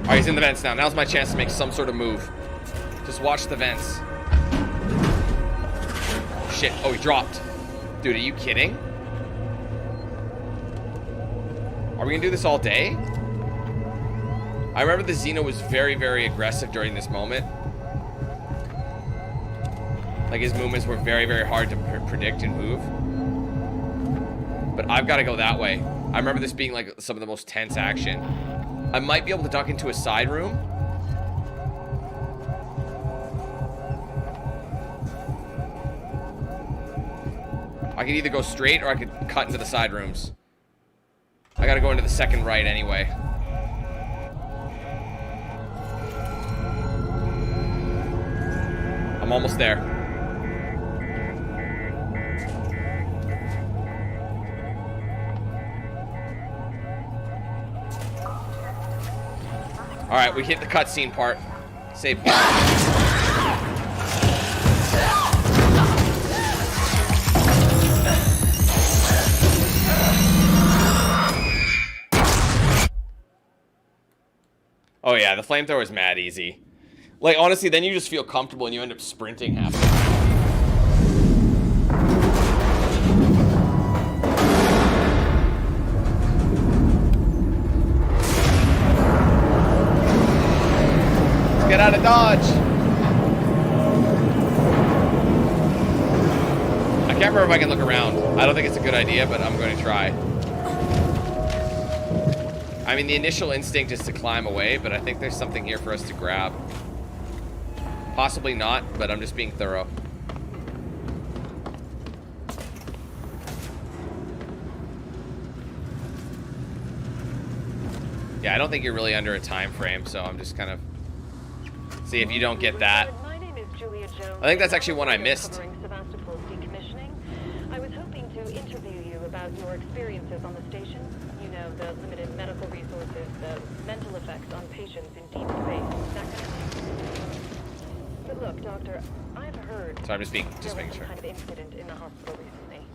Alright, he's in the vents now. Now's my chance to make some sort of move. Just watch the vents. Shit. Oh, he dropped. Dude, are you kidding? Are we gonna do this all day? I remember the Xeno was very, very aggressive during this moment. Like, his movements were very, very hard to predict and move. But I've got to go that way. I remember this being, like, some of the most tense action. I might be able to duck into a side room. I could either go straight or I could cut into the side rooms. I got to go into the second right anyway. I'm almost there. Alright, we hit the cutscene part. Save point. Oh yeah, the flamethrower is mad easy. Like, honestly, then you just feel comfortable and you end up sprinting half the time. Get out of Dodge. I can't remember if I can look around. I don't think it's a good idea, but I'm going to try. I mean, the initial instinct is to climb away, but I think there's something here for us to grab. Possibly not, but I'm just being thorough. Yeah, I don't think you're really under a time frame, so I'm just kind of... See if you don't get that. My name is Julia Jones. I think that's actually one I missed. Covering Sevastopol's decommissioning. I was hoping to interview you about your experiences on the station. You know, the limited medical resources, the mental effects on patients in deep space, that kind of thing. But look, Doctor, I've heard So I'm just making there was some sure. kind of incident in the hospital recently.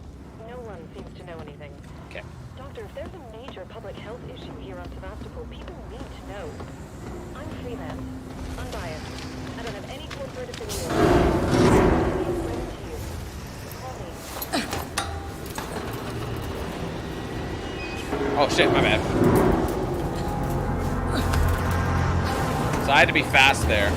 No one seems to know anything. Okay. Doctor, if there's a major public health issue here on Sevastopol, people need to know. I'm freelance, unbiased. I don't have any corporate affiliation. Call me. Oh shit, my bad. So I had to be fast there.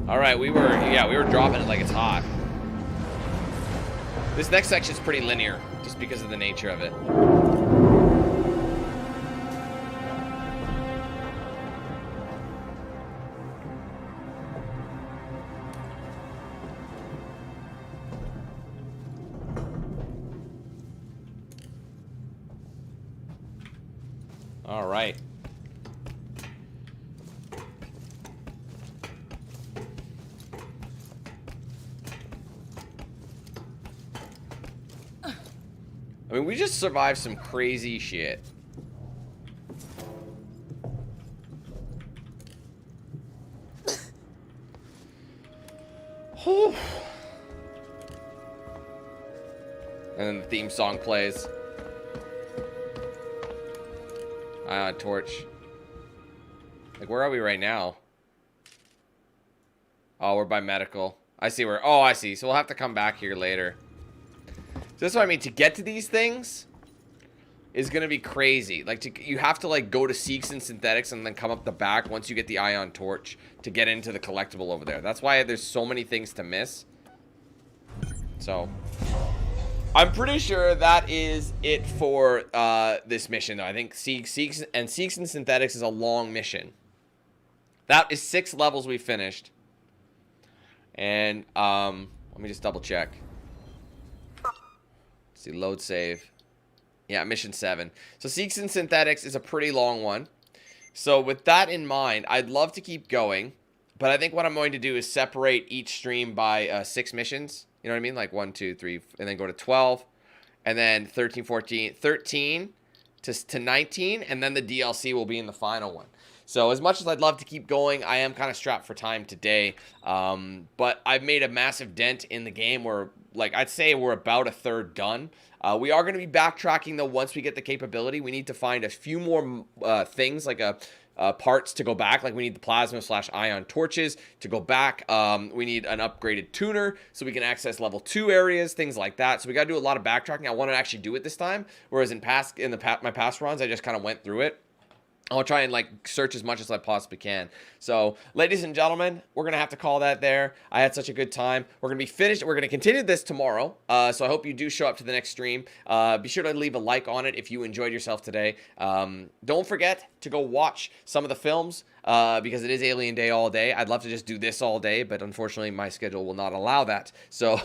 Alright, we were dropping it like it's hot. This next section's pretty linear, just because of the nature of it. Alright. I mean, we just survived some crazy shit. Whew. And then the theme song plays. Ion torch. Like, where are we right now? Oh, we're by medical. I see where... Oh, I see. So we'll have to come back here later. So that's what I mean. To get to these things is going to be crazy. Like, you have to, like, go to Seeks and Synthetics and then come up the back once you get the Ion Torch to get into the collectible over there. That's why there's so many things to miss. So, I'm pretty sure that is it for this mission, though. I think Seeks and Synthetics is a long mission. That is 6 levels we finished. And, let me just double check. See, load save. Yeah, mission 7. So Seeks and Synthetics is a pretty long one. So with that in mind, I'd love to keep going. But I think what I'm going to do is separate each stream by 6 missions. You know what I mean? Like 1, 2, 3, and then go to 12. And then 13, 14, 13 to 19. And then the DLC will be in the final one. So as much as I'd love to keep going, I am kind of strapped for time today. But I've made a massive dent in the game where, like, I'd say we're about a third done. We are going to be backtracking, though, once we get the capability. We need to find a few more things, like parts to go back. Like, we need the plasma/ion torches to go back. We need an upgraded tuner so we can access level 2 areas, things like that. So we got to do a lot of backtracking. I want to actually do it this time, whereas in my past runs, I just kind of went through it. I'll try and, like, search as much as I possibly can. So, ladies and gentlemen, we're going to have to call that there. I had such a good time. We're going to be finished. We're going to continue this tomorrow. So, I hope you do show up to the next stream. Be sure to leave a like on it if you enjoyed yourself today. Don't forget to go watch some of the films because it is Alien Day all day. I'd love to just do this all day, but unfortunately, my schedule will not allow that. So,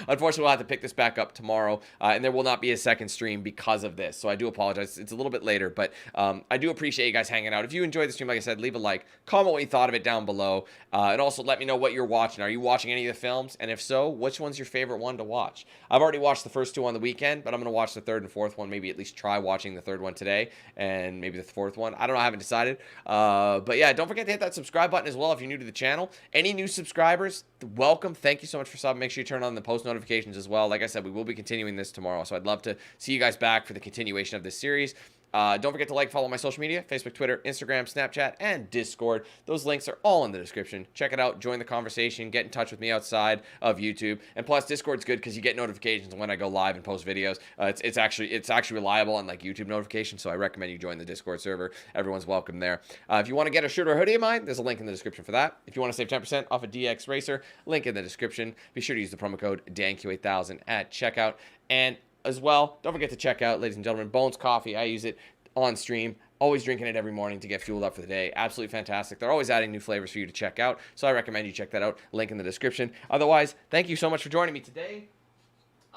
unfortunately, we'll have to pick this back up tomorrow. And there will not be a second stream because of this. So, I do apologize. It's a little bit later, but I do appreciate you guys hanging out. If you enjoyed the stream, like I said, leave a like, comment what you thought of it down below, and also let me know what you're watching. Are you watching any of the films? And if so, which one's your favorite one to watch? I've already watched the first 2 on the weekend, but I'm going to watch the 3rd and 4th one, maybe at least try watching the 3rd one today, and maybe the 4th one. I don't know, I haven't decided. But yeah, yeah, don't forget to hit that subscribe button as well if you're new to the channel. Any new subscribers, welcome. Thank you so much for subbing. Make sure you turn on the post notifications as well. Like I said, we will be continuing this tomorrow, so I'd love to see you guys back for the continuation of this series. Don't forget to like, follow my social media, Facebook, Twitter, Instagram, Snapchat, and Discord. Those links are all in the description. Check it out. Join the conversation. Get in touch with me outside of YouTube. And plus, Discord's good because you get notifications when I go live and post videos. It's actually reliable on like YouTube notifications, so I recommend you join the Discord server. Everyone's welcome there. If you want to get a shirt or hoodie of mine, there's a link in the description for that. If you want to save 10% off a DX Racer, link in the description. Be sure to use the promo code DANQ8000 at checkout. And as well, don't forget to check out, ladies and gentlemen, Bones Coffee. I use it on stream, always drinking it every morning to get fueled up for the day. Absolutely fantastic. They're always adding new flavors for you to check out, so I recommend you check that out. Link in the description. Otherwise, thank you so much for joining me today.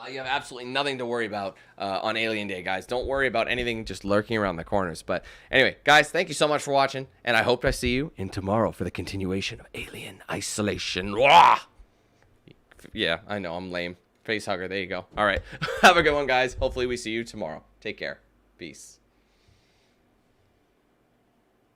You have absolutely nothing to worry about on Alien Day, guys. Don't worry about anything just lurking around the corners. But anyway, guys, thank you so much for watching, and I hope I see you in tomorrow for the continuation of Alien Isolation. Wah! Yeah, I know, I'm lame. Face hugger, there you go. All right, have a good one, guys. Hopefully we see you tomorrow. Take care. Peace.